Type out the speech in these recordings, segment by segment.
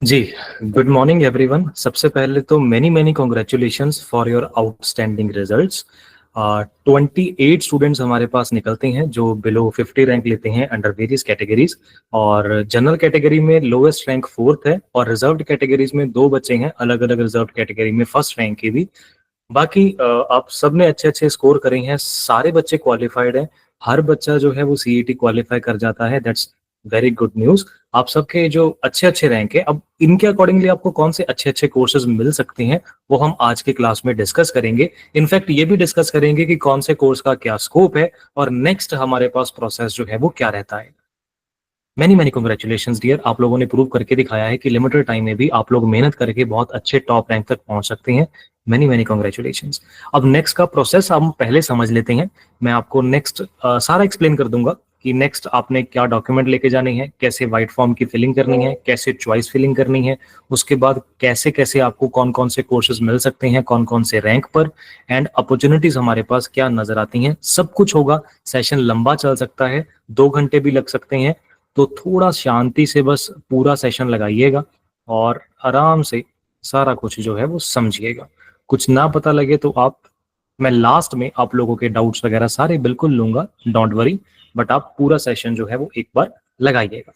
जी, good morning everyone. सबसे पहले तो many many congratulations for your outstanding results. 28 students हमारे पास निकलते हैं जो बिलो 50 रैंक लेते हैं अंडर वेरियस कैटेगरीज। और जनरल कैटेगरी में लोएस्ट रैंक फोर्थ है और रिजर्व्ड कैटेगरीज में दो बच्चे हैं अलग अलग रिजर्व्ड कैटेगरी में फर्स्ट रैंक के भी। बाकी आप सबने अच्छे अच्छे स्कोर करे हैं, सारे बच्चे क्वालिफाइड हैं। हर बच्चा जो है वो सीईटी क्वालिफाई कर जाता है। That's very good news. आप सबके जो अच्छे अच्छे रैंक है, अब इनके अकॉर्डिंगली आपको कौन से अच्छे अच्छे कोर्सेज मिल सकते हैं वो हम आज के क्लास में डिस्कस करेंगे। इनफैक्ट ये भी डिस्कस करेंगे कि कौन से कोर्स का क्या स्कोप है और नेक्स्ट हमारे पास प्रोसेस जो है वो क्या रहता है। मैनी मैनी कॉन्ग्रेचुलेशन डियर, आप लोगों ने प्रूव करके दिखाया है कि लिमिटेड टाइम में भी आप लोग मेहनत करके बहुत अच्छे टॉप रैंक तक पहुंच सकते हैं। Many many congratulation. अब नेक्स्ट का प्रोसेस हम पहले समझ लेते हैं। मैं आपको नेक्स्ट सारा एक्सप्लेन कर दूंगा कि नेक्स्ट आपने क्या डॉक्यूमेंट लेके जाने हैं, कैसे व्हाइट फॉर्म की फिलिंग करनी है, कैसे चॉइस फिलिंग करनी है, उसके बाद कैसे कैसे आपको कौन कौन से कोर्सेज मिल सकते हैं, कौन कौन से रैंक पर, एंड अपॉर्चुनिटीज हमारे पास क्या नजर आती हैं, सब कुछ होगा। सेशन लंबा चल सकता है, 2 घंटे भी लग सकते हैं। तो थोड़ा शांति से बस पूरा सेशन लगाइएगा और आराम से सारा कुछ जो है वो समझिएगा। कुछ ना पता लगे तो मैं लास्ट में आप लोगों के डाउट्स वगैरह सारे बिल्कुल लूंगा, डोंट वरी। बट आप पूरा सेशन जो है वो एक बार लगाइएगा।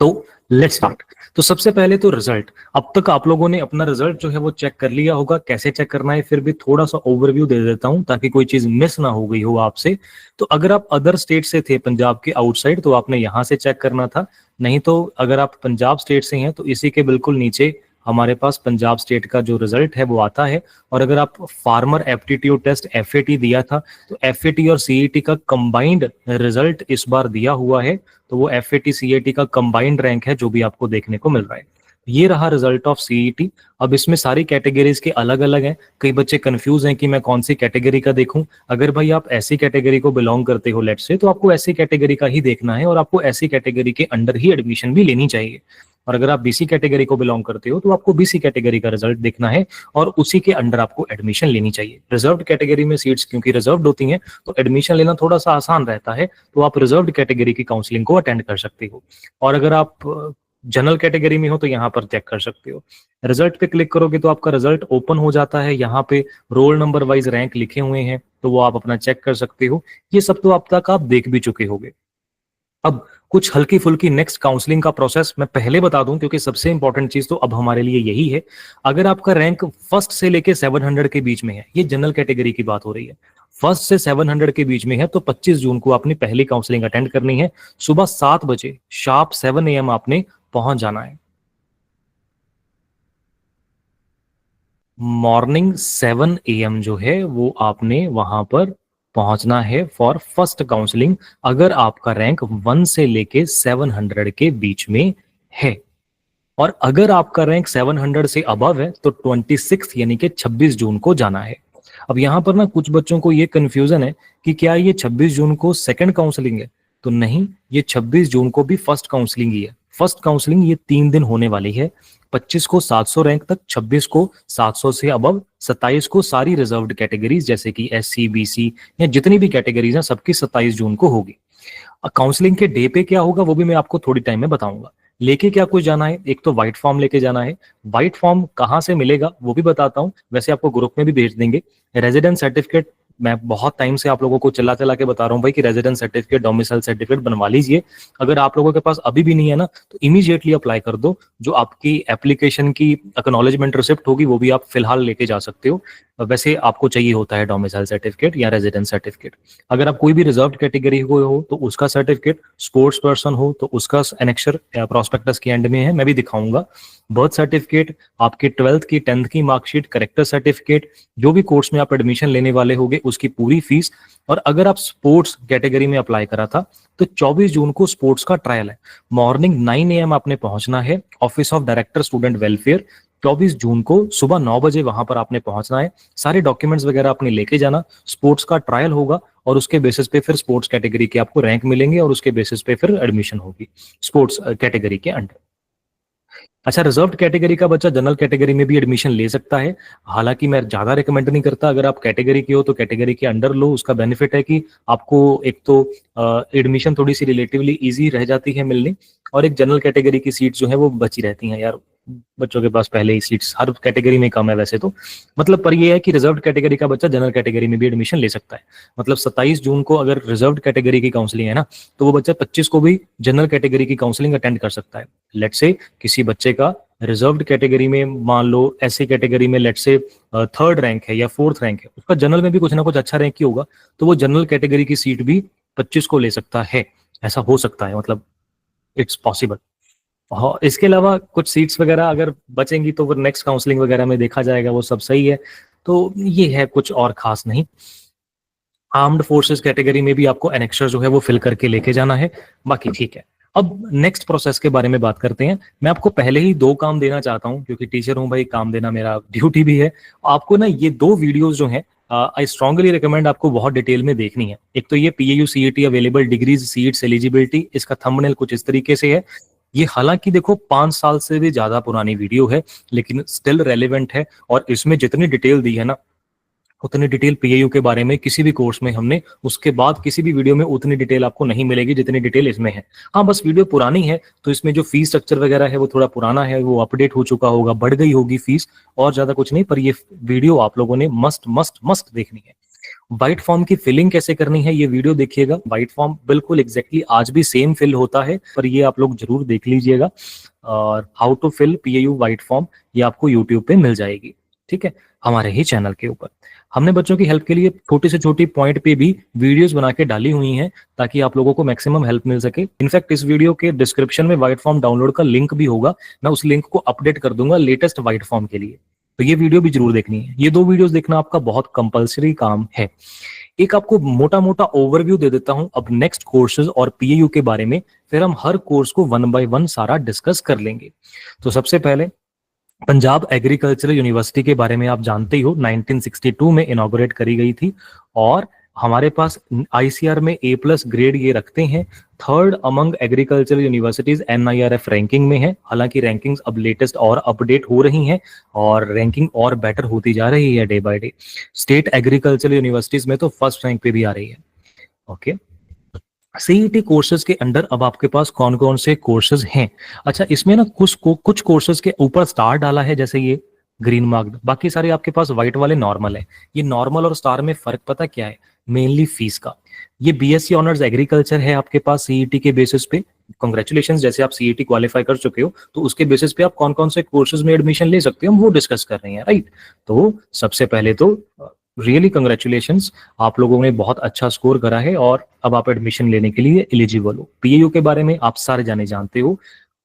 तो लेट्स स्टार्ट। तो सबसे पहले तो रिजल्ट। अब तक आप लोगों ने अपना रिजल्ट जो है वो चेक कर लिया होगा। कैसे चेक करना है फिर भी थोड़ा सा ओवरव्यू दे देता हूं ताकि कोई चीज मिस ना हो गई हो आपसे। तो अगर आप अदर स्टेट से थे, पंजाब के आउटसाइड, तो आपने यहां से चेक करना था। नहीं तो अगर आप पंजाब स्टेट से हैं तो इसी के बिल्कुल नीचे हमारे पास पंजाब स्टेट का जो रिजल्ट है वो आता है। और अगर आप फार्मर एप्टीट्यूड टेस्ट एफएटी दिया था तो एफएटी और सीईटी का कंबाइंड रिजल्ट इस बार दिया हुआ है। तो वो एफएटी सीईटी का कंबाइंड रैंक है जो भी आपको देखने को मिल रहा है। ये रहा रिजल्ट ऑफ सीईटी। अब इसमें सारी कैटेगरीज के अलग अलग हैं। कई बच्चे कंफ्यूज हैं कि मैं कौन सी कैटेगरी का देखूं। अगर भाई आप ऐसी कैटेगरी को बिलोंग करते हो लेट्स से, तो आपको ऐसी कैटेगरी का ही देखना है और आपको ऐसी कैटेगरी के अंडर ही एडमिशन भी लेनी चाहिए। और अगर आप बीसी कैटेगरी को बिलोंग करते हो तो आपको बीसी कैटेगरी का रिजल्ट देखना है और उसी के अंडर आपको एडमिशन लेनी चाहिए। रिजर्व्ड कैटेगरी में सीट्स क्योंकि रिजर्व्ड होती हैं तो एडमिशन लेना थोड़ा सा आसान रहता है। तो आप रिजर्व्ड कैटेगरी की काउंसलिंग को अटेंड कर सकते हो। और अगर आप जनरल कैटेगरी में हो तो यहाँ पर चेक कर सकते हो। रिजल्ट पे क्लिक करोगे तो आपका रिजल्ट ओपन हो जाता है। यहाँ पे रोल नंबर वाइज रैंक लिखे हुए हैं तो वो आप अपना चेक कर सकते हो। ये सब तो अब तक आप देख भी चुके होंगे। अब कुछ हल्की फुल्की नेक्स्ट काउंसलिंग का प्रोसेस मैं पहले बता दूं क्योंकि सबसे इंपॉर्टेंट चीज तो अब हमारे लिए यही है। अगर आपका रैंक फर्स्ट से लेके 700 के बीच में है, ये जनरल कैटेगरी की बात हो रही है, फर्स्ट से 700 के बीच में है, तो 25 जून को आपने पहली काउंसलिंग अटेंड करनी है। सुबह 7 बजे शार्प 7 AM आपने पहुंच जाना है। मॉर्निंग 7 AM जो है वो आपने वहां पर पहुंचना है फॉर फर्स्ट काउंसलिंग। अगर आपका रैंक 1 से लेके 700 के बीच में है और अगर आपका रैंक 700 से अबव है तो 26 यानी कि 26 जून को जाना है। अब यहां पर ना कुछ बच्चों को ये कंफ्यूजन है कि क्या ये 26 जून को सेकंड काउंसलिंग है। तो नहीं, ये 26 जून को भी फर्स्ट काउंसलिंग ही है। फर्स्ट काउंसलिंग ये 3 दिन होने वाली है। 25 को 700 रैंक तक, 26 को 700 से अबव, 27 को सारी रिजर्व्ड कैटेगरीज जैसे कि एससी बीसी या जितनी भी कैटेगरीज हैं सबकी 27 जून को होगी। काउंसलिंग के डे पे क्या होगा वो भी मैं आपको थोड़ी टाइम में बताऊंगा। लेके क्या कुछ जाना है, एक तो व्हाइट फॉर्म लेके जाना है। व्हाइट फॉर्म कहाँ से मिलेगा वो भी बताता हूँ, वैसे आपको ग्रुप में भी भेज देंगे। रेजिडेंट सर्टिफिकेट, मैं बहुत टाइम से आप लोगों को चला चला के बता रहा हूँ भाई कि रेजिडेंट सर्टिफिकेट, डोमिसाइल सर्टिफिकेट बनवा लीजिए। अगर आप लोगों के पास अभी भी नहीं है ना तो इमीडिएटली अप्लाई कर दो। जो आपकी एप्लीकेशन की एक्नॉलेजमेंट रिसिप्ट होगी वो भी आप फिलहाल लेके जा सकते हो। वैसे आपको चाहिए होता है डोमिसाइल सर्टिफिकेट या रेजिडेंट सर्टिफिकेट। अगर आप कोई भी रिजर्व कैटेगरी को हो तो उसका सर्टिफिकेट, स्पोर्ट्स पर्सन हो तो उसका एनेक्चर प्रोस्पेक्टस के एंड में है, मैं भी दिखाऊंगा। बर्थ सर्टिफिकेट, आपके 12th की 10th की मार्कशीट, करेक्टर सर्टिफिकेट, जो भी कोर्स में आप एडमिशन लेने वाले होंगे उसकी पूरी फीस। और अगर आप स्पोर्ट्स कैटेगरी में अप्लाई करा था तो 24 जून को स्पोर्ट्स का ट्रायल है। मॉर्निंग 9 AM आपने पहुंचना है office of director student welfare. 24 जून को सुबह 9 बजे वहां पर आपने पहुंचना है। सारे डॉक्यूमेंट्स वगैरह आपने लेके जाना। स्पोर्ट्स का ट्रायल होगा और उसके बेसिस पे फिर स्पोर्ट्स कैटेगरी के आपको रैंक मिलेंगे और उसके बेसिस पे फिर एडमिशन होगी स्पोर्ट्स कैटेगरी के अंडर। अच्छा, रिजर्व्ड कैटेगरी का बच्चा जनरल कैटेगरी में भी एडमिशन ले सकता है। हालांकि मैं ज्यादा रिकमेंड नहीं करता, अगर आप कैटेगरी के हो तो कैटेगरी के अंडर लो। उसका बेनिफिट है कि आपको एक तो एडमिशन थोड़ी सी रिलेटिवली इजी रह जाती है मिलनी, और एक जनरल कैटेगरी की सीट जो है वो बची रहती हैं यार। बच्चों के पास पहले ही सीट्स हर कैटेगरी में कम है वैसे तो, मतलब पर ये है कि रिजर्व्ड कैटेगरी का बच्चा जनरल कैटेगरी में भी एडमिशन ले सकता है। मतलब 27 जून को अगर रिजर्व्ड कैटेगरी की काउंसलिंग है ना, तो वो बच्चा 25 को भी जनरल कैटेगरी की काउंसलिंग अटेंड कर सकता है। लेट्स से किसी बच्चे का रिजर्व्ड कैटेगरी में, मान लो ऐसी कैटेगरी में लेट्स से थर्ड रैंक है या फोर्थ रैंक है, उसका जनरल में भी कुछ ना कुछ अच्छा रैंक ही होगा, तो वो जनरल कैटेगरी की सीट भी 25 को ले सकता है। ऐसा हो सकता है, मतलब इट्स पॉसिबल। हाँ, इसके अलावा कुछ सीट्स वगैरह अगर बचेंगी तो फिर नेक्स्ट काउंसलिंग वगैरह में देखा जाएगा, वो सब सही है। तो ये है, कुछ और खास नहीं। आर्म्ड फोर्सेस कैटेगरी में भी आपको एनेक्सर जो है वो फिल करके लेके जाना है, बाकी ठीक है। अब नेक्स्ट प्रोसेस के बारे में बात करते हैं। मैं आपको पहले ही 2 काम देना चाहता हूं, क्योंकि टीचर हूं भाई, काम देना मेरा ड्यूटी भी है। आपको ना ये 2 वीडियोस जो हैं, आई स्ट्रांगली रिकमेंड आपको बहुत डिटेल में देखनी है। एक तो ये PAU CET available degrees seats eligibility, इसका थंबनेल कुछ इस तरीके से है। ये हालांकि देखो 5 साल से भी ज्यादा पुरानी वीडियो है, लेकिन स्टिल रेलिवेंट है। और इसमें जितनी डिटेल दी है ना, उतनी डिटेल पीएयू के बारे में किसी भी कोर्स में हमने उसके बाद किसी भी वीडियो में उतनी डिटेल आपको नहीं मिलेगी जितनी डिटेल इसमें है। हाँ, बस वीडियो पुरानी है तो इसमें जो फीस स्ट्रक्चर वगैरह है वो थोड़ा पुराना है, वो अपडेट हो चुका होगा, बढ़ गई होगी फीस, और ज्यादा कुछ नहीं। पर ये वीडियो आप लोगों ने मस्ट मस्ट मस्ट देखनी है। व्हाइट फॉर्म की फिलिंग कैसे करनी है ये वीडियो देखिएगा। व्हाइट फॉर्म बिल्कुल एग्जैक्टली आज भी सेम फिल होता है, पर ये आप लोग जरूर देख लीजिएगा। और how to fill PAU white form, ये आपको यूट्यूब पे मिल जाएगी, ठीक है, हमारे ही चैनल के ऊपर। हमने बच्चों की हेल्प के लिए छोटी से छोटी पॉइंट पे भी वीडियोस बना के डाली हुई हैं, ताकि आप लोगों को मैक्सिमम हेल्प मिल सके। इनफैक्ट इस वीडियो के डिस्क्रिप्शन में व्हाइट फॉर्म डाउनलोड का लिंक भी होगा, मैं उस लिंक को अपडेट कर दूंगा लेटेस्ट व्हाइट फॉर्म के लिए। तो ये वीडियो भी जरूर देखनी है। ये 2 वीडियोस देखना आपका बहुत कंपलसरी काम है। एक आपको मोटा मोटा ओवरव्यू दे देता हूं अब नेक्स्ट कोर्सेज और पीएयू के बारे में, फिर हम हर कोर्स को 1 बाय 1 सारा डिस्कस कर लेंगे। तो सबसे पहले पंजाब एग्रीकल्चरल यूनिवर्सिटी के बारे में आप जानते ही हो, 1962 में इनॉग्रेट करी गई थी, और हमारे पास आईसीआर में A+ ग्रेड ये रखते हैं। Third among agricultural universities NIRF ranking में है। हालांकि रैंकिंग्स अब लेटेस्ट और अपडेट हो रही हैं, और रैंकिंग और बेटर होती जा रही है day by day. State agricultural universities में तो फर्स्ट रैंक पे भी आ रही है। ओके, सीईटी कोर्सेज के अंडर अब आपके पास कौन कौन से कोर्सेज हैं। अच्छा, इसमें ना कुछ कोर्सेज के ऊपर स्टार डाला है, जैसे ये ग्रीन मार्क्ड, बाकी सारे आपके पास व्हाइट वाले नॉर्मल है। ये नॉर्मल और स्टार में फर्क पता क्या है? मेनली फीस का। ये बीएससी ऑनर्स एग्रीकल्चर है आपके पास सीईटी के बेसिस पे। कॉन्ग्रेचुलेशन, जैसे आप सीईटी क्वालिफाई कर चुके हो तो उसके बेसिस पे आप कौन कौन से कोर्सेज में एडमिशन ले सकते हो, हम वो डिस्कस कर रहे हैं, राइट। तो सबसे पहले तो रियली कंग्रेचुलेशंस, आप लोगों ने बहुत अच्छा स्कोर करा है और अब आप एडमिशन लेने के लिए एलिजिबल हो। पीएयू के बारे में आप सारे जाने जानते हो।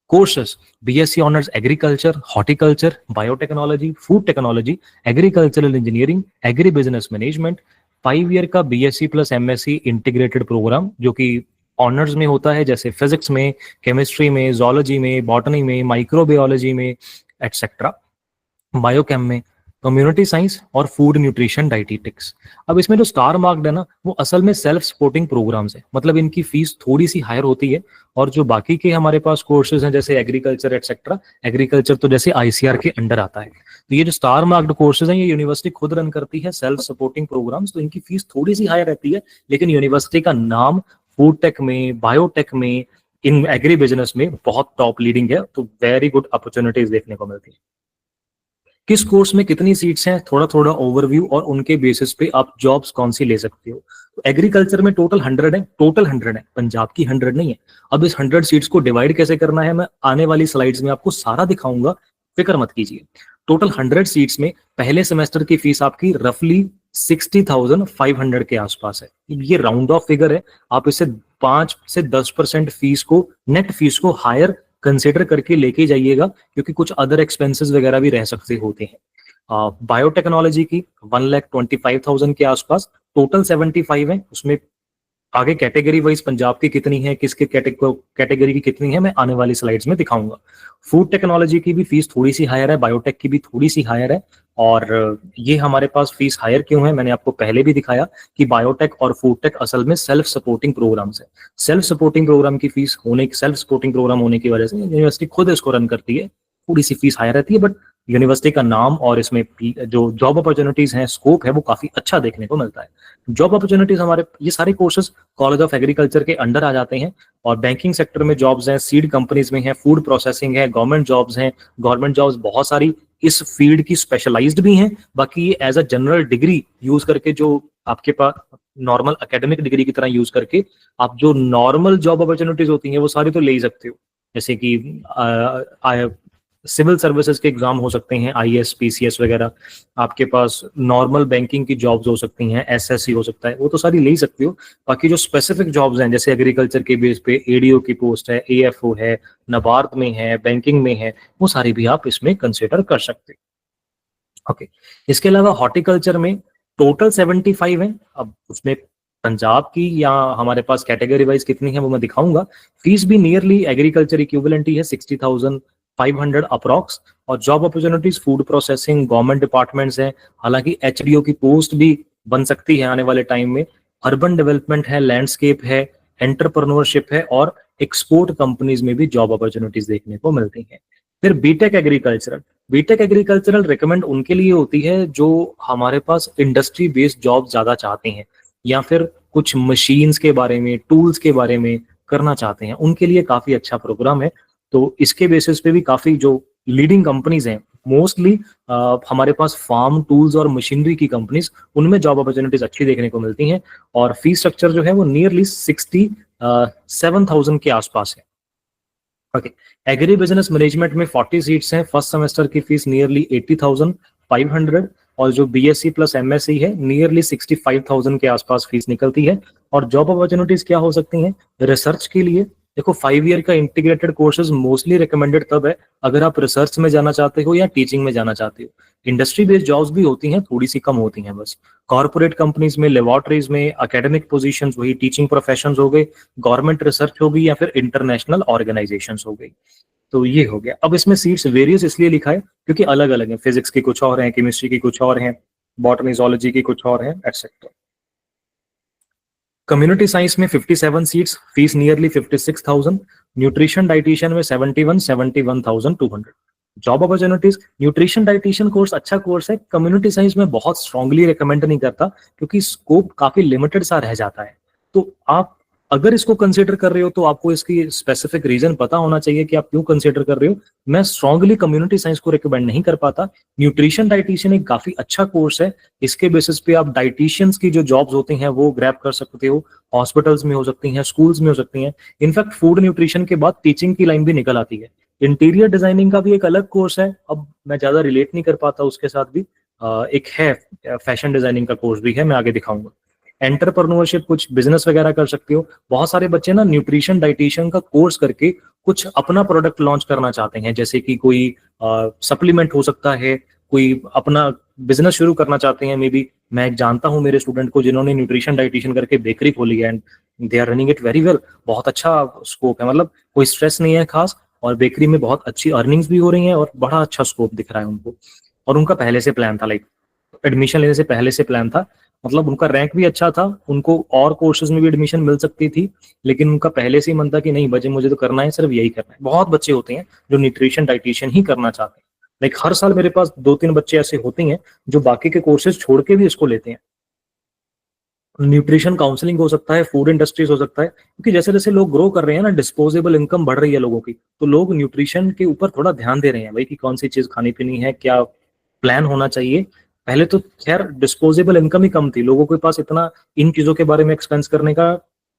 Courses: BSc honours agriculture, horticulture, biotechnology, food technology, agricultural engineering, agri business management, 5 year का BSc plus MSc integrated program जो कि ऑनर्स में होता है, जैसे फिजिक्स में, केमिस्ट्री में, जोलॉजी में, बॉटनी में, माइक्रोबायोलॉजी में एटसेट्रा, बायोकेम में, कम्युनिटी साइंस और फूड न्यूट्रिशन डाइटिटिक्स। अब इसमें जो स्टार मार्क्ड है ना, वो असल में सेल्फ सपोर्टिंग प्रोग्राम्स है, मतलब इनकी फीस थोड़ी सी हायर होती है। और जो बाकी के हमारे पास कोर्सेज हैं जैसे एग्रीकल्चर एटसेट्रा, एग्रीकल्चर तो जैसे आईसीआर के अंडर आता है। तो ये जो स्टार मार्क्ड कोर्सेज हैं ये यूनिवर्सिटी खुद रन करती है, सेल्फ सपोर्टिंग प्रोग्राम्स, तो इनकी फीस थोड़ी सी हायर रहती है। लेकिन यूनिवर्सिटी का नाम फूड टेक में, बायोटेक में, इन एग्री बिजनेस में बहुत टॉप लीडिंग है, तो वेरी गुड अपॉर्चुनिटीज देखने को मिलती है। किस कोर्स में कितनी सीट्स हैं, थोड़ा थोड़ा ओवरव्यू, और उनके बेसिस पे आप जॉब्स कौन सी ले सकते हो। तो एग्रीकल्चर में टोटल 100 है, टोटल 100 है, पंजाब की 100 नहीं है। अब इस 100 सीट्स को डिवाइड कैसे करना है, मैं आने वाली स्लाइड्स में आपको सारा दिखाऊंगा, फिक्र मत कीजिए। टोटल 100 सीट्स में पहले सेमेस्टर की फीस आपकी रफली 60,500 के आसपास है। ये राउंड ऑफ फिगर है, आप इसे 5 से 10% फीस को, नेट फीस को हायर कंसिडर करके लेके जाइएगा, क्योंकि कुछ अदर एक्सपेंसेस वगैरह भी रह सकते होते हैं। बायोटेक्नोलॉजी की 1,25,000 के आसपास, टोटल 75 है, उसमें आगे कैटेगरी वाइज पंजाब की कितनी है, किसके कैटेगरी की कितनी है, मैं आने वाली स्लाइड्स में दिखाऊंगा। फूड टेक्नोलॉजी की भी फीस थोड़ी सी हायर है, बायोटेक की भी थोड़ी सी हायर है। और ये हमारे पास फीस हायर क्यों है, मैंने आपको पहले भी दिखाया कि बायोटेक और फूड टेक असल में सेल्फ सपोर्टिंग प्रोग्राम्स है। सेल्फ सपोर्टिंग प्रोग्राम की फीस होने सेल्फ सपोर्टिंग प्रोग्राम होने की वजह से यूनिवर्सिटी खुद इसको रन करती है, थोड़ी सी फीस हायर रहती है, बट यूनिवर्सिटी का नाम और इसमें जो जॉब अपॉर्चुनिटीज हैं, स्कोप है, वो काफी अच्छा देखने को मिलता है। जॉब अपॉर्चुनिटीज हमारे ये सारे कोर्सेज कॉलेज ऑफ एग्रीकल्चर के अंडर आ जाते हैं। और बैंकिंग सेक्टर में जॉब्स हैं, सीड कंपनीज में है, फूड प्रोसेसिंग है, गवर्नमेंट जॉब्स हैं। गवर्नमेंट जॉब्स बहुत सारी इस फील्ड की स्पेशलाइज्ड भी हैं। बाकी ये as a general degree use करके, जो आपके पास नॉर्मल एकेडमिक डिग्री की तरह यूज करके आप जो नॉर्मल जॉब अपॉर्चुनिटीज होती हैं वो सारी तो ले ही सकते हो। जैसे कि सिविल सर्विसेज के एग्जाम हो सकते हैं, आईएएस पीसीएस वगैरह। आपके पास नॉर्मल बैंकिंग की जॉब्स हो सकती हैं, एसएससी हो सकता है, वो तो सारी ले ही सकते हो। बाकी जो स्पेसिफिक जॉब्स हैं, जैसे एग्रीकल्चर के बेस पे एडीओ की पोस्ट है, एएफओ है, नाबार्ड में है, बैंकिंग में है, वो सारी भी आप इसमें कंसिडर कर सकते हो। ओके, इसके अलावा हॉर्टिकल्चर में टोटल 75 है। अब उसमें पंजाब की या हमारे पास कैटेगरी वाइज कितनी है वो मैं दिखाऊंगा। फीस भी नियरली एग्रीकल्चर इक्विवेलेंट ही है, 60,500 अप्रॉक्स। और job opportunities food processing, government departments हैं। हालांकि एचडीओ की पोस्ट भी बन सकती है आने वाले टाइम में। अर्बन डेवलपमेंट है, लैंडस्केप है, एंटरप्रेन्योरशिप है, और एक्सपोर्ट कंपनीज में भी जॉब अपॉर्चुनिटीज देखने को मिलती हैं। फिर BTech agricultural, BTech agricultural recommend उनके लिए होती है जो हमारे पास इंडस्ट्री बेस्ड जॉब ज्यादा चाहते हैं, या फिर कुछ मशीन्स के बारे में, टूल्स के बारे में करना चाहते हैं, उनके लिए काफी अच्छा प्रोग्राम है। तो इसके बेसिस पे भी काफी जो लीडिंग कंपनीज हैं, मोस्टली हमारे पास फार्म टूल्स और मशीनरी की कंपनीज, उनमें जॉब अपॉर्चुनिटीज अच्छी देखने को मिलती हैं। और फीस स्ट्रक्चर जो है वो नियरली 67,000 के आसपास है। ओके, एग्री बिजनेस मैनेजमेंट में 40 सीट्स हैं। फर्स्ट सेमेस्टर की फीस नियरली 80,500, और जो बीएससी प्लस एमएससी है नियरली 65,000 के आसपास फीस निकलती है। और जॉब अपॉर्चुनिटीज क्या हो सकती हैं रिसर्च के लिए? देखो, 5 ईयर का इंटीग्रेटेड कोर्सेज मोस्टली रिकमेंडेड तब है अगर आप रिसर्च में जाना चाहते हो या टीचिंग में जाना चाहते हो। इंडस्ट्री बेस्ड जॉब्स भी होती हैं, थोड़ी सी कम होती हैं बस। कॉर्पोरेट कंपनीज में, लेबोरेटरीज में, एकेडमिक पोजीशंस, वही टीचिंग प्रोफेशंस हो गए, गवर्नमेंट रिसर्च हो गई, या फिर इंटरनेशनल ऑर्गेनाइजेशंस हो गई। तो ये हो गया। अब इसमें सीट्स वेरियस इसलिए लिखा है क्योंकि अलग अलग है, फिजिक्स की कुछ और हैं, केमिस्ट्री की कुछ और हैं, बॉटनी जूलॉजी की कुछ और हैं, एटसेट्रा। कम्युनिटी साइंस में 57 seats, fees nearly 56,000। Nutrition dietitian में 71,200। Job opportunities, nutrition dietitian course अच्छा कोर्स है, कम्युनिटी साइंस में बहुत स्ट्रांगली रिकमेंड नहीं करता क्योंकि स्कोप काफी लिमिटेड सा रह जाता है। तो आप अगर इसको कंसीडर कर रहे हो तो आपको इसकी स्पेसिफिक रीजन पता होना चाहिए कि आप क्यों कंसीडर कर रहे हो। मैं स्ट्रांगली कम्युनिटी साइंस को रिकमेंड नहीं कर पाता। न्यूट्रिशन डाइटिशियन एक काफी अच्छा कोर्स है, इसके बेसिस पे आप डाइटिशियंस की जो जॉब्स होती हैं वो ग्रैब कर सकते हो। हॉस्पिटल्स में हो सकती हैं, स्कूल्स में हो सकती हैं। इनफैक्ट फूड न्यूट्रिशन के बाद टीचिंग की लाइन भी निकल आती है। इंटीरियर डिजाइनिंग का भी एक अलग कोर्स है, अब मैं ज्यादा रिलेट नहीं कर पाता उसके साथ भी। एक है फैशन डिजाइनिंग का कोर्स भी है, मैं आगे दिखाऊंगा। एंटरप्रेन्योरशिप, कुछ बिजनेस वगैरह कर सकते हो। बहुत सारे बच्चे ना न्यूट्रिशन डाइटिशियन का कोर्स करके कुछ अपना प्रोडक्ट लॉन्च करना चाहते हैं, जैसे कि कोई सप्लीमेंट हो सकता है, कोई अपना बिजनेस शुरू करना चाहते हैं। मे बी मैं एक जानता हूँ मेरे स्टूडेंट को जिन्होंने न्यूट्रिशन डाइटिशियन करके बेकरी खोली है, and they are running it very well. बहुत अच्छा स्कोप है, मतलब कोई स्ट्रेस नहीं है खास, और बेकरी में बहुत अच्छी अर्निंग्स भी हो रही हैं, और बड़ा अच्छा स्कोप दिख रहा है उनको। और उनका पहले से प्लान था, लाइक एडमिशन लेने से पहले से प्लान था, मतलब उनका रैंक भी अच्छा था, उनको और कोर्सेज में भी एडमिशन मिल सकती थी, लेकिन उनका पहले से ही मन था कि नहीं बच्चे, मुझे तो करना है, सिर्फ यही करना है। बहुत बच्चे होते हैं जो न्यूट्रिशन डाइटिशियन ही करना चाहते हैं। लाइक हर साल मेरे पास 2-3 बच्चे ऐसे होते हैं जो बाकी के कोर्सेज छोड़ के भी इसको लेते हैं। न्यूट्रिशन काउंसलिंग हो सकता है, फूड इंडस्ट्रीज हो सकता है, क्योंकि जैसे जैसे लोग ग्रो कर रहे हैं ना, डिस्पोजेबल इनकम बढ़ रही है लोगों की, तो लोग न्यूट्रिशन के ऊपर थोड़ा ध्यान दे रहे हैं भाई कि कौन सी चीज खानी पीनी है, क्या प्लान होना चाहिए। पहले तो खैर डिस्पोजेबल इनकम ही कम थी, लोगों के पास इतना इन चीजों के बारे में एक्सपेंस करने का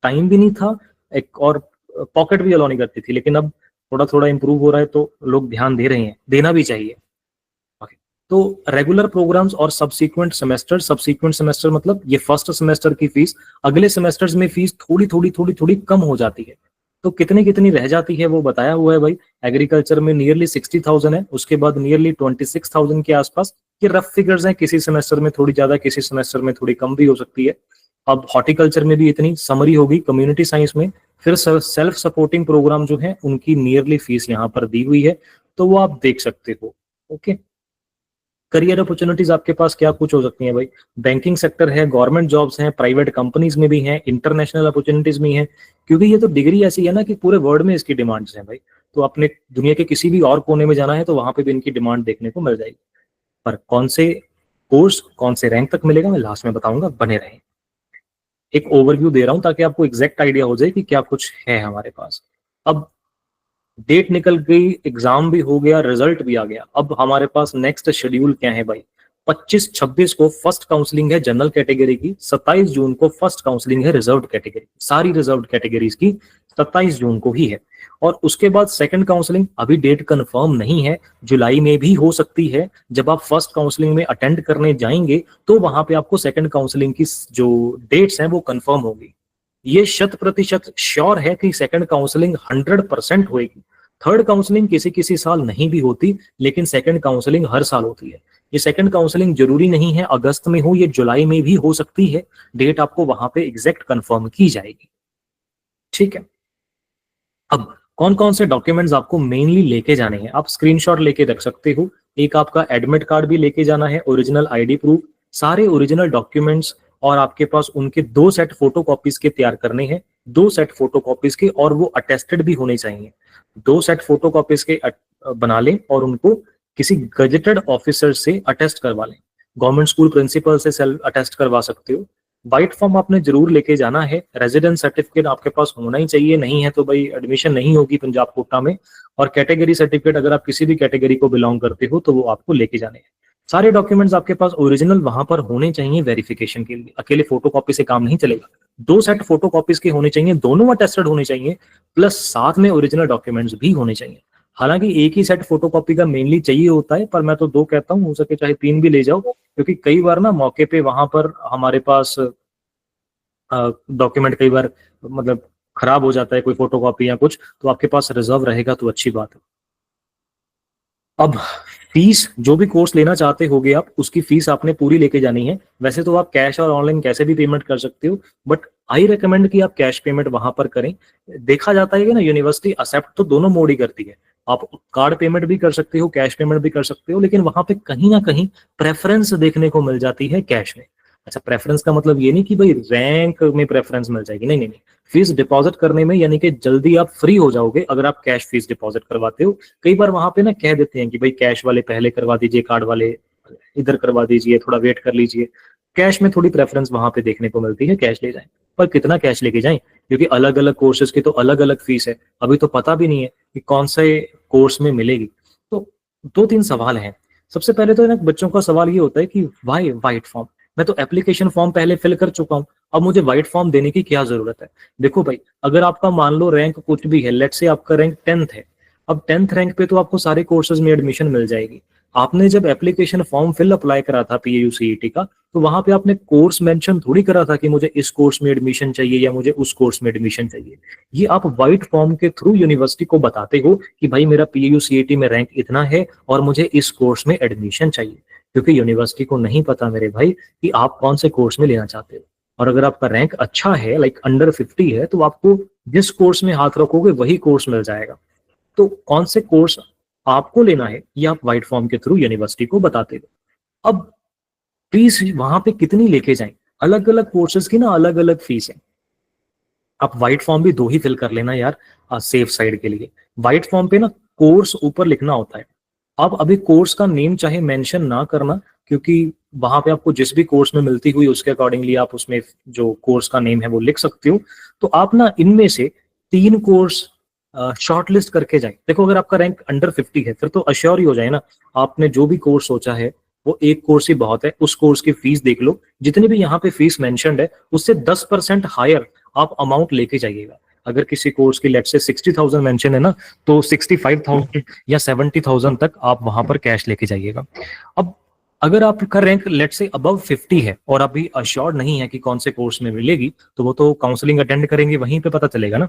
टाइम भी नहीं था, एक और पॉकेट भी अलाउ नहीं करती थी। लेकिन अब थोड़ा थोड़ा इंप्रूव हो रहा है, तो लोग ध्यान दे रहे हैं, देना भी चाहिए। Okay. तो रेगुलर प्रोग्राम्स और सब्सीक्वेंट सेमेस्टर मतलब ये फर्स्ट सेमेस्टर की फीस अगले सेमेस्टर्स में फीस थोड़ी थोड़ी थोड़ी थोड़ी कम हो जाती है। तो कितनी कितनी रह जाती है वो बताया हुआ है भाई। एग्रीकल्चर में नियरली 60,000 है, उसके बाद नियरली 26,000 के आसपास। ये रफ फिगर्स हैं, किसी सेमेस्टर में थोड़ी ज्यादा, किसी सेमेस्टर में थोड़ी कम भी हो सकती है। अब हॉर्टिकल्चर में भी इतनी समरी होगी, कम्युनिटी साइंस में फिर सेल्फ सपोर्टिंग प्रोग्राम जो है उनकी नियरली फीस यहाँ पर दी हुई है, तो वो आप देख सकते हो। ओके, करियर अपॉर्चुनिटीज आपके पास क्या कुछ हो सकती हैं भाई, बैंकिंग सेक्टर है, गवर्नमेंट जॉब्स हैं, प्राइवेट कंपनीज में भी हैं, इंटरनेशनल अपॉर्चुनिटीज भी हैं, क्योंकि ये तो डिग्री ऐसी है ना कि पूरे वर्ल्ड में इसकी डिमांड्स हैं भाई। तो अपने दुनिया के किसी भी और कोने में जाना है तो वहां पे भी इनकी डिमांड देखने को मिल जाएगी। पर कौन से कोर्स कौन से रैंक तक मिलेगा मैं लास्ट में बताऊंगा, बने रहें। एक ओवरव्यू दे रहा हूं ताकि आपको एग्जैक्ट आइडिया हो जाए कि क्या कुछ है हमारे पास। अब डेट निकल गई, एग्जाम भी हो गया, रिजल्ट भी आ गया, अब हमारे पास नेक्स्ट शेड्यूल क्या है भाई। 25-26 को फर्स्ट काउंसलिंग है जनरल कैटेगरी की, 27 जून को फर्स्ट काउंसलिंग है रिजर्व्ड कैटेगरी, सारी रिजर्व्ड कैटेगरीज की 27 जून को ही है। और उसके बाद सेकंड काउंसलिंग अभी डेट कंफर्म नहीं है, जुलाई में भी हो सकती है। जब आप फर्स्ट काउंसलिंग में अटेंड करने जाएंगे तो वहां पे आपको सेकंड काउंसलिंग की जो डेट्स हैं वो कंफर्म होगी। ये 100% श्योर है कि सेकंड काउंसलिंग 100% होगी। थर्ड काउंसलिंग किसी किसी साल नहीं भी होती, लेकिन सेकंड काउंसलिंग हर साल होती है। ये सेकंड काउंसलिंग जरूरी नहीं है अगस्त में हो, ये जुलाई में भी हो सकती है, डेट आपको वहां पे एग्जैक्ट कंफर्म की जाएगी। ठीक है, अब कौन कौन से डॉक्यूमेंट्स आपको मेनली लेके जाने हैं, आप स्क्रीनशॉट लेके रख सकते हो। एक आपका एडमिट कार्ड भी लेके जाना है, ओरिजिनल आईडी प्रूफ, सारे ओरिजिनल डॉक्यूमेंट्स, और आपके पास उनके 2 सेट फोटो कॉपीज के तैयार करने हैं, 2 सेट फोटो कॉपीज के, और वो अटेस्टेड भी होने चाहिए। 2 सेट फोटो कॉपीज के बना लें और उनको किसी गजेटेड ऑफिसर से अटेस्ट करवा लें। गवर्नमेंट स्कूल प्रिंसिपल से सेल्फ अटेस्ट करवा सकते हो। वाइट फॉर्म आपने जरूर लेके जाना है, रेजिडेंस सर्टिफिकेट आपके पास होना ही चाहिए, नहीं है तो भाई एडमिशन नहीं होगी पंजाब कोटा में। और कैटेगरी सर्टिफिकेट अगर आप किसी भी कैटेगरी को बिलोंग करते हो तो वो आपको लेके जाने हैं। सारे डॉक्यूमेंट्स आपके पास ओरिजिनल वहां पर होने चाहिए वेरिफिकेशन के लिए, अकेले फोटोकॉपी से काम नहीं चलेगा। 2 सेट फोटोकॉपीज के होने चाहिए, दोनों अटेस्टेड होने चाहिए, प्लस साथ में ओरिजिनल डॉक्यूमेंट्स भी होने चाहिए। हालांकि एक ही सेट फोटोकॉपी का मेनली चाहिए होता है, पर मैं तो 2 कहता हूँ, हो सके चाहे 3 भी ले जाओ, क्योंकि कई बार ना मौके पे वहां पर हमारे पास डॉक्यूमेंट कई बार मतलब खराब हो जाता है, कोई फोटोकॉपी या कुछ, तो आपके पास रिजर्व रहेगा तो अच्छी बात है। अब फीस, जो भी कोर्स लेना चाहते होगे आप, उसकी फीस आपने पूरी लेके जानी है। वैसे तो आप कैश और ऑनलाइन कैसे भी पेमेंट कर सकते हो, बट आई रिकमेंड कि आप कैश पेमेंट वहां पर करें। देखा जाता है कि ना यूनिवर्सिटी एक्सेप्ट तो दोनों मोड ही करती है, आप कार्ड पेमेंट भी कर सकते हो, कैश पेमेंट भी कर सकते हो, लेकिन वहां पे कहीं ना कहीं प्रेफरेंस देखने को मिल जाती है कैश में। अच्छा, प्रेफरेंस का मतलब ये नहीं कि भाई रैंक में प्रेफरेंस मिल जाएगी, नहीं नहीं नहीं, फीस डिपॉजिट करने में, यानी कि जल्दी आप फ्री हो जाओगे अगर आप कैश फीस डिपॉजिट करवाते हो। कई बार वहां पे ना कह देते हैं कि भाई कैश वाले पहले करवा दीजिए, कार्ड वाले इधर करवा दीजिए, थोड़ा वेट कर लीजिए। कैश में थोड़ी प्रेफरेंस वहां पे देखने को मिलती है, कैश ले जाएं। पर कितना कैश लेके जाएं, क्योंकि अलग अलग कोर्सेज की तो अलग अलग फीस है, अभी तो पता भी नहीं है कि कौन से कोर्स में मिलेगी। तो 2-3 सवाल हैं। सबसे पहले तो ना बच्चों का सवाल ये होता है कि वाई वाइट फॉर्म, मैं तो एप्लीकेशन फॉर्म पहले फिल कर चुका हूँ, अब मुझे व्हाइट फॉर्म देने की क्या जरूरत है। देखो भाई, अगर आपका मान लो रैंक कुछ भी है, लेट्स से आपका रैंक 10th है, अब 10th रैंक पे तो आपको सारे कोर्सेज में एडमिशन मिल जाएगी। आपने जब एप्लीकेशन फॉर्म फिल अप्लाई करा था पीएयू सीईटी का, तो वहां पे आपने कोर्स मेंशन थोड़ी करा था कि मुझे इस कोर्स में एडमिशन चाहिए या मुझे उस कोर्स में एडमिशन चाहिए। ये आप व्हाइट फॉर्म के थ्रू यूनिवर्सिटी को बताते हो कि भाई मेरा पीएयू सीईटी में रैंक इतना है और मुझे इस कोर्स में एडमिशन चाहिए, क्योंकि यूनिवर्सिटी को नहीं पता मेरे भाई कि आप कौन से कोर्स में लेना चाहते हो। और अगर आपका रैंक अच्छा है, लाइक अंडर 50 है, तो आपको जिस कोर्स में हाथ रखोगे वही कोर्स मिल जाएगा। तो कौन से कोर्स आपको लेना है ये आप व्हाइट फॉर्म के थ्रू यूनिवर्सिटी को बताते हो। अब फीस वहां पे कितनी लेके जाएं, अलग अलग कोर्सेज की ना अलग अलग फीस है। आप व्हाइट फॉर्म भी 2 ही फिल कर लेना यार, सेफ साइड के लिए। व्हाइट फॉर्म पे ना कोर्स ऊपर लिखना होता है। आप अभी कोर्स का नेम चाहे मेंशन ना करना, क्योंकि वहां पे आपको जिस भी कोर्स में मिलती हुई उसके अकॉर्डिंगली आप उसमें जो कोर्स का नेम है वो लिख सकते हो। तो आप ना इनमें से 3 कोर्स शॉर्ट लिस्ट करके जाए। देखो, अगर आपका रैंक अंडर 50 है फिर तो अश्योर ही हो जाए ना, आपने जो भी कोर्स सोचा है वो एक कोर्स ही बहुत है। उस कोर्स की फीस देख लो, जितनी भी यहाँ पे फीस मेंशन्ड है उससे 10% हायर आप अमाउंट लेके जाइएगा। अगर किसी कोर्स की लेट से 60,000 मेंशन है ना, तो 65,000 या 70,000 तक आप वहां पर कैश लेके जाइएगा। अब अगर आपका रैंक लेट से अबव 50 है और अभी अश्योर्ड नहीं है कि कौन से कोर्स में मिलेगी, तो वो तो काउंसलिंग अटेंड करेंगे, वहीं पे पता चलेगा ना।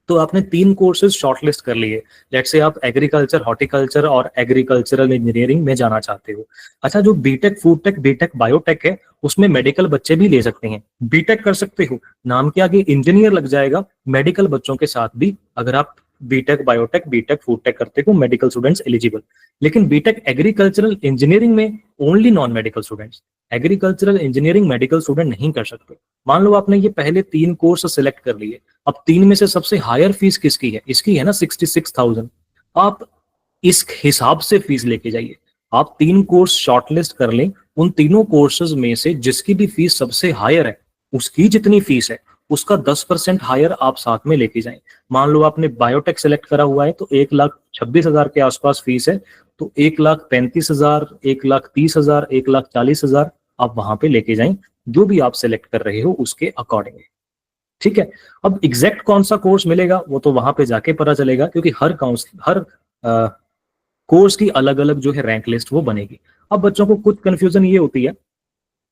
तो आपने 3 कोर्सेज शॉर्टलिस्ट कर लिए, लेट्स से आप एग्रीकल्चर, हॉर्टिकल्चर और एग्रीकल्चरल इंजीनियरिंग में जाना चाहते हो। अच्छा, जो BTech, food tech, BTech, biotech है, उसमें मेडिकल बच्चे भी ले सकते हैं। बीटेक कर सकते हो, नाम के आगे इंजीनियर लग जाएगा, मेडिकल बच्चों के साथ भी अगर आप BTech, biotech, BTech, food tech करते हो, मेडिकल स्टूडेंट्स एलिजिबल। लेकिन बीटेक एग्रीकल्चरल इंजीनियरिंग में only non medical students, agricultural engineering medical student नहीं कर सकते। मान लो आपने ये पहले 3 कोर्स सिलेक्ट कर लिए, अब 3 में से सबसे हायर फीस किसकी है? इसकी है ना 66,000। आप इस हिसाब से फीस लेके जाइए। आप 3 कोर्स शॉर्टलिस्ट कर लें, उन तीनों कोर्सेज में से जिसकी भी फीस सबसे हायर है, उसकी जितनी फीस है उसका 10% हायर आप साथ में लेके जाएं। मान लो आपने बायोटेक सेलेक्ट करा हुआ है तो 1,26,000 के आसपास फीस है, तो 1,35,000, 1,30,000, 1,40,000 आप वहां पे लेके जाएं, जो भी आप सेलेक्ट कर रहे हो उसके अकॉर्डिंग। ठीक है। अब एग्जैक्ट कौन सा कोर्स मिलेगा वो तो वहां पे जाके पता चलेगा, क्योंकि हर कोर्स की अलग अलग जो है रैंक लिस्ट वो बनेगी। अब बच्चों को कुछ कंफ्यूजन ये होती है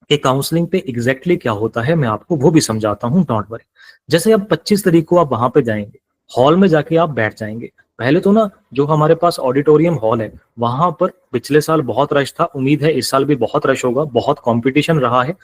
कि काउंसलिंग पे एग्जैक्टली क्या होता है, मैं आपको वो भी समझाता हूँ, डोंट वरी। जैसे अब 25 तारीख को आप वहां पे जाएंगे, हॉल में जाके आप बैठ जाएंगे। पहले तो ना, जो हमारे पास ऑडिटोरियम हॉल है वहां पर पिछले साल बहुत रश था, उम्मीद है इस साल भी बहुत रश होगा, बहुत कंपटीशन रहा है।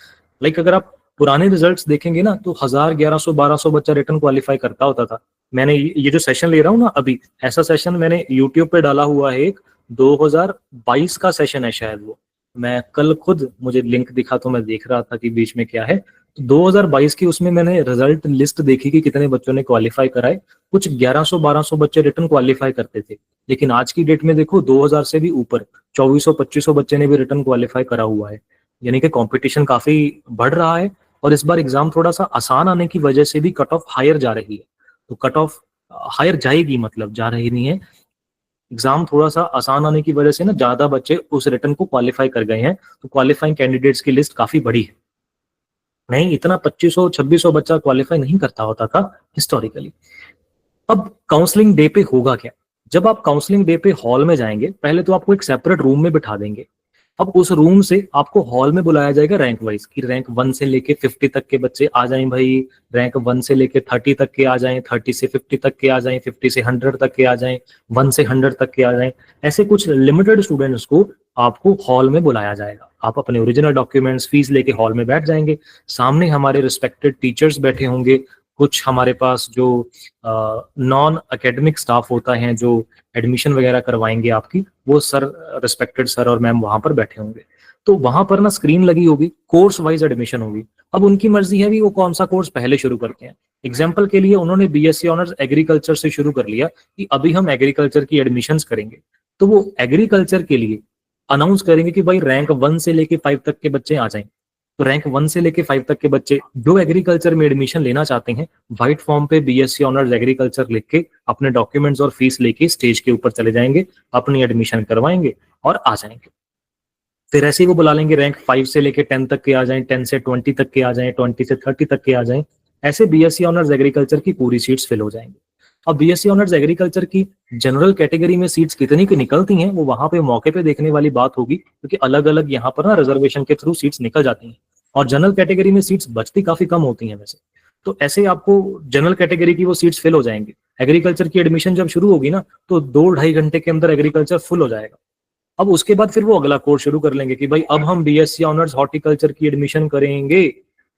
लाइक अगर आप पुराने रिजल्ट्स देखेंगे ना तो 1000, 1100, 1200 बच्चा रिटर्न क्वालिफाई करता होता था। मैंने ये जो सेशन ले रहा हूँ ना अभी, ऐसा सेशन मैंने यूट्यूब पे डाला हुआ है एक, 2022 का सेशन है शायद वो। मैं कल खुद, मुझे लिंक दिखा तो मैं देख रहा था कि बीच में क्या है। तो 2022 की उसमें मैंने रिजल्ट लिस्ट देखी कि कितने बच्चों ने क्वालिफाई कराए। कुछ 1100-1200 बच्चे रिटर्न क्वालिफाई करते थे, लेकिन आज की डेट में देखो 2000 से भी ऊपर 2400-2500 बच्चे ने भी रिटर्न क्वालिफाई करा हुआ है। यानी कि कंपटीशन काफी बढ़ रहा है, और इस बार एग्जाम थोड़ा सा आसान आने की वजह से भी कट ऑफ हायर जा रही है। तो कट ऑफ हायर जाएगी, मतलब जा रही नहीं है, एग्जाम थोड़ा सा आसान आने की वजह से ना ज्यादा बच्चे उस रिटर्न को क्वालिफाई कर गए हैं, तो क्वालिफाइंग कैंडिडेट्स की लिस्ट काफी बड़ी है। नहीं, इतना 2500-2600 बच्चा क्वालिफाई नहीं करता होता था हिस्टोरिकली। अब काउंसलिंग डे पे होगा क्या? जब आप काउंसलिंग डे पे हॉल में जाएंगे, पहले तो आपको एक सेपरेट रूम में बिठा देंगे। अब उस रूम से आपको हॉल में बुलाया जाएगा रैंक वाइज, कि रैंक 1 से लेके 50 तक के बच्चे आ जाएं भाई, रैंक 1 से लेके 30 तक के आ जाएं, 30 से 50 तक के आ जाएं, 50 से 100 तक के आ जाएं, 1 से 100 तक के आ जाएं। ऐसे कुछ लिमिटेड स्टूडेंट्स को आपको हॉल में बुलाया जाएगा। आप अपने ओरिजिनल डॉक्यूमेंट्स, फीस लेके हॉल में बैठ जाएंगे। सामने हमारे रिस्पेक्टेड टीचर्स बैठे होंगे, कुछ हमारे पास जो नॉन एकेडमिक स्टाफ होता है जो एडमिशन वगैरह करवाएंगे आपकी, वो सर, रिस्पेक्टेड सर और मैम वहां पर बैठे होंगे। तो वहां पर ना स्क्रीन लगी होगी, कोर्स वाइज एडमिशन होगी। अब उनकी मर्जी है भी वो कौन सा कोर्स पहले शुरू करते हैं। एग्जाम्पल के लिए उन्होंने बीएससी ऑनर्स एग्रीकल्चर से शुरू कर लिया कि अभी हम एग्रीकल्चर की एडमिशंस करेंगे, तो वो एग्रीकल्चर के लिए अनाउंस करेंगे कि भाई रैंक 1 से लेके 5 तक के बच्चे आ जाएं। तो रैंक 1 से लेके 5 तक के बच्चे जो एग्रीकल्चर में एडमिशन लेना चाहते हैं, व्हाइट फॉर्म पे बीएससी ऑनर्स एग्रीकल्चर लिख के अपने डॉक्यूमेंट्स और फीस लेके स्टेज के ऊपर चले जाएंगे, अपनी एडमिशन करवाएंगे और आ जाएंगे। फिर ऐसे ही वो बुला लेंगे रैंक 5 से लेके 10 तक के आ जाएं, 10 से 20 तक के आ जाएं, 20 से 30 तक के आ जाएं। ऐसे बीएससी ऑनर्स एग्रीकल्चर की पूरी सीट्स फिल हो जाएंगी। अब बीएससी ऑनर्स एग्रीकल्चर की जनरल कैटेगरी में सीट्स कितनी की निकलती हैं वो वहां पे मौके पे देखने वाली बात होगी, क्योंकि अलग अलग यहाँ पर ना रिजर्वेशन के थ्रू सीट्स निकल जाती हैं, और जनरल कैटेगरी में सीट्स बचती काफी कम होती हैं वैसे। तो ऐसे आपको जनरल कैटेगरी की वो सीट्स फिल हो जाएंगी। एग्रीकल्चर की एडमिशन जब शुरू होगी ना तो 2-2.5 घंटे के अंदर एग्रीकल्चर फुल हो जाएगा। अब उसके बाद फिर वो अगला कोर्स शुरू कर लेंगे कि भाई अब हम बीएससी ऑनर्स हॉर्टिकल्चर की एडमिशन करेंगे,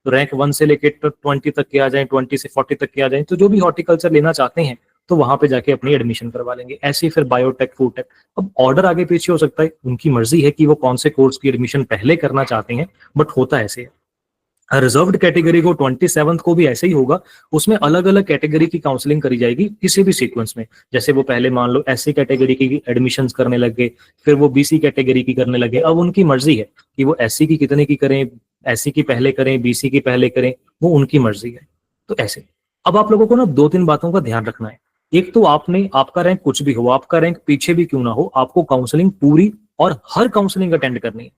तो रैंक 1 से लेके 20 तक के आ जाएं, 20 से 40 तक के आ जाएं, तो जो भी हॉर्टिकल्चर लेना चाहते हैं तो वहां पे जाके अपनी एडमिशन करवा लेंगे। ऐसे ही फिर बायोटेक, फूड टेक। अब ऑर्डर आगे पीछे हो सकता है, उनकी मर्जी है कि वो कौन से कोर्स की एडमिशन पहले करना चाहते हैं, बट होता ऐसे है। रिजर्व्ड कैटेगरी को 27th को भी ऐसे ही होगा, उसमें अलग अलग कैटेगरी की काउंसलिंग करी जाएगी किसी भी सीक्वेंस में। जैसे वो पहले मान लो एससी कैटेगरी की एडमिशंस करने लगे, फिर वो बीसी कैटेगरी की करने लगे, अब उनकी मर्जी है कि वो एससी की कितने की करें, एससी की पहले करें, बीसी की पहले करें, वो उनकी मर्जी है। तो ऐसे अब आप लोगों को ना 2-3 बातों का ध्यान रखना है। एक तो आपने, आपका रैंक कुछ भी हो, आपका रैंक पीछे भी क्यों ना हो, आपको काउंसलिंग पूरी और हर काउंसलिंग अटेंड करनी है।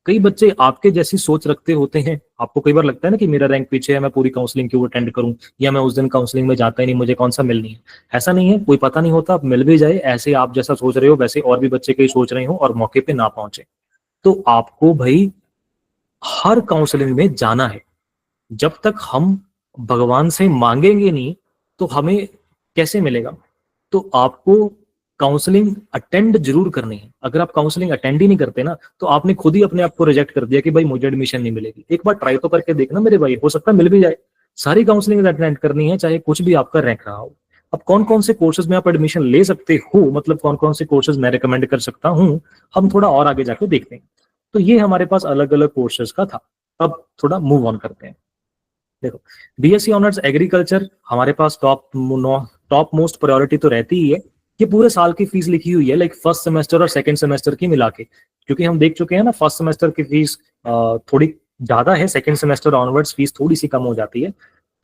कई बच्चे आपके जैसी सोच रखते होते हैं, आपको कई बार लगता है ना कि मेरा रैंक पीछे है, मैं पूरी काउंसलिंग क्यों अटेंड करूं, या मैं उस दिन काउंसलिंग में जाता ही नहीं, मुझे कौन सा मिलनी है। ऐसा नहीं है, कोई पता नहीं होता, आप मिल भी जाए, ऐसे आप जैसा सोच रहे हो वैसे और भी बच्चे कई सोच रहे हो और मौके पे ना पहुंचे। तो आपको भाई हर काउंसलिंग में जाना है। जब तक हम भगवान से मांगेंगे नहीं तो हमें कैसे मिलेगा? तो आपको काउंसलिंग अटेंड जरूर करनी है। अगर आप काउंसलिंग अटेंड ही नहीं करते ना, तो आपने खुद ही अपने आप को रिजेक्ट कर दिया कि भाई मुझे एडमिशन नहीं मिलेगी। एक बार ट्राई तो करके देखना मेरे भाई, हो सकता है मिल भी जाए। सारी काउंसलिंग अटेंड करनी है, चाहे कुछ भी आपका रैंक रहा हो। अब कौन कौन से कोर्सेज में आप एडमिशन ले सकते हो, मतलब कौन कौन से कोर्सेज मैं रिकमेंड कर सकता हूँ, हम थोड़ा और आगे जाके देखते हैं। तो ये हमारे पास अलग अलग कोर्सेज का था। अब थोड़ा मूव ऑन करते हैं। देखो, बीएससी ऑनर्स एग्रीकल्चर हमारे पास टॉप मोस्ट प्रायोरिटी तो रहती ही है। ये पूरे साल की फीस लिखी हुई है, लाइक फर्स्ट सेमेस्टर और सेकंड सेमेस्टर की मिला के, क्योंकि हम देख चुके हैं ना फर्स्ट सेमेस्टर की फीस थोड़ी ज्यादा है, सेकंड सेमेस्टर ऑनवर्ड्स फीस थोड़ी सी कम हो जाती है।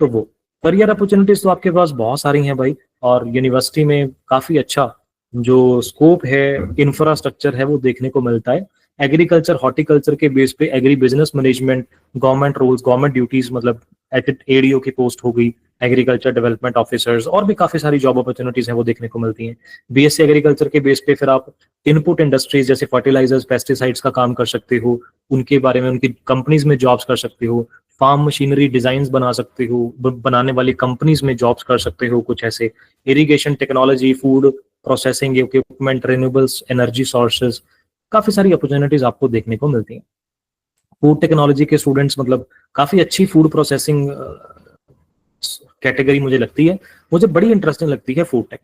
तो वो करियर अपॉर्चुनिटीज तो आपके पास बहुत सारी हैं भाई, और यूनिवर्सिटी में काफी अच्छा जो स्कोप है, इंफ्रास्ट्रक्चर है, वो देखने को मिलता है। एग्रीकल्चर हॉर्टिकल्चर के बेस पे agri business management, government roles, government duties, मतलब एडीओ की पोस्ट हो गई, एग्रीकल्चर डेवलपमेंट ऑफिसर्स, और भी काफी सारी जॉब अपॉर्चुनिटीज हैं वो देखने को मिलती हैं। बीएससी एग्रीकल्चर के बेस पे फिर आप इनपुट इंडस्ट्रीज जैसे फर्टिलाइजर्स, पेस्टिसाइड्स का काम कर सकते हो, उनके बारे में उनकी कंपनीज में जॉब्स कर सकते हो। फार्म मशीनरी डिजाइन बना सकते हो, बनाने वाली कंपनीज में जॉब्स कर सकते हो कुछ ऐसे। Irrigation technology, food processing equipment, renewables energy sources, काफी सारी अपॉर्चुनिटीज आपको देखने को मिलती हैं। फूड टेक्नोलॉजी के स्टूडेंट्स, मतलब काफी अच्छी फूड प्रोसेसिंग कैटेगरी मुझे लगती है, मुझे बड़ी इंटरेस्टिंग लगती है फूड टेक।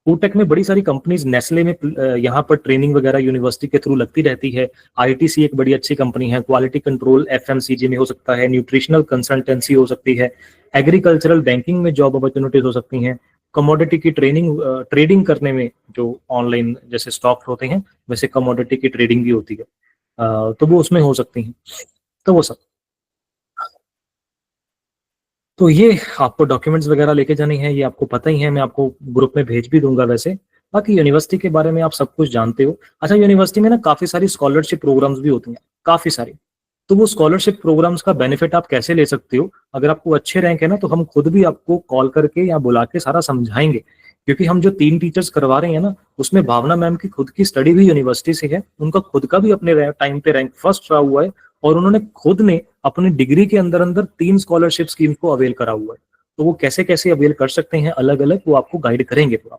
फूड टेक में बड़ी सारी कंपनीज, नेस्ले में यहाँ पर ट्रेनिंग वगैरह यूनिवर्सिटी के थ्रू लगती रहती है। आईटीसी एक बड़ी अच्छी कंपनी है, क्वालिटी कंट्रोल एफएमसीजी में हो सकता है, न्यूट्रिशनल कंसल्टेंसी हो सकती है, एग्रीकल्चरल बैंकिंग में जॉब अपॉर्चुनिटीज हो सकती हैं, कमोडिटी की ट्रेडिंग करने में, जो ऑनलाइन जैसे स्टॉक होते हैं वैसे कमोडिटी की ट्रेडिंग भी होती है, तो वो उसमें हो सकती हैं। तो वो सब, तो ये आपको डॉक्यूमेंट्स वगैरह लेके जानी है, ये आपको पता ही है, मैं आपको ग्रुप में भेज भी दूंगा वैसे। बाकी यूनिवर्सिटी के बारे में आप सब कुछ जानते हो। अच्छा, यूनिवर्सिटी में ना काफी सारी स्कॉलरशिप प्रोग्राम्स भी होती हैं, काफी सारी। तो वो स्कॉलरशिप प्रोग्राम्स का बेनिफिट आप कैसे ले सकते हो, अगर आपको अच्छे रैंक है ना, तो हम खुद भी आपको कॉल करके या बुला के सारा समझाएंगे। क्योंकि हम जो 3 टीचर्स करवा रहे हैं ना, उसमें भावना मैम की खुद की स्टडी भी यूनिवर्सिटी से है, उनका खुद का भी अपने टाइम पे रैंक फर्स्ट रहा हुआ है, और उन्होंने खुद ने अपनी डिग्री के अंदर अंदर 3 स्कॉलरशिप स्कीम को अवेल करा हुआ है। तो वो कैसे कैसे अवेल कर सकते हैं अलग अलग, वो आपको गाइड करेंगे पूरा।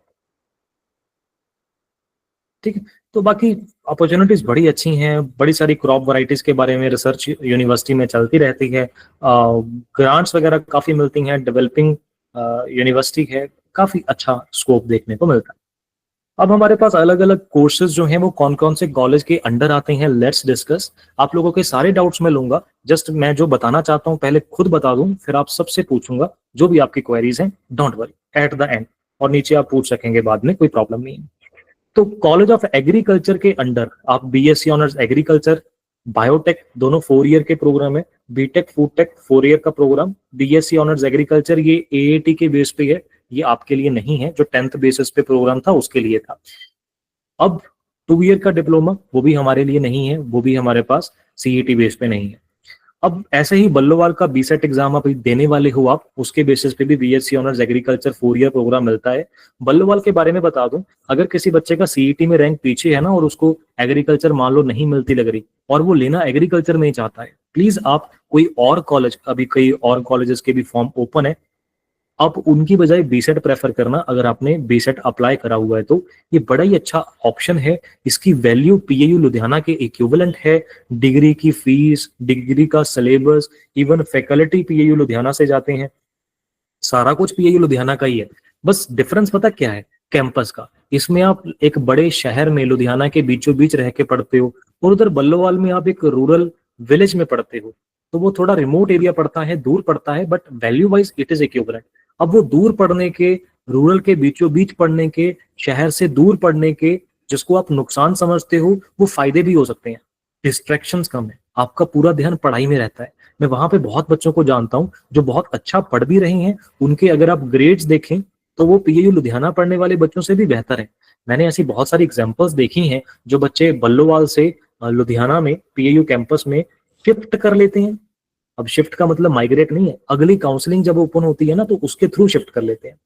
ठीक है, तो बाकी अपॉर्चुनिटीज बड़ी अच्छी हैं, बड़ी सारी क्रॉप वैरायटीज के बारे में रिसर्च यूनिवर्सिटी में चलती रहती है, ग्रांट्स वगैरह काफी मिलती हैं, डेवलपिंग यूनिवर्सिटी है, काफी अच्छा स्कोप देखने को मिलता है। अब हमारे पास अलग अलग कोर्सेज जो हैं वो कौन कौन से कॉलेज के अंडर आते हैं, लेट्स डिस्कस। आप लोगों के सारे डाउट्स मैं लूंगा, जस्ट मैं जो बताना चाहता हूँ पहले खुद बता दूं, फिर आप सबसे पूछूंगा जो भी आपकी क्वेरीज हैं, don't worry, at the end. और नीचे आप पूछ सकेंगे बाद में, कोई प्रॉब्लम नहीं है। तो कॉलेज ऑफ एग्रीकल्चर के अंडर आप बीएससी ऑनर्स एग्रीकल्चर, बायोटेक दोनों 4 ईयर के प्रोग्राम है, बीटेक फूड टेक 4 ईयर का प्रोग्राम, बीएससी ऑनर्स एग्रीकल्चर ये एएटी के बेस पे है, ये आपके लिए नहीं है, जो 10th बेसिस पे प्रोग्राम था उसके लिए था। अब 2 ईयर का डिप्लोमा, वो भी हमारे लिए नहीं है, वो भी हमारे पास सीईटी बेस पे नहीं है। अब ऐसे ही बल्लोवाल का बीसेट एग्जाम अभी देने वाले हो आप, उसके बेसिस पे भी BSc honours agriculture 4 year programme मिलता है। बल्लोवाल के बारे में बता दूं, अगर किसी बच्चे का सीईटी में रैंक पीछे है ना, और उसको एग्रीकल्चर मान लो नहीं मिलती लग रही, और वो लेना एग्रीकल्चर में ही चाहता है, प्लीज आप कोई और कॉलेज, अभी कई और कॉलेजेस के भी फॉर्म ओपन है, आप उनकी बजाय बीसेट प्रेफर करना। अगर आपने बीसेट अप्लाई करा हुआ है तो ये बड़ा ही अच्छा ऑप्शन है। इसकी वैल्यू पीएयू लुधियाना के इक्विवेलेंट है। डिग्री की फीस, डिग्री का syllabus, even faculty PAU Ludhiana से जाते हैं, सारा कुछ पीएयू लुधियाना का ही है। बस डिफरेंस पता क्या है, कैंपस का। इसमें आप एक बड़े शहर में लुधियाना के बीचों बीच रह के पढ़ते हो, और उधर बल्लोवाल में आप एक रूरल विलेज में पढ़ते हो, तो वो थोड़ा रिमोट एरिया पड़ता है, दूर पड़ता है, but value wise it is equivalent. अब वो दूर पढ़ने के, रूरल के बीचों बीच पढ़ने के, शहर से दूर पढ़ने के, जिसको आप नुकसान समझते हो, वो फायदे भी हो सकते हैं। डिस्ट्रैक्शंस कम है, आपका पूरा ध्यान पढ़ाई में रहता है। मैं वहां पे बहुत बच्चों को जानता हूँ जो बहुत अच्छा पढ़ भी रहे हैं, उनके अगर आप ग्रेड्स देखें तो वो पीएयू लुधियाना पढ़ने वाले बच्चों से भी बेहतर है। मैंने ऐसी बहुत सारी एग्जांपल्स देखी हैं, जो बच्चे बल्लोवाल से लुधियाना में पीएयू कैंपस में शिफ्ट कर लेते हैं। अब शिफ्ट का मतलब माइग्रेट नहीं है, अगली काउंसलिंग जब ओपन होती है ना, तो उसके थ्रू शिफ्ट कर लेते हैं।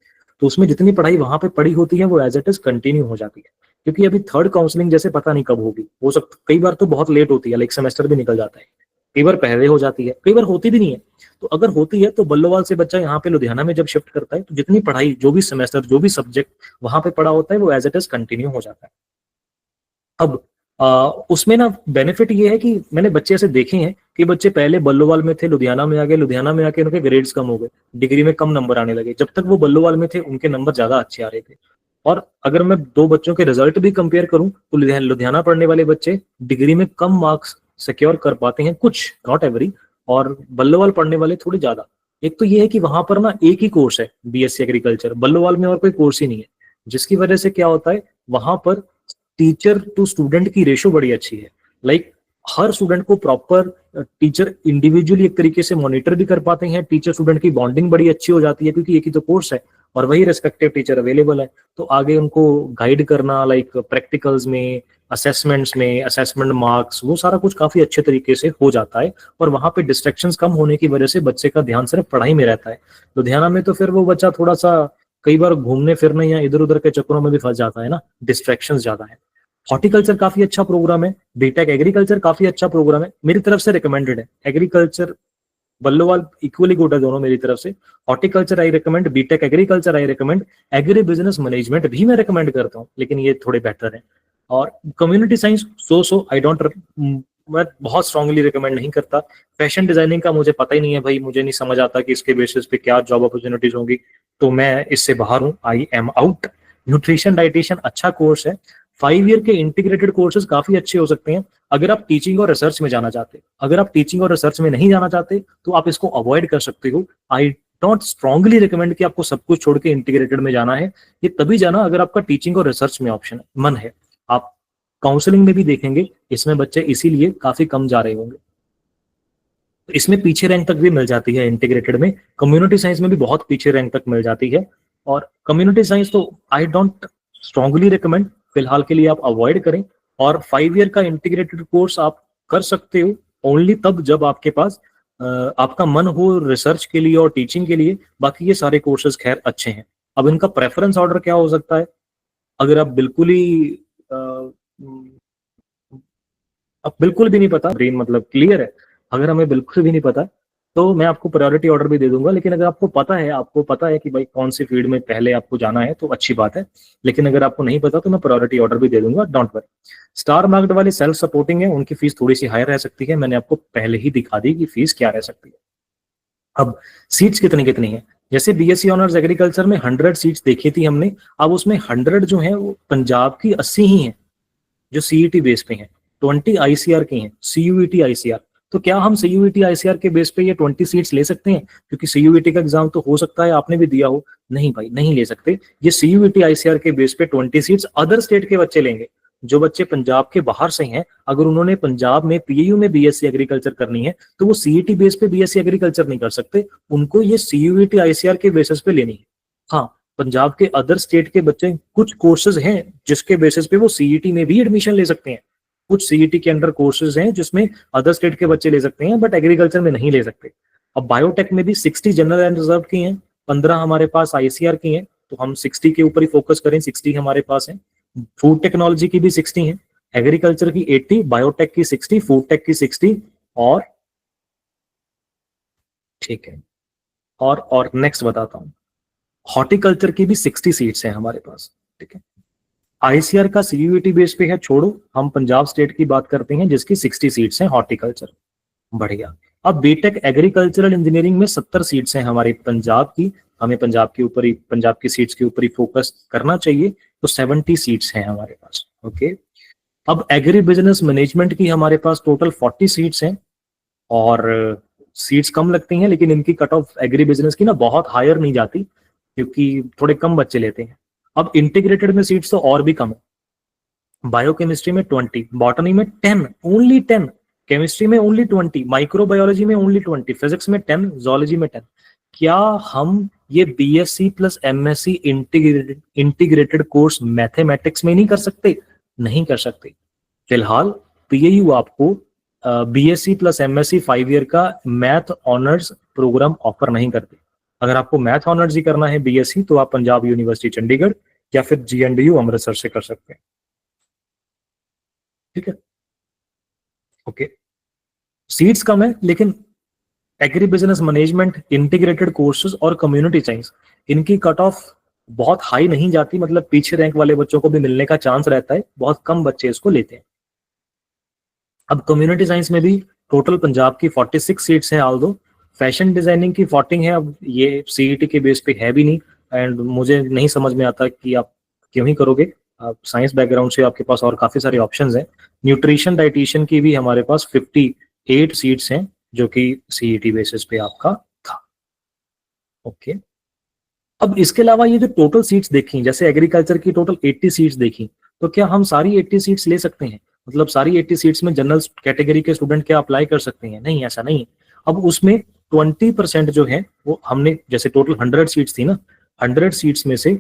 तो उसमें जितनी पढ़ाई वहां पे पढ़ी होती है वो एज इट इज कंटिन्यू हो जाती है। क्योंकि अभी थर्ड काउंसलिंग जैसे पता नहीं कब होगी, हो सकता कई बार तो बहुत लेट होती है, लाइक सेमेस्टर भी निकल जाता है। कई बार पहले हो जाती है, कई बार होती भी नहीं है। तो अगर होती है तो बल्लोवाल से बच्चा यहाँ पे लुधियाना में जब शिफ्ट करता है तो जितनी पढ़ाई, जो भी सेमेस्टर, जो भी सब्जेक्ट वहां पे पढ़ा होता है वो एज इट इज कंटिन्यू हो जाता है। अब उसमें ना बेनिफिट ये है कि मैंने बच्चे ऐसे देखे हैं कि बच्चे पहले बल्लोवाल में थे, लुधियाना में आ गए, लुधियाना में आके उनके ग्रेड्स कम हो गए, डिग्री में कम नंबर आने लगे। जब तक वो बल्लोवाल में थे उनके नंबर ज्यादा अच्छे आ रहे थे। और अगर मैं दो बच्चों के रिजल्ट भी कंपेयर करूं तो लुधियाना पढ़ने वाले बच्चे डिग्री में कम मार्क्स सिक्योर कर पाते हैं, कुछ, नॉट एवरी, और बल्लोवाल पढ़ने वाले थोड़े ज्यादा। एक तो ये है कि वहां पर ना एक ही कोर्स है बीएससी एग्रीकल्चर, बल्लोवाल में और कोई कोर्स ही नहीं है, जिसकी वजह से क्या होता है वहां पर टीचर टू स्टूडेंट की रेशो बड़ी अच्छी है। लाइक हर स्टूडेंट को प्रॉपर टीचर इंडिविजुअली एक तरीके से मॉनिटर भी कर पाते हैं, टीचर स्टूडेंट की बॉन्डिंग बड़ी अच्छी हो जाती है क्योंकि एक ही तो कोर्स है और वही रेस्पेक्टिव टीचर अवेलेबल है। तो आगे उनको गाइड करना, लाइक प्रैक्टिकल्स में, असेसमेंट्स में, असेसमेंट मार्क्स, वो सारा कुछ काफी अच्छे तरीके से हो जाता है। और वहां पे डिस्ट्रैक्शंस कम होने की वजह से बच्चे का ध्यान सिर्फ पढ़ाई में रहता है। लुधियाना में तो फिर वो बच्चा थोड़ा सा कई बार घूमने फिरने या इधर उधर के चक्करों में भी फंस जाता है ना, डिस्ट्रैक्शन ज्यादा है। हॉर्टिकल्चर काफी अच्छा प्रोग्राम है, बीटेक एग्रीकल्चर काफी अच्छा प्रोग्राम है, मेरी तरफ से रिकमेंडेड है। एग्रीकल्चर बल्लोवाल इक्वली गुड है दोनों मेरी तरफ से। Horticulture I recommend, BTech agriculture I recommend, agri business management भी मैं रिकमेंड करता हूँ, लेकिन ये थोड़े बेटर है। और community science so I don't, मैं बहुत स्ट्रांगली रिकमेंड नहीं करता। फैशन डिजाइनिंग का मुझे पता ही नहीं है भाई, मुझे नहीं समझ आता कि इसके बेसिस पे क्या जॉब अपॉर्चुनिटीज होंगी, तो मैं इससे बाहर हूँ, I am out. Nutrition dietitian अच्छा कोर्स है, 5 ईयर के इंटीग्रेटेड कोर्सेज काफी अच्छे हो सकते हैं अगर आप टीचिंग और रिसर्च में जाना चाहते। अगर आप टीचिंग और रिसर्च में नहीं जाना चाहते तो आप इसको अवॉइड कर सकते हो। आई डोंट स्ट्रांगली रिकमेंड कि आपको सब कुछ छोड़ के इंटीग्रेटेड में जाना है। ये तभी जाना अगर आपका टीचिंग और रिसर्च में ऑप्शन है, मन है। आप काउंसलिंग में भी देखेंगे इसमें बच्चे इसीलिए काफी कम जा रहे होंगे। तो इसमें पीछे रैंक तक भी मिल जाती है इंटीग्रेटेड में, कम्युनिटी साइंस में भी बहुत पीछे रैंक तक मिल जाती है। और कम्युनिटी साइंस तो आई डोंट स्ट्रांगली रिकमेंड, फिलहाल के लिए आप अवॉइड करें। और 5 ईयर का इंटीग्रेटेड कोर्स आप कर सकते हो ओनली तब जब आपके पास आपका मन हो रिसर्च के लिए और टीचिंग के लिए। बाकी ये सारे कोर्सेज खैर अच्छे हैं। अब इनका प्रेफरेंस ऑर्डर क्या हो सकता है, अगर आप बिल्कुल ही अब बिल्कुल भी नहीं पता, ब्रेन मतलब क्लियर है, अगर हमें बिल्कुल भी नहीं पता तो मैं आपको प्रायोरिटी ऑर्डर भी दे दूंगा। लेकिन अगर आपको पता है कि भाई कौन सी फील्ड में पहले आपको जाना है तो अच्छी बात है। लेकिन अगर आपको नहीं पता तो मैं प्रायोरिटी ऑर्डर भी दे दूंगा, डोंट वरी। स्टार मार्क्ड वाले सेल्फ सपोर्टिंग है, उनकी फीस थोड़ी सी हाई रह सकती है, मैंने आपको पहले ही दिखा दी कि फीस क्या रह सकती है। अब सीट्स कितनी कितनी है, जैसे बीएससी ऑनर्स एग्रीकल्चर में 100 सीट्स देखी थी हमने, अब उसमें 100 जो है वो पंजाब की 80 ही है जो सीईटी बेस पे हैं, 20 आईसीआर की हैं, सीयूईटी आईसीआर। तो क्या हम सीयूईटी आईसीआर के बेस पे ये 20 सीट्स ले सकते हैं? क्योंकि सीयूईटी का एग्जाम तो हो सकता है आपने भी दिया हो, नहीं भाई नहीं ले सकते। ये सीयूईटी आईसीआर के बेस पे 20 सीट्स अदर स्टेट के बच्चे लेंगे। जो बच्चे पंजाब के बाहर से हैं, अगर उन्होंने पंजाब में पीएयू में बीएससी एग्रीकल्चर करनी है तो वो सीईटी बेस पे बीएससी एग्रीकल्चर नहीं कर सकते, उनको ये सीयूईटी आईसीआर के बेसिस पे लेनी है। हाँ, पंजाब के अदर स्टेट के बच्चे कुछ कोर्सेज हैं जिसके बेसिस पे वो सीईटी में भी एडमिशन ले सकते हैं। कुछ सीईटी के अंडर कोर्सेज हैं जिसमें अदर स्टेट के बच्चे ले सकते हैं, बट एग्रीकल्चर में नहीं ले सकते। अब बायोटेक में भी 60 जनरल एंड रिजर्व की हैं, 15 हमारे पास आईसीआर की हैं, तो हम 60 के ऊपर ही फोकस करें, 60 हमारे पास है। फूड टेक्नोलॉजी की भी 60 है, एग्रीकल्चर की 80, बायोटेक की 60, फूड टेक की 60, और ठीक है, और नेक्स्ट बताता हूँ, हॉर्टिकल्चर की भी 60 सीट्स हैं हमारे पास। ठीक है, आईसीआर का सीयूईटी बेस पे है, छोड़ो, हम पंजाब स्टेट की बात करते हैं जिसकी 60 सीट्स हैं हॉर्टिकल्चर। बढ़िया। अब बीटेक एग्रीकल्चरल इंजीनियरिंग में 70 सीट्स हैं हमारी पंजाब की, हमें पंजाब के ऊपर ही, पंजाब की सीट्स के ऊपर ही फोकस करना चाहिए, तो 70 सीट्स हैं हमारे पास। ओके, अब एग्री बिजनेस मैनेजमेंट की हमारे पास टोटल 40 सीट्स हैं, और सीट्स कम लगती हैं लेकिन इनकी कट ऑफ एग्री बिजनेस की ना बहुत हायर नहीं जाती क्योंकि थोड़े कम बच्चे लेते हैं। अब इंटीग्रेटेड में सीट्स तो और भी कम है, बायोकेमिस्ट्री में 20, बॉटनी में 10, ओनली 10, केमिस्ट्री में ओनली 20, माइक्रोबायोलॉजी में ओनली 20, फिजिक्स में 10, जोलॉजी में 10। क्या हम ये BSc plus MSc integrated course mathematics में नहीं कर सकते? नहीं कर सकते। फिलहाल पीएयू आपको बीएससी प्लस एमएससी 5 ईयर का मैथ ऑनर्स प्रोग्राम ऑफर नहीं करते। अगर आपको मैथ ऑनर्स ही करना है बीएससी तो आप पंजाब यूनिवर्सिटी चंडीगढ़ या फिर जीएनडीयू अमृतसर से कर सकते हैं। ठीक है, ओके। सीट्स कम है, लेकिन agree business management, integrated courses और कम्युनिटी साइंस, इनकी कट ऑफ बहुत हाई नहीं जाती, मतलब पीछे रैंक वाले बच्चों को भी मिलने का चांस रहता है, बहुत कम बच्चे इसको लेते हैं। अब कम्युनिटी साइंस में भी टोटल पंजाब की 46 सीट्स हैं, ऑल दो फैशन डिजाइनिंग की 14 है। अब ये सीईटी के बेस पे है भी नहीं, एंड मुझे नहीं समझ में आता कि आप क्यों ही करोगे, आप साइंस बैकग्राउंड से आपके पास और काफी सारे ऑप्शंस हैं। न्यूट्रिशन डाइटिशियन की भी हमारे पास 58 सीट्स हैं, जो कि सीईटी बेसिस पे आपका था। ओके, अब इसके अलावा ये जो टोटल सीट्स देखी, जैसे एग्रीकल्चर की टोटल 80 सीट्स देखी, तो क्या हम सारी 80 सीट्स ले सकते हैं? मतलब सारी 80 सीट्स में जनरल कैटेगरी के स्टूडेंट क्या अप्लाई कर सकते हैं? नहीं, ऐसा नहीं। अब उसमें 20% जो है वो हमने, जैसे टोटल 100 सीट्स थी ना, 100 सीट्स में से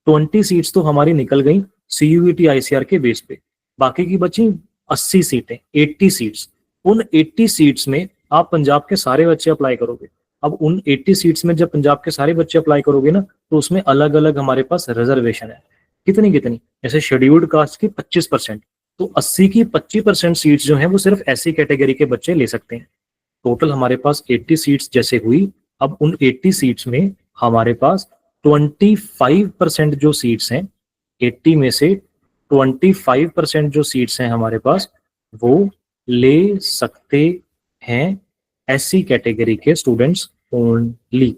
20 सीट्स तो हमारी निकल गई CUET ICR के बेस पे, बाकी की बची 80 सीटें, 80 सीट्स। उन 80 सीट्स में आप पंजाब के सारे बच्चे अप्लाई करोगे। अब उन 80 सीट्स में जब पंजाब के सारे बच्चे अप्लाई करोगे ना, तो उसमें अलग अलग हमारे पास रिजर्वेशन है। कितनी कितनी? जैसे शेड्यूल्ड कास्ट की 25%, तो 80 की 25% सीट्स जो है वो सिर्फ ऐसी कैटेगरी के बच्चे ले सकते हैं। टोटल हमारे पास 80 सीट्स जैसे हुई, अब उन 80 सीट्स में हमारे पास 25% जो सीट्स हैं, 80 में से 25% जो सीट्स हैं हमारे पास, वो ले सकते हैं एससी कैटेगरी के स्टूडेंट्स ओनली।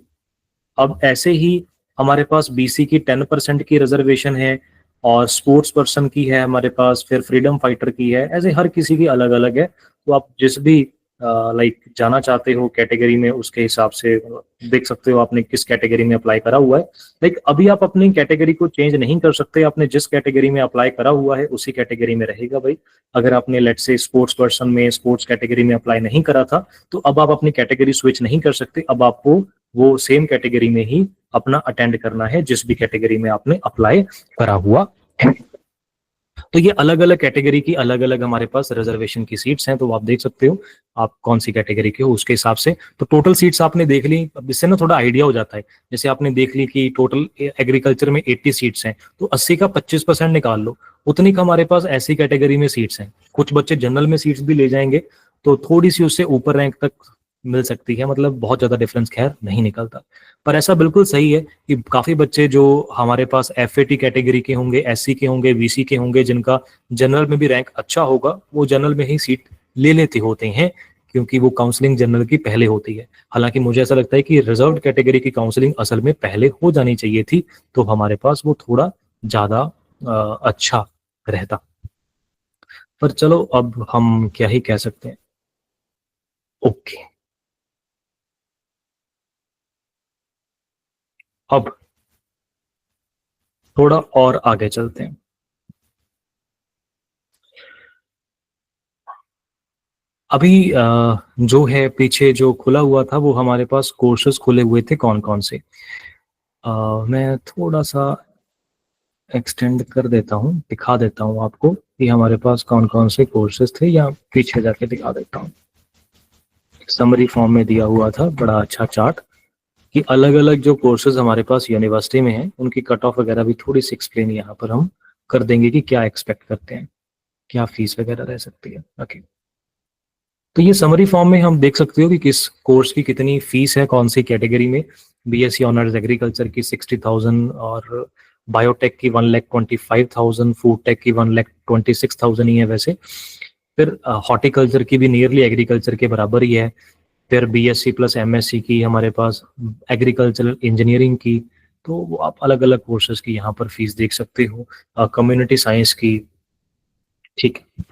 अब ऐसे ही हमारे पास बीसी की 10% की रिजर्वेशन है, और स्पोर्ट्स पर्सन की है हमारे पास, फिर फ्रीडम फाइटर की है, ऐसे हर किसी की अलग अलग है। तो आप जिस भी लाइक जाना चाहते हो कैटेगरी में, उसके हिसाब से देख सकते हो आपने किस कैटेगरी में अप्लाई करा हुआ है। लाइक अभी आप अपनी कैटेगरी को चेंज नहीं कर सकते, आपने जिस कैटेगरी में अप्लाई करा हुआ है उसी कैटेगरी में रहेगा भाई। अगर आपने लेट्स से स्पोर्ट्स पर्सन में, स्पोर्ट्स कैटेगरी में अप्लाई नहीं करा था, तो अब आप अपनी कैटेगरी स्विच नहीं कर सकते, अब आपको वो सेम कैटेगरी में ही अपना अटेंड करना है जिस भी कैटेगरी में आपने अप्लाई करा हुआ है। तो ये अलग अलग कैटेगरी की अलग अलग हमारे पास रिजर्वेशन की सीट्स हैं, तो आप देख सकते हो आप कौन सी कैटेगरी के हो उसके हिसाब से। तो टोटल सीट्स आपने देख ली, अब इससे ना थोड़ा आइडिया हो जाता है। जैसे आपने देख ली कि टोटल एग्रीकल्चर में 80 सीट्स हैं, तो 80 का 25% निकाल लो, उतनी का हमारे पास ऐसी कैटेगरी में सीट्स हैं। कुछ बच्चे जनरल में सीट्स भी ले जाएंगे, तो थोड़ी सी उससे ऊपर रैंक तक मिल सकती है, मतलब बहुत ज्यादा डिफरेंस खैर नहीं निकलता। पर ऐसा बिल्कुल सही है कि काफी बच्चे जो हमारे पास FAT कैटेगरी के होंगे, SC के होंगे, BC के होंगे, जिनका जनरल में भी रैंक अच्छा होगा, वो जनरल में ही सीट ले लेते होते हैं, क्योंकि वो काउंसलिंग जनरल की पहले होती है। हालांकि मुझे ऐसा लगता है कि रिजर्व कैटेगरी की काउंसलिंग असल में पहले हो जानी चाहिए थी, तो हमारे पास वो थोड़ा ज्यादा अच्छा रहता। पर चलो, अब हम क्या ही कह सकते हैं। ओके, अब थोड़ा और आगे चलते हैं। अभी जो है पीछे जो खुला हुआ था, वो हमारे पास कोर्सेज खुले हुए थे कौन कौन से। मैं थोड़ा सा एक्सटेंड कर देता हूँ, दिखा देता हूँ आपको कि हमारे पास कौन कौन से कोर्सेज थे, या पीछे जाके दिखा देता हूँ। समरी फॉर्म में दिया हुआ था बड़ा अच्छा चार्ट कि अलग अलग जो कोर्सेज हमारे पास यूनिवर्सिटी में हैं, उनकी कट ऑफ वगैरह भी थोड़ी सी एक्सप्लेन यहाँ पर हम कर देंगे कि क्या एक्सपेक्ट करते हैं, क्या फीस वगैरह रह सकती है। ओके, तो ये समरी फॉर्म में हम देख सकते हो कि किस कोर्स की कितनी फीस है, कौन सी कैटेगरी में। BSc ऑनर्स एग्रीकल्चर की 60,000, और बायोटेक की 1,25,000, फूड टेक की 1,26,000 ही है वैसे। फिर हॉर्टिकल्चर की भी नियरली एग्रीकल्चर के बराबर ही है। फिर BSc प्लस MSc की हमारे पास, एग्रीकल्चरल इंजीनियरिंग की, तो वो आप अलग अलग कोर्सेज की यहाँ पर फीस देख सकते हो। कम्युनिटी साइंस की, ठीक है।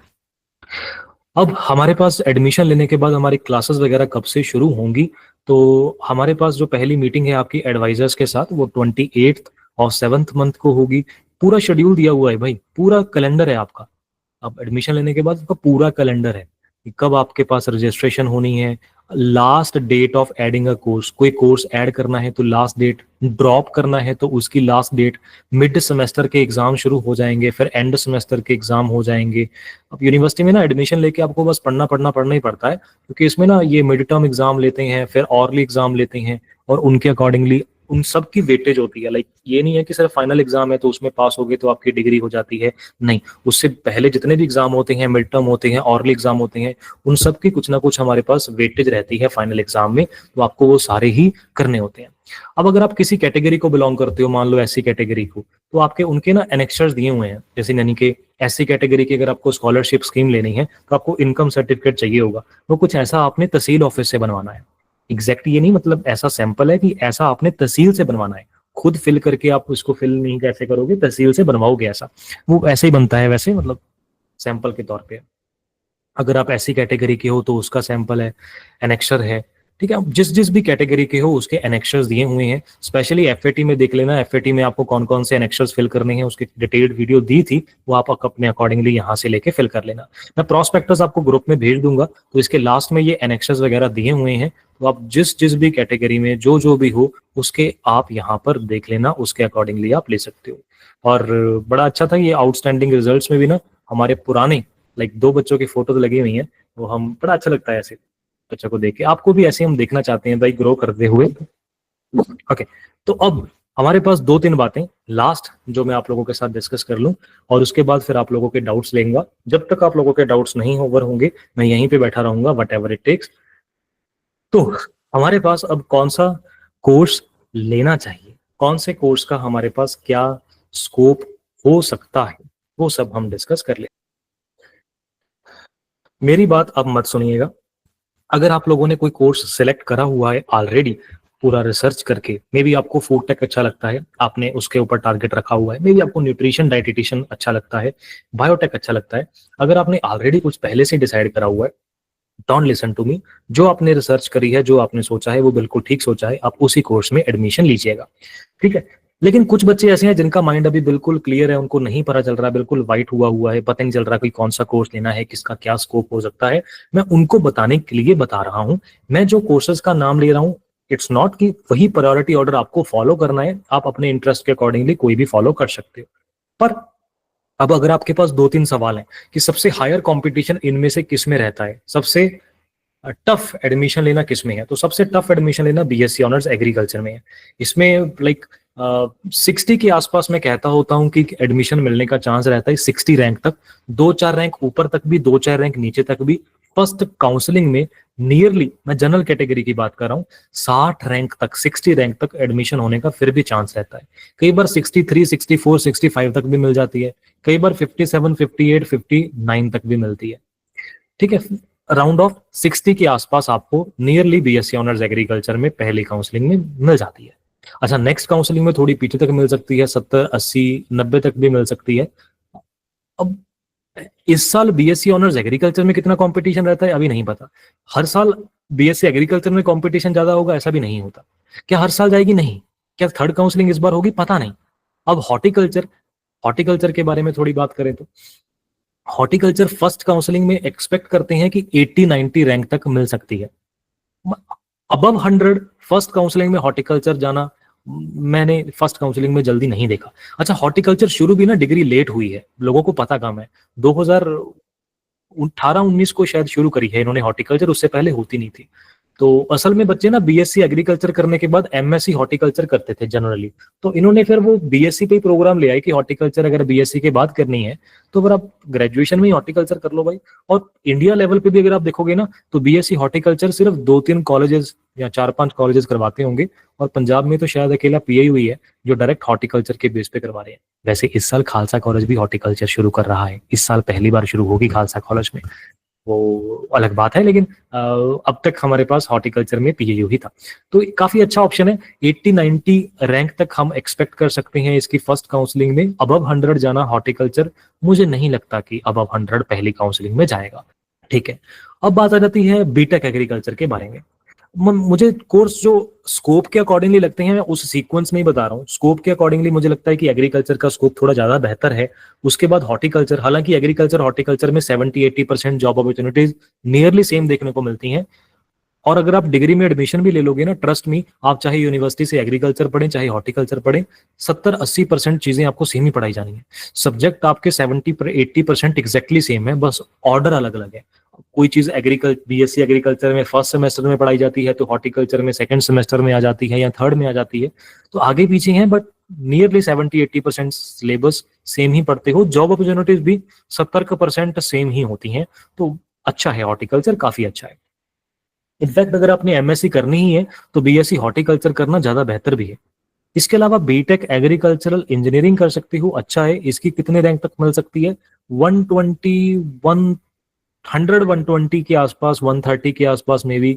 अब हमारे पास एडमिशन लेने के बाद हमारी क्लासेस वगैरह कब से शुरू होंगी, तो हमारे पास जो पहली मीटिंग है आपकी एडवाइजर्स के साथ, वो 28 और 7th मंथ को होगी। पूरा शेड्यूल दिया हुआ है भाई, पूरा कैलेंडर है आपका। अब एडमिशन लेने के बाद आपका पूरा कैलेंडर है कि कब आपके पास रजिस्ट्रेशन होनी है, last date of adding a course, कोई कोर्स ऐड करना है तो लास्ट डेट, ड्रॉप करना है तो उसकी लास्ट डेट, मिड सेमेस्टर के एग्जाम शुरू हो जाएंगे, फिर एंड सेमेस्टर के एग्जाम हो जाएंगे। अब यूनिवर्सिटी में ना एडमिशन लेके आपको बस पढ़ना ही पड़ता है, क्योंकि इसमें ना ये मिड टर्म एग्जाम लेते हैं, फिर ऑरली एग्जाम लेते हैं, और उनके अकॉर्डिंगली उन सब की वेटेज होती है। लाइक ये नहीं है कि सिर्फ फाइनल एग्जाम है तो उसमें पास हो गए तो आपकी डिग्री हो जाती है, नहीं, उससे पहले जितने भी एग्जाम होते हैं, मिड टर्म होते हैं, ऑरली एग्जाम होते हैं, उन सब की कुछ ना कुछ हमारे पास वेटेज रहती है फाइनल एग्जाम में, तो आपको वो सारे ही करने होते हैं। अब अगर आप किसी कैटेगरी को बिलोंग करते हो, मान लो एससी कैटेगरी को, तो आपके उनके ना एनेक्सर्स दिए हुए हैं, जैसे यानी कि एससी कैटेगरी की अगर आपको स्कॉलरशिप स्कीम लेनी है तो आपको इनकम सर्टिफिकेट चाहिए होगा, वो कुछ ऐसा आपने तहसील ऑफिस से बनवाना है। एग्जैक्ट ये नहीं, मतलब ऐसा सैंपल है कि ऐसा आपने तहसील से बनवाना है, खुद फिल करके आप उसको फिल नहीं कैसे करोगे, तहसील से बनवाओगे ऐसा, वो ऐसे ही बनता है वैसे, मतलब सैंपल के तौर पे। अगर आप ऐसी कैटेगरी के हो तो उसका सैंपल है, एनेक्शर है, ठीक है। जिस जिस भी कैटेगरी के हो उसके एनेक्शर्स दिए हुए हैं। स्पेशली एफएटी में देख लेना, एफएटी में आपको कौन कौन से एनेक्शर्स फिल करने हैं उसकी डिटेल्ड वीडियो दी थी, वो आप अपने अकॉर्डिंगली यहाँ से लेके फिल कर लेना। मैं प्रॉस्पेक्टस आपको ग्रुप में भेज दूंगा, तो इसके लास्ट में ये एनेक्शर्स वगैरह दिए हुए हैं, तो आप जिस जिस भी कैटेगरी में जो जो भी हो उसके आप यहाँ पर देख लेना, उसके अकॉर्डिंगली आप ले सकते हो। और बड़ा अच्छा था ये आउटस्टैंडिंग रिजल्ट्स में भी ना, हमारे पुराने लाइक 2 बच्चों की फोटो तो लगी हुई है, वो हम बड़ा अच्छा लगता है ऐसे बच्चों को देख के, आपको भी ऐसे हम देखना चाहते हैं भाई ग्रो करते हुए। ओके, तो अब हमारे पास 2-3 बातें लास्ट जो मैं आप लोगों के साथ डिस्कस कर लूं, और उसके बाद फिर आप लोगों के डाउट्स लेंगे। जब तक आप लोगों के डाउट्स नहीं ओवर होंगे मैं यहीं पे बैठा रहूंगा, वट एवर इट टेक्स। तो हमारे पास अब कौन सा कोर्स लेना चाहिए, कौन से कोर्स का हमारे पास क्या स्कोप हो सकता है, वो सब हम डिस्कस कर ले। मेरी बात अब मत सुनिएगा, अगर आप लोगों ने कोई कोर्स सिलेक्ट करा हुआ है ऑलरेडी, पूरा रिसर्च करके, मे बी आपको फूड टेक अच्छा लगता है, आपने उसके ऊपर टारगेट रखा हुआ है, मे बी आपको न्यूट्रिशन डाइटिशियन अच्छा लगता है, बायोटेक अच्छा लगता है, अगर आपने ऑलरेडी कुछ पहले से डिसाइड करा हुआ है, डोंट लिसन टू मी। जो आपने रिसर्च करी है, जो आपने सोचा है वो बिल्कुल ठीक सोचा है, आप उसी कोर्स में एडमिशन लीजिएगा, ठीक है। लेकिन कुछ बच्चे ऐसे हैं जिनका माइंड अभी बिल्कुल क्लियर है, उनको नहीं पता चल रहा, बिल्कुल वाइट हुआ हुआ है, पता नहीं चल रहा कोई कौन सा कोर्स लेना है, किसका क्या स्कोप हो सकता है, मैं उनको बताने के लिए बता रहा हूं। मैं जो कोर्सेज का नाम ले रहा हूं, इट्स नॉट कि वही प्रायोरिटी ऑर्डर आपको फॉलो करना है, आप अपने इंटरेस्ट के अकॉर्डिंगली कोई भी फॉलो कर सकते हो। पर अब अगर आपके पास 2-3 सवाल हैं कि सबसे हायर कंपटीशन इनमें से किस में रहता है, सबसे टफ एडमिशन लेना किस में है, तो सबसे टफ एडमिशन लेना बीएससी ऑनर्स एग्रीकल्चर में है। इसमें लाइक 60 के आसपास मैं कहता होता हूँ कि एडमिशन मिलने का चांस रहता है 60 रैंक तक, 2-4 रैंक ऊपर तक भी, 2-4 रैंक नीचे तक भी। फर्स्ट काउंसलिंग में नियरली, मैं जनरल कैटेगरी की बात कर रहा हूँ, 60 रैंक तक, 60 रैंक तक एडमिशन होने का फिर भी चांस रहता है। कई बार 63, 64, 65 तक भी मिल जाती है, कई बार 57, 58, 59 तक भी मिलती है, ठीक है। राउंड ऑफ 60 के आसपास आपको नियरली बीएससी ऑनर्स एग्रीकल्चर में पहली काउंसलिंग में मिल जाती है। अच्छा, नेक्स्ट काउंसलिंग में थोड़ी पीछे तक मिल सकती है, 70, 80, 90 तक भी मिल सकती है। अब इस साल बीएससी ऑनर्स एग्रीकल्चर में कितना कंपटीशन रहता है अभी नहीं पता। हर साल बीएससी एग्रीकल्चर में कंपटीशन ज्यादा होगा ऐसा भी नहीं होता। क्या हर साल जाएगी? नहीं। क्या थर्ड काउंसलिंग इस बार होगी? पता नहीं। अब हॉर्टिकल्चर, हॉर्टिकल्चर के बारे में थोड़ी बात करें तो हॉर्टिकल्चर फर्स्ट काउंसलिंग में एक्सपेक्ट करते हैं कि 80-90 रैंक तक मिल सकती है। अबव 100 फर्स्ट काउंसलिंग में हॉर्टिकल्चर जाना मैंने फर्स्ट काउंसलिंग में जल्दी नहीं देखा। अच्छा, हॉर्टिकल्चर शुरू भी ना डिग्री लेट हुई है, लोगों को पता कम है। 2018-19 को शायद शुरू करी है इन्होंने हॉर्टिकल्चर, उससे पहले होती नहीं थी। तो असल में बच्चे ना बीएससी एग्रीकल्चर करने के बाद एमएससी हॉर्टिकल्चर करते थे जनरली, तो इन्होंने फिर वो बीएससी पे ही प्रोग्राम ले आए कि हॉर्टिकल्चर अगर बीएससी के बाद करनी है तो फिर आप ग्रेजुएशन में ही हॉर्टिकल्चर कर लो भाई। और इंडिया लेवल पे भी अगर आप देखोगे ना तो बीएससी हॉर्टिकल्चर सिर्फ 2-3 कॉलेजेस या 4-5 कॉलेजेस करवाते होंगे, और पंजाब में तो शायद अकेला पीआई हुई है जो डायरेक्ट हॉर्टिकल्चर के बेस पे करवा रहे हैं। वैसे इस साल खालसा कॉलेज भी हॉर्टिकल्चर शुरू कर रहा है, इस साल पहली बार शुरू होगी खालसा कॉलेज में, वो अलग बात है, लेकिन अब तक हमारे पास हॉर्टिकल्चर में पीएयू ही था, तो काफी अच्छा ऑप्शन है। 80-90 रैंक तक हम एक्सपेक्ट कर सकते हैं इसकी फर्स्ट काउंसलिंग में। अबव 100 जाना हॉर्टिकल्चर, मुझे नहीं लगता कि अबव 100 पहली काउंसलिंग में जाएगा, ठीक है। अब बात आ जाती है बीटेक एग्रीकल्चर के बारे में। मुझे कोर्स जो स्कोप के अकॉर्डिंगली लगते हैं मैं उस सीक्वेंस में ही बता रहा हूँ। स्कोप के अकॉर्डिंगली मुझे लगता है कि एग्रीकल्चर का स्कोप थोड़ा ज्यादा बेहतर है, उसके बाद हॉर्टिकल्चर। हालांकि एग्रीकल्चर हॉर्टिकल्चर में 70-80% जॉब अपॉर्चुनिटीज नियरली सेम देखने को मिलती हैं, और अगर आप डिग्री में एडमिशन भी ले लोगे ना, ट्रस्ट मी, आप चाहे यूनिवर्सिटी से एग्रीकल्चर पढ़ें चाहे हॉर्टिकल्चर पढ़ें, 70-80% चीजें आपको सेम ही पढ़ाई जानी है। सब्जेक्ट आपके 70-80% एग्जैक्टली सेम है, बस ऑर्डर अलग अलग है। कोई चीज एग्रीकल्चर, बीएससी एग्रीकल्चर में फर्स्ट सेमेस्टर में पढ़ाई जाती है तो हॉर्टिकल्चर में सेकंड सेमेस्टर में आ जाती है या थर्ड में आ जाती है, तो आगे पीछे हैं, बट नियरली 70-80% सिलेबस सेम ही पढ़ते हो। जॉब अपॉर्चुनिटीज भी 70% सेम ही होती हैं, तो अच्छा है हॉर्टिकल्चर, काफी अच्छा है। इनफैक्ट अगर आपने एमएससी करनी ही है तो बीएससी हॉर्टिकल्चर करना ज्यादा बेहतर भी है। इसके अलावा बीटेक एग्रीकल्चरल इंजीनियरिंग कर सकते हो, अच्छा है। इसकी कितने रैंक तक मिल सकती है? 120, 120 के आसपास, 130 के आसपास में भी।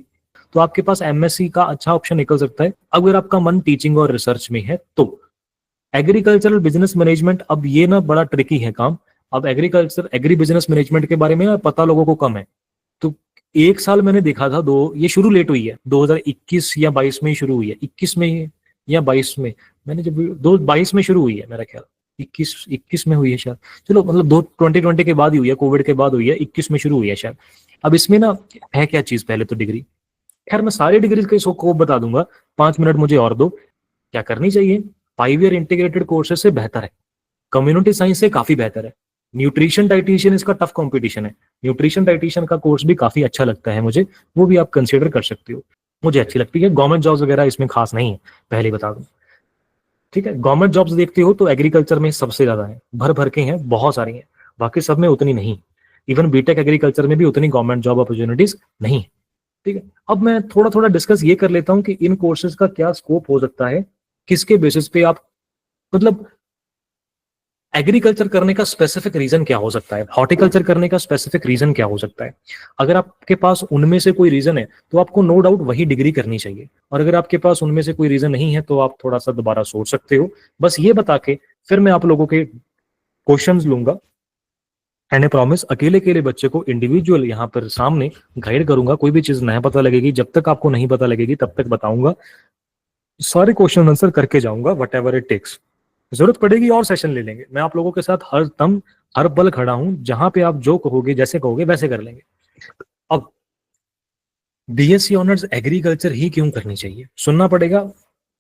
तो आपके पास एमएससी का अच्छा ऑप्शन निकल सकता है अगर आपका मन टीचिंग और रिसर्च में है तो। एग्रीकल्चरल बिजनेस मैनेजमेंट, अब ये ना बड़ा ट्रिकी है काम। अब एग्री बिजनेस मैनेजमेंट के बारे में ना पता लोगों को कम है। तो एक साल मैंने देखा था, ये शुरू लेट हुई है, 2021 या 22 में ही शुरू हुई है, 21 में या 22 में, मैंने जब 22 में शुरू हुई है मेरा ख्याल, 21 में हुई है शायद। चलो मतलब 2020 के बाद ही हुई है, कोविड के बाद हुई है, 21 में शुरू हुई है शायद। अब इसमें ना है क्या चीज, पहले तो डिग्री, खैर मैं सारी डिग्री के स्कोप बता दूंगा, 5 मिनट मुझे और दो। क्या करनी चाहिए? 5 ईयर इंटीग्रेटेड कोर्सेज से बेहतर है, कम्युनिटी साइंस से काफी बेहतर है। न्यूट्रिशन डाइटिशियन इसका टफ कंपटीशन है, न्यूट्रिशन डाइटिशियन का कोर्स भी काफी अच्छा लगता है मुझे, वो भी आप कंसीडर कर सकते हो, मुझे अच्छी लगती है। गवर्नमेंट जॉब्स वगैरह इसमें खास नहीं है, पहले बता दूं, ठीक है। गवर्नमेंट जॉब्स देखते हो तो एग्रीकल्चर में सबसे ज्यादा है, भर भर के हैं, बहुत सारी हैं, बाकी सब में उतनी नहीं। इवन बीटेक एग्रीकल्चर में भी उतनी गवर्नमेंट जॉब अपॉर्चुनिटीज नहीं है, ठीक है। अब मैं थोड़ा थोड़ा डिस्कस ये कर लेता हूँ कि इन कोर्सेज का क्या स्कोप हो सकता है, किसके बेसिस पे आप, मतलब एग्रीकल्चर करने का स्पेसिफिक रीजन क्या हो सकता है, हॉर्टिकल्चर करने का स्पेसिफिक रीजन क्या हो सकता है। अगर आपके पास उनमें से कोई रीजन है तो आपको नो डाउट वही डिग्री करनी चाहिए, और अगर आपके पास उनमें से कोई रीजन नहीं है तो आप थोड़ा सा दोबारा सोच सकते हो। बस ये बता के फिर मैं आप लोगों के क्वेश्चंस लूंगा, एंड प्रॉमिस अकेले अकेले बच्चे को इंडिविजुअल यहाँ पर सामने गाइड करूंगा, कोई भी चीज नया पता लगेगी, जब तक आपको नहीं पता लगेगी तब तक बताऊंगा, सारे क्वेश्चन आंसर करके जाऊंगा, वट एवर इट टेक्स। जरूरत पड़ेगी और सेशन ले लेंगे, मैं आप लोगों के साथ हर दम हर पल खड़ा हूं, जहां पे आप जो कहोगे जैसे कहोगे वैसे कर लेंगे। अब बीएससी ऑनर्स एग्रीकल्चर ही क्यों करनी चाहिए, सुनना पड़ेगा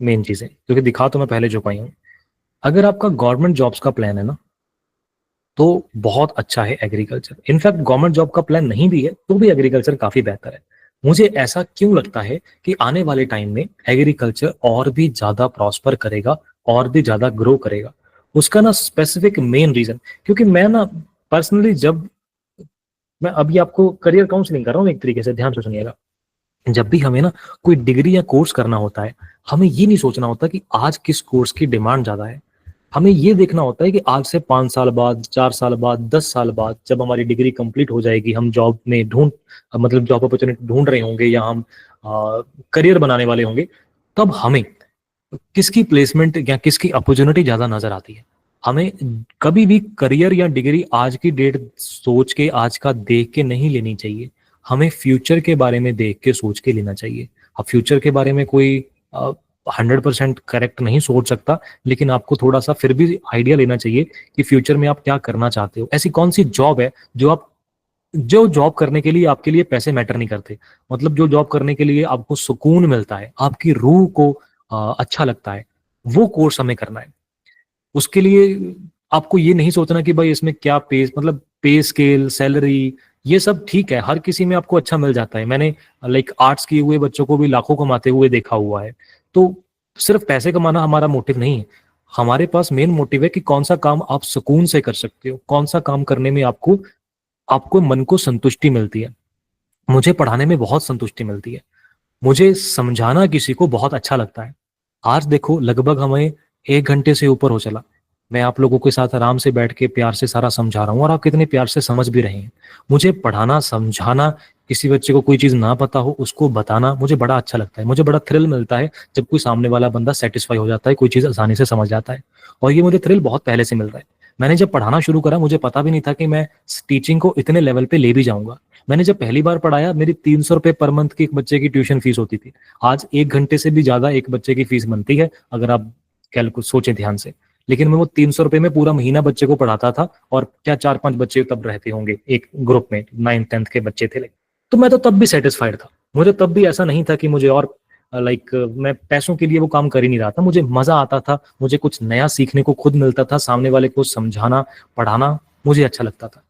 मेन चीजें, क्योंकि दिखा तो मैं पहले जो पाई हूं। अगर आपका गवर्नमेंट जॉब्स का प्लान है ना तो बहुत अच्छा है एग्रीकल्चर, इनफैक्ट गवर्नमेंट जॉब का प्लान नहीं भी है तो भी एग्रीकल्चर काफी बेहतर है। मुझे ऐसा क्यों लगता है कि आने वाले टाइम में एग्रीकल्चर और भी ज्यादा प्रॉस्पर करेगा और भी ज्यादा ग्रो करेगा। उसका ना स्पेसिफिक मेन रीजन, क्योंकि मैं ना पर्सनली, जब मैं अभी आपको करियर काउंसलिंग कर रहा हूँ एक तरीके से, ध्यान से सुनिएगा, जब भी हमें ना कोई डिग्री या कोर्स करना होता है, हमें ये नहीं सोचना होता कि आज किस कोर्स की डिमांड ज्यादा है। हमें ये देखना होता है कि आज से 5 साल बाद, 4 साल बाद, 10 साल बाद जब हमारी डिग्री कंप्लीट हो जाएगी, हम जॉब में मतलब जॉब अपॉर्चुनिटी ढूंढ रहे होंगे या हम करियर बनाने वाले होंगे, तब हमें किसकी प्लेसमेंट या किसकी अपॉर्चुनिटी ज्यादा नजर आती है। हमें कभी भी करियर या डिग्री आज की डेट सोच के, आज का देख के नहीं लेनी चाहिए, हमें फ्यूचर के बारे में देख के सोच के लेना चाहिए। अब फ्यूचर के बारे में कोई 100% करेक्ट नहीं सोच सकता, लेकिन आपको थोड़ा सा फिर भी आइडिया लेना चाहिए कि फ्यूचर में आप क्या करना चाहते हो, ऐसी कौन सी जॉब है जो जॉब करने के लिए आपके लिए पैसे मैटर नहीं करते, मतलब जो जॉब करने के लिए आपको सुकून मिलता है, आपकी रूह को अच्छा लगता है, वो कोर्स हमें करना है। उसके लिए आपको ये नहीं सोचना कि भाई इसमें क्या मतलब पे स्केल, सैलरी, ये सब ठीक है, हर किसी में आपको अच्छा मिल जाता है। मैंने लाइक आर्ट्स किए हुए बच्चों को भी लाखों कमाते हुए देखा हुआ है। तो सिर्फ पैसे कमाना हमारा मोटिव नहीं है, हमारे पास मेन मोटिव है कि कौन सा काम आप सुकून से कर सकते हो, कौन सा काम करने में आपको आपको मन को संतुष्टि मिलती है। मुझे पढ़ाने में बहुत संतुष्टि मिलती है, मुझे समझाना किसी को बहुत अच्छा लगता है। आज देखो लगभग हमें 1 घंटे से ऊपर हो चला, मैं आप लोगों के साथ आराम से बैठ के प्यार से सारा समझा रहा हूँ और आप कितने प्यार से समझ भी रहे हैं। मुझे पढ़ाना, समझाना, किसी बच्चे को कोई चीज ना पता हो उसको बताना मुझे बड़ा अच्छा लगता है। मुझे बड़ा थ्रिल मिलता है जब कोई सामने वाला बंदा सेटिस्फाई हो जाता है, कोई चीज आसानी से समझ जाता है, और ये मुझे थ्रिल बहुत पहले से मिल रहा है। मैंने जब पढ़ाना शुरू करा मुझे पता भी नहीं था कि मैं टीचिंग को इतने लेवल पे ले भी जाऊंगा। मैंने जब पहली बार पढ़ाया मेरी 300 रुपये पर मंथ की एक बच्चे की ट्यूशन फीस होती थी, आज 1 घंटे से भी ज्यादा एक बच्चे की फीस बनती है अगर आप कैलकुलेट सोचें ध्यान से। लेकिन मैं वो 300 रुपये में पूरा महीना बच्चे को पढ़ाता था, और क्या 4-5 बच्चे तब रहते होंगे एक ग्रुप में, 9th-10th के बच्चे थे। तो मैं तो तब भी सेटिस्फाइड था, मुझे तब भी ऐसा नहीं था कि मुझे और मैं पैसों के लिए वो काम कर ही नहीं रहा था, मुझे मजा आता था, मुझे कुछ नया सीखने को खुद मिलता था, सामने वाले को समझाना, पढ़ाना मुझे अच्छा लगता था।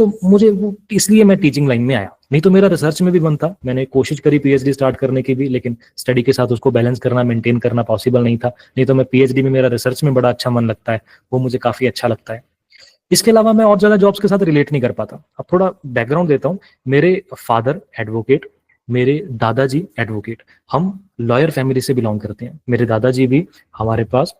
तो मुझे वो इसलिए मैं टीचिंग लाइन में आया, नहीं तो मेरा रिसर्च में भी मन था। मैंने कोशिश करी पीएचडी स्टार्ट करने की भी, लेकिन स्टडी के साथ उसको बैलेंस करना, मेंटेन करना पॉसिबल नहीं था। नहीं तो मैं पीएचडी में, मेरा रिसर्च में बड़ा अच्छा मन लगता है, वो मुझे काफी अच्छा लगता है। इसके अलावा मैं और ज्यादा जॉब्स के साथ रिलेट नहीं कर पाता। अब थोड़ा बैकग्राउंड देता हूँ। मेरे फादर एडवोकेट, मेरे दादाजी एडवोकेट, हम लॉयर फैमिली से बिलोंग करते हैं। मेरे दादाजी भी हमारे पास,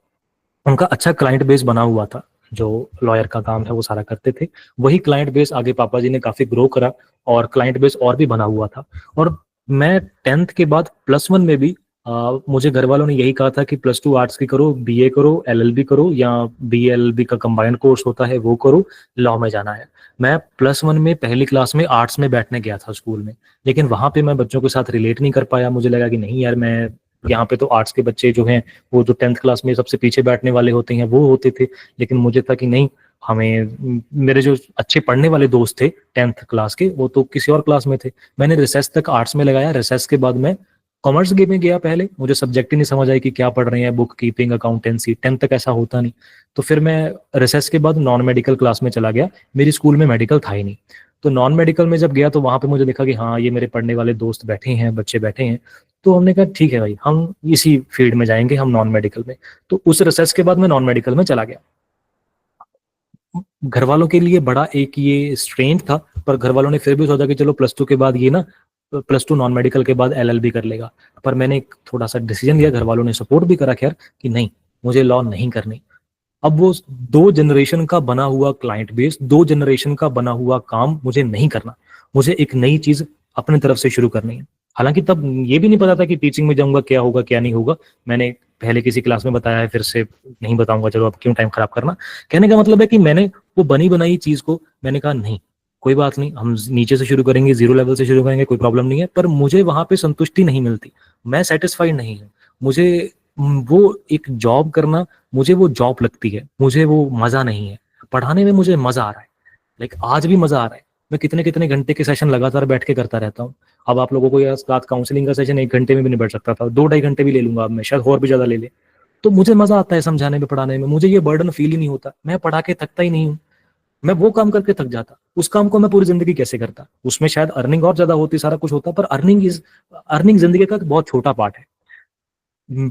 उनका अच्छा क्लाइंट बेस बना हुआ था, जो लॉयर का काम है वो सारा करते थे। वही क्लाइंट बेस आगे पापा जी ने काफी ग्रो करा और क्लाइंट बेस और भी बना हुआ था। और मैं 10th के बाद +1 में भी मुझे घर वालों ने यही कहा था कि +2 आर्ट्स की करो, बीए करो, एलएलबी करो, या बीए एलएलबी का कंबाइंड कोर्स होता है वो करो, लॉ में जाना है। मैं +1 में पहली क्लास में आर्ट्स में बैठने गया था स्कूल में, लेकिन वहां पे मैं बच्चों के साथ रिलेट नहीं कर पाया। मुझे लगा कि नहीं यार, मैं यहाँ पे तो आर्ट्स के बच्चे जो हैं वो जो 10th क्लास में सबसे पीछे बैठने वाले होते हैं वो होते थे, लेकिन मुझे था कि नहीं, हमें, मेरे जो अच्छे पढ़ने वाले दोस्त थे 10th क्लास के, वो तो किसी और क्लास में थे। मैंने रिसेस तक आर्ट्स में लगाया। रिसेस के बाद मैं कॉमर्स में गया। पहले मुझे सब्जेक्ट ही नहीं समझ आई कि क्या पढ़ रहे हैं, बुक कीपिंग, अकाउंटेंसी, 10th तक ऐसा होता नहीं। तो फिर मैं रिसेस के बाद नॉन मेडिकल क्लास में चला गया। मेरी स्कूल में मेडिकल था ही नहीं, तो नॉन मेडिकल में जब गया तो वहां पे मुझे देखा कि हाँ, ये मेरे पढ़ने वाले दोस्त बैठे हैं, बच्चे बैठे हैं। तो हमने कहा ठीक है भाई, हम इसी फील्ड में जाएंगे, हम नॉन मेडिकल में। तो उस रिसर्च के बाद मैं नॉन मेडिकल में चला गया। घर वालों के लिए बड़ा एक ये स्ट्रेन था, पर घर वालों ने फिर भी सोचा कि चलो +2 के बाद ये ना, +2 नॉन मेडिकल के बाद एलएलबी कर लेगा। पर मैंने एक थोड़ा सा डिसीजन लिया, घर वालों ने सपोर्ट भी करा खैर, कि नहीं, मुझे लॉ नहीं करनी। अब वो 2 जनरेशन का बना हुआ क्लाइंट बेस, 2 जनरेशन का बना हुआ काम मुझे नहीं करना। मुझे एक नई चीज अपनी तरफ से शुरू करनी है। हालांकि तब ये भी नहीं पता था कि टीचिंग में जाऊंगा, क्या होगा क्या नहीं होगा। मैंने पहले किसी क्लास में बताया है, फिर से नहीं बताऊंगा, चलो अब क्यों टाइम खराब करना। कहने का मतलब है कि मैंने वो बनी बनाई चीज को, मैंने कहा नहीं, कोई बात नहीं, हम नीचे से शुरू करेंगे, 0 लेवल से शुरू करेंगे, कोई प्रॉब्लम नहीं है। पर मुझे वहां पे संतुष्टि नहीं मिलती, मैं सेटिस्फाइड नहीं हूँ। मुझे वो एक जॉब करना, मुझे वो जॉब लगती है, मुझे वो मजा नहीं है। पढ़ाने में मुझे मजा आ रहा है, लाइक आज भी मजा आ रहा है। मैं कितने कितने घंटे के सेशन लगातार बैठ के करता रहता हूँ। अब आप लोगों को यह साथ काउंसलिंग का सेशन 1 घंटे में भी नहीं बैठ सकता था, 2 ढाई घंटे भी ले लूंगा अब मैं, शायद और भी ज्यादा ले ले। तो मुझे मजा आता है समझाने में, पढ़ाने में। मुझे ये बर्डन फील ही नहीं होता, मैं पढ़ा के थकता ही नहीं हूँ। मैं वो काम करके थक जाता, उस काम को मैं पूरी जिंदगी कैसे करता। उसमें शायद अर्निंग और ज्यादा होती, सारा कुछ होता, पर अर्निंग जिंदगी का बहुत छोटा पार्ट है।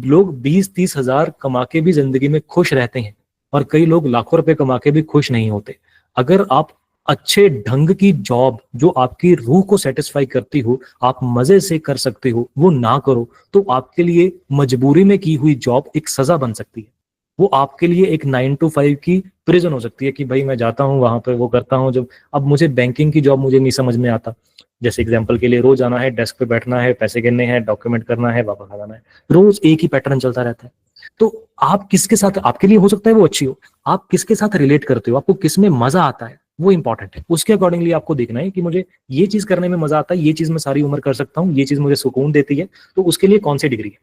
लोग 20-30 हजार कमा के भी जिंदगी में खुश रहते हैं, और कई लोग लाखों रुपए कमा के भी खुश नहीं होते। अगर आप अच्छे ढंग की जॉब जो आपकी रूह को सेटिस्फाई करती हो, आप मजे से कर सकते हो, वो ना करो, तो आपके लिए मजबूरी में की हुई जॉब एक सजा बन सकती है। वो आपके लिए एक 9 to 5 की प्रिजन हो सकती है, कि भाई मैं जाता हूँ वहां पर वो करता हूँ। जब अब मुझे बैंकिंग की जॉब मुझे नहीं समझ में आता। जैसे एग्जांपल के लिए, रोज आना है, डेस्क पे बैठना है, पैसे गिनने हैं, डॉक्यूमेंट करना है, वापस आ जाना है, रोज एक ही पैटर्न चलता रहता है। तो आप किसके साथ, आपके लिए हो सकता है वो अच्छी हो, आप किसके साथ रिलेट करते हो, आपको किस में मजा आता है, वो इंपॉर्टेंट है। उसके अकॉर्डिंगली आपको देखना है कि मुझे ये चीज करने में मजा आता है, ये चीज मैं सारी उम्र कर सकता हूँ, ये चीज मुझे सुकून देती है, तो उसके लिए कौन सी डिग्री है,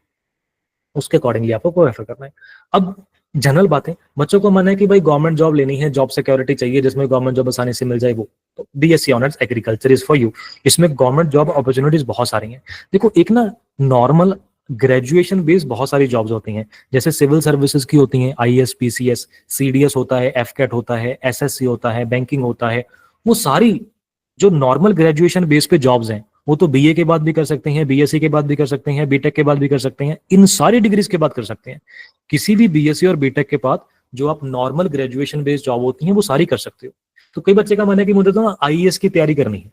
उसके अकॉर्डिंगली आपको को रेफर करना है। अब जनरल बातें, बच्चों को मन है कि भाई गवर्नमेंट जॉब लेनी है, जॉब सिक्योरिटी चाहिए, जिसमें गवर्नमेंट जॉब आसानी से मिल जाए, वो तो BSc honours agriculture is for you. इसमें गवर्नमेंट जॉब अपॉर्चुनिटीज बहुत सारी हैं। देखो, एक ना नॉर्मल ग्रेजुएशन बेस्ड बहुत सारी जॉब्स होती हैं, जैसे सिविल सर्विसेज की होती हैं, आईएएस, पीसीएस, सीडीएस होता है, एफकेट होता है, एसएससी होता है, बैंकिंग होता है। वो सारी जो नॉर्मल ग्रेजुएशन बेस पे जॉब्स हैं, वो तो बीए के बाद भी कर सकते हैं, बीएससी के बाद भी कर सकते हैं, बीटेक के बाद भी कर सकते हैं, इन सारी डिग्रीज के बाद कर सकते हैं। किसी भी बीएससी और बीटेक के बाद जो आप नॉर्मल ग्रेजुएशन बेस्ड जॉब होती हैं वो सारी कर सकते हो। तो कई बच्चे का मन है कि मुझे तो ना आईएएस की तैयारी करनी है,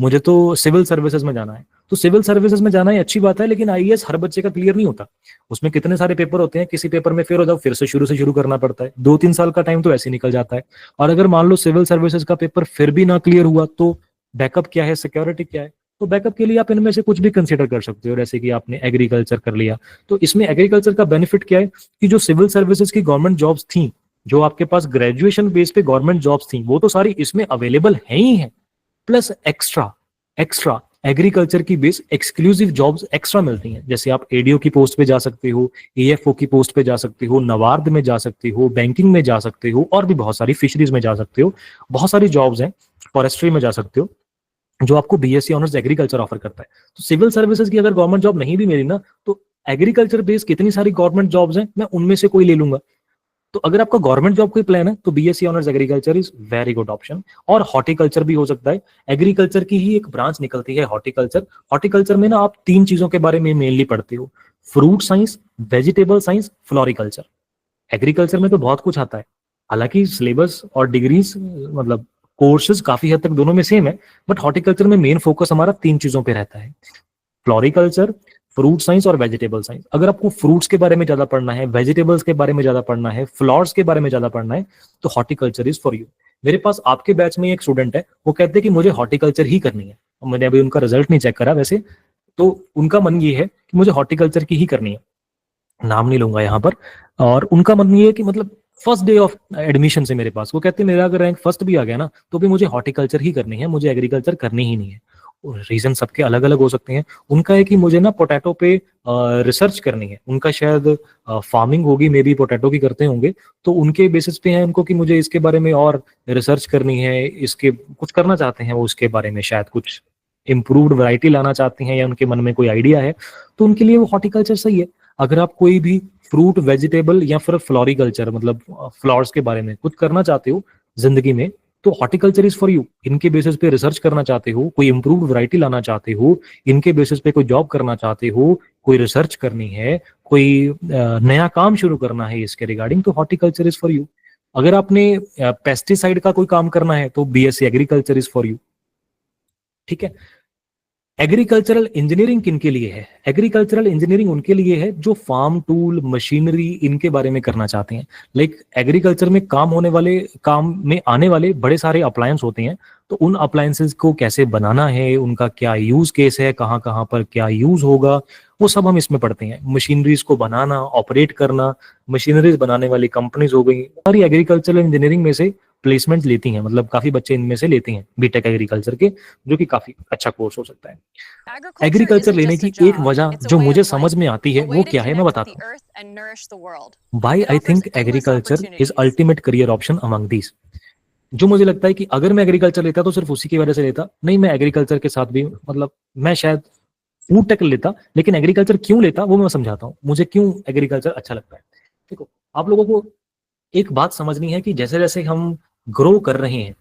मुझे तो सिविल सर्विसेज में जाना है। तो सिविल सर्विसेज में जाना है अच्छी बात है, लेकिन आईएएस हर बच्चे का क्लियर नहीं होता। उसमें कितने सारे पेपर होते हैं, किसी पेपर में फेल हो जाओ, फिर से शुरू करना पड़ता है। 2-3 साल का टाइम तो ऐसे निकल जाता है। और अगर मान लो सिविल सर्विसेज का पेपर फिर भी ना क्लियर हुआ, तो बैकअप क्या है, सिक्योरिटी क्या है। तो बैकअप के लिए आप इनमें से कुछ भी कंसीडर कर सकते हो, जैसे कि आपने एग्रीकल्चर कर लिया। तो इसमें एग्रीकल्चर का बेनिफिट क्या है कि जो सिविल सर्विसेज की गवर्नमेंट जॉब्स थी, जो आपके पास ग्रेजुएशन बेस पे गवर्नमेंट जॉब्स थी, वो तो सारी इसमें अवेलेबल है ही है। प्लस एक्स्ट्रा एक्स्ट्रा एग्रीकल्चर की बेस एक्सक्लूसिव जॉब्स एक्स्ट्रा मिलती हैं। जैसे आप एडीओ की पोस्ट पे जा सकते हो, एएफओ की पोस्ट पे जा सकते हो, नवार्ड में जा सकते हो, बैंकिंग में जा सकते हो, और भी बहुत सारी, फिशरीज में जा सकते हो, बहुत सारी जॉब्स हैं, फॉरेस्ट्री में जा सकते हो, जो आपको बीएससी ऑनर्स एग्रीकल्चर ऑफर करता है। तो सिविल सर्विसेज की अगर गवर्नमेंट जॉब नहीं भी मिली ना, तो एग्रीकल्चर बेस्ड कितनी सारी गवर्नमेंट जॉब्स हैं, मैं उनमें से कोई ले लूंगा। तो अगर आपका गवर्नमेंट जॉब कोई प्लान है तो BSc honours agriculture is very good option. और हॉर्टिकल्चर भी हो सकता है, एग्रीकल्चर की ही एक ब्रांच निकलती है हॉर्टिकल्चर। हॉर्टिकल्चर में ना आप 3 चीजों के बारे में मेनली पढ़ते हो, fruit science, vegetable science, floriculture. Agriculture में तो बहुत कुछ आता है, हालांकि सिलेबस और डिग्रीज मतलब कोर्सेज काफी हद तक दोनों में सेम है, बट हॉर्टिकल्चर में मेन फोकस हमारा 3 चीजों पे रहता है, फ्लोरिकल्चर, फ्रूट साइंस और वेजिटेबल साइंस। अगर आपको फ्रूट्स के बारे में ज्यादा पढ़ना है, वेजिटेबल्स के बारे में ज्यादा पढ़ना है, फ्लावर्स के बारे में ज्यादा पढ़ना है, तो हॉर्टिकल्चर इज फॉर यू। मेरे पास आपके बैच में एक स्टूडेंट है, वो कहते हैं कि मुझे हॉर्टिकल्चर ही करनी है। मैंने अभी उनका रिजल्ट नहीं चेक करा वैसे, तो उनका मन ये है कि मुझे हॉर्टिकल्चर की ही करनी है, नाम नहीं लूंगा यहाँ पर। और उनका मन ये है कि मतलब फर्स्ट डे ऑफ एडमिशन से मेरे पास वो कहते हैं मेरा अगर रैंक फर्स्ट भी आ गया ना तो भी मुझे हॉर्टिकल्चर ही करनी है, मुझे एग्रीकल्चर करनी ही नहीं है। रीजन सबके अलग अलग हो सकते हैं। उनका है कि मुझे ना पोटैटो पे रिसर्च करनी है, उनका शायद फार्मिंग होगी, मे बी पोटैटो की करते होंगे, तो उनके बेसिस पे है उनको कि मुझे इसके बारे में और रिसर्च करनी है, इसके कुछ करना चाहते हैं वो, उसके बारे में शायद कुछ इम्प्रूव्ड वैरायटी लाना चाहते हैं या उनके मन में कोई आइडिया है, तो उनके लिए वो हॉर्टिकल्चर सही है। अगर आप कोई भी फ्रूट, वेजिटेबल या फिर फ्लोरिकल्चर मतलब फ्लावर्स के बारे में कुछ करना चाहते हो जिंदगी में, तो हॉर्टिकल्चर इज फॉर यू। इनके बेसिस पे रिसर्च करना चाहते हो, कोई इंप्रूव्ड वैरायटी लाना चाहते हो, इनके बेसिस पे कोई जॉब करना चाहते हो, कोई रिसर्च करनी है, कोई नया काम शुरू करना है इसके रिगार्डिंग, तो हॉर्टिकल्चर इज फॉर यू। अगर आपने पेस्टिसाइड का कोई काम करना है तो BSc agriculture is for you. ठीक है। एग्रीकल्चरल इंजीनियरिंग किनके लिए है? एग्रीकल्चरल इंजीनियरिंग उनके लिए है जो फार्म टूल, मशीनरी इनके बारे में करना चाहते हैं। लाइक एग्रीकल्चर में काम में आने वाले बड़े सारे अप्लायंस होते हैं, तो उन अप्लायंसेस को कैसे बनाना है, उनका क्या यूज केस है, कहाँ कहाँ पर क्या यूज होगा, वो सब हम इसमें पढ़ते हैं। मशीनरीज को बनाना, ऑपरेट करना, मशीनरीज बनाने वाली कंपनीज हो गई, सारी एग्रीकल्चरल इंजीनियरिंग में से प्लेसमेंट लेती हैं, मतलब काफी बच्चे इनमें से लेते हैं बीटेक एग्रीकल्चर के, जो कि काफी अच्छा कोर्स हो सकता है। एग्रीकल्चर लेने की एक वजह जो मुझे समझ में आती है वो क्या है, मैं बताता हूँ। Why I think agriculture is ultimate career option among these. जो मुझे लगता है कि अगर मैं एग्रीकल्चर लेता तो सिर्फ उसी की वजह से लेता, नहीं मैं एग्रीकल्चर के साथ भी मतलब मैं शायद फूड टेक लेता, लेकिन एग्रीकल्चर क्यों लेता वो मैं समझाता हूँ, मुझे क्यों एग्रीकल्चर अच्छा लगता है। देखो, आप लोगों को एक बात समझनी है कि जैसे जैसे हम ग्रो कर रहे हैं,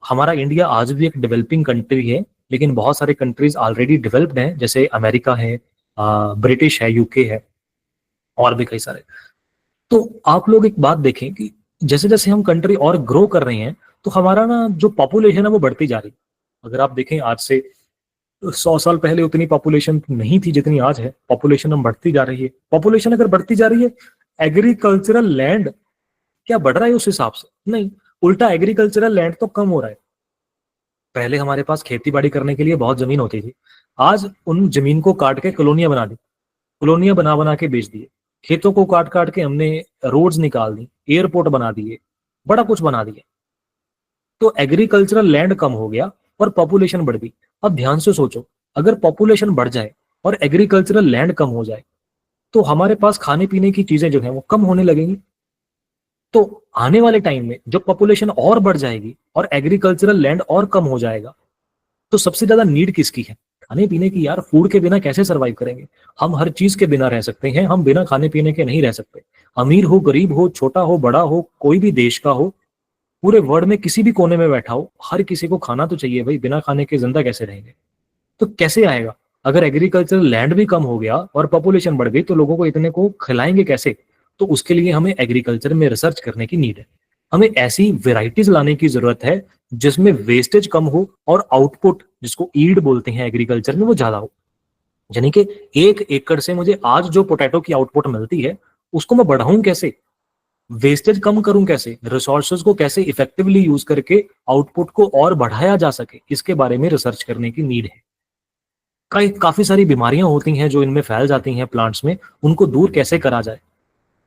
हमारा इंडिया आज भी एक डेवलपिंग कंट्री है, लेकिन बहुत सारे कंट्रीज ऑलरेडी डेवलप्ड हैं, जैसे अमेरिका है, ब्रिटिश है, यूके है, और भी कई सारे। तो आप लोग एक बात देखें कि जैसे जैसे हम कंट्री और ग्रो कर रहे हैं तो हमारा ना जो पॉपुलेशन है वो बढ़ती जा रही है। अगर आप देखें आज से 100 साल पहले उतनी पॉपुलेशन नहीं थी जितनी आज है, पॉपुलेशन हम बढ़ती जा रही है। पॉपुलेशन अगर बढ़ती जा रही है, एग्रीकल्चरल लैंड क्या बढ़ रहा है उस हिसाब से? नहीं, उल्टा एग्रीकल्चरल लैंड तो कम हो रहा है। पहले हमारे पास खेती बाड़ी करने के लिए बहुत जमीन होती थी, आज उन जमीन को काट के कॉलोनियां बना दी, कॉलोनियां बना बना के बेच दिए। खेतों को काट काट के हमने रोड्स निकाल दी, एयरपोर्ट बना दिए, बड़ा कुछ बना दिए। तो एग्रीकल्चरल लैंड कम हो गया और पॉपुलेशन बढ़ गई। अब ध्यान से सोचो, अगर पॉपुलेशन बढ़ जाए और एग्रीकल्चरल लैंड कम हो जाए तो हमारे पास खाने पीने की चीजें जो है वो कम होने लगेंगी। तो आने वाले टाइम में जब पॉपुलेशन और बढ़ जाएगी और एग्रीकल्चरल लैंड और कम हो जाएगा, तो सबसे ज्यादा नीड किसकी है? खाने पीने की। यार, फूड के बिना कैसे सरवाइव करेंगे? हम हर चीज के बिना रह सकते हैं, हम बिना खाने पीने के नहीं रह सकते। अमीर हो, गरीब हो, छोटा हो, बड़ा हो, कोई भी देश का हो, पूरे वर्ल्ड में किसी भी कोने में बैठा हो, हर किसी को खाना तो चाहिए भाई, बिना खाने के जिंदा कैसे रहेंगे? तो कैसे आएगा? अगर एग्रीकल्चरल लैंड भी कम हो गया और पॉपुलेशन बढ़ गई तो लोगों को इतने को खिलाएंगे कैसे? तो उसके लिए हमें एग्रीकल्चर में रिसर्च करने की नीड है। हमें ऐसी वेराइटीज लाने की जरूरत है जिसमें वेस्टेज कम हो और आउटपुट, जिसको ईल्ड बोलते हैं एग्रीकल्चर में, वो ज्यादा हो। यानी कि 1 एकड़ से मुझे आज जो पोटैटो की आउटपुट मिलती है उसको मैं बढ़ाऊं कैसे, वेस्टेज कम करूं कैसे, रिसोर्सेज को कैसे इफेक्टिवली यूज करके आउटपुट को और बढ़ाया जा सके, इसके बारे में रिसर्च करने की नीड है। काफी सारी बीमारियां होती हैं जो इनमें फैल जाती हैं प्लांट्स में, उनको दूर कैसे करा जाए,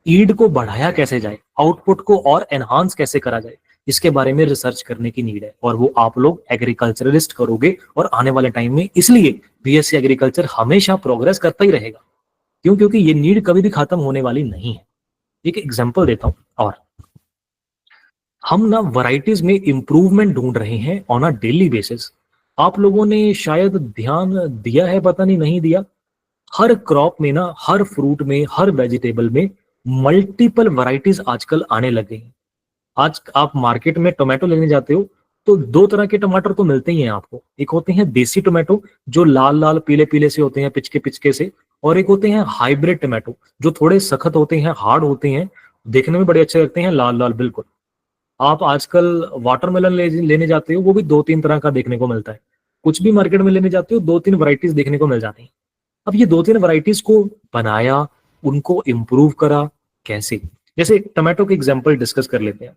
ईल्ड को बढ़ाया कैसे जाए, आउटपुट को और एनहांस कैसे करा जाए, इसके बारे में रिसर्च करने की नीड है। और वो आप लोग एग्रीकल्चरलिस्ट करोगे और आने वाले टाइम में, इसलिए बीएससी एग्रीकल्चर हमेशा प्रोग्रेस करता ही रहेगा। क्यों? क्योंकि ये नीड कभी भी खत्म होने वाली नहीं है। एक एग्जांपल देता हूं, और हम ना वैरायटीज में इंप्रूवमेंट ढूंढ रहे हैं ऑन अ डेली बेसिस। आप लोगों ने शायद ध्यान दिया है, पता नहीं दिया, हर क्रॉप में ना, हर फ्रूट में, हर वेजिटेबल में मल्टीपल वैरायटीज आजकल आने लगे हैं। आज आप मार्केट में टोमेटो लेने जाते हो तो दो तरह के टमाटर तो मिलते ही हैं आपको। एक होते हैं देसी टोमेटो जो लाल लाल पीले पीले से होते हैं, पिचके पिचके से, और एक होते हैं हाइब्रिड टोमेटो जो थोड़े सख्त होते हैं, हार्ड होते हैं, देखने में बड़े अच्छे लगते हैं, लाल लाल बिल्कुल। आप आजकल वाटरमेलन लेने जाते हो, वो भी दो तीन तरह का देखने को मिलता है। कुछ भी मार्केट में लेने जाते हो, दो तीन वैरायटीज देखने को मिल जाती हैं। अब ये दो तीन वैरायटीज को बनाया, उनको इम्प्रूव करा कैसे? जैसे टमाटो के एग्जांपल डिस्कस कर लेते हैं।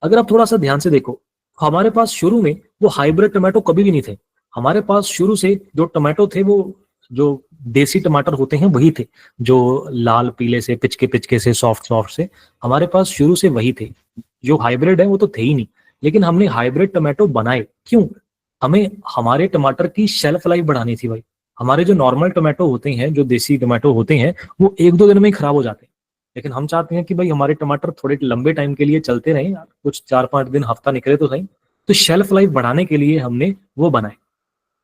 अगर आप थोड़ा सा ध्यान से देखो, हमारे पास शुरू में वो हाइब्रिड टमाटो कभी भी नहीं थे। हमारे पास शुरू से जो टमाटो थे वो जो देसी टमाटर होते हैं वही थे, जो लाल पीले से, पिचके पिचके से, सॉफ्ट सॉफ्ट से, हमारे पास शुरू से वही थे। जो हाइब्रिड है वो तो थे ही नहीं। लेकिन हमने हाइब्रिड टमाटो बनाए क्यों? हमें हमारे टमाटर की शेल्फ लाइफ बढ़ानी थी भाई। हमारे जो नॉर्मल टमाटो होते हैं, जो देसी टमाटो होते हैं, वो एक दो दिन में ही खराब हो जाते हैं। लेकिन हम चाहते हैं कि भाई हमारे टमाटर थोड़े लंबे टाइम के लिए चलते रहें यार, कुछ 4-5 दिन, हफ्ता निकले तो सही। तो शेल्फ लाइफ बढ़ाने के लिए हमने वो बनाए।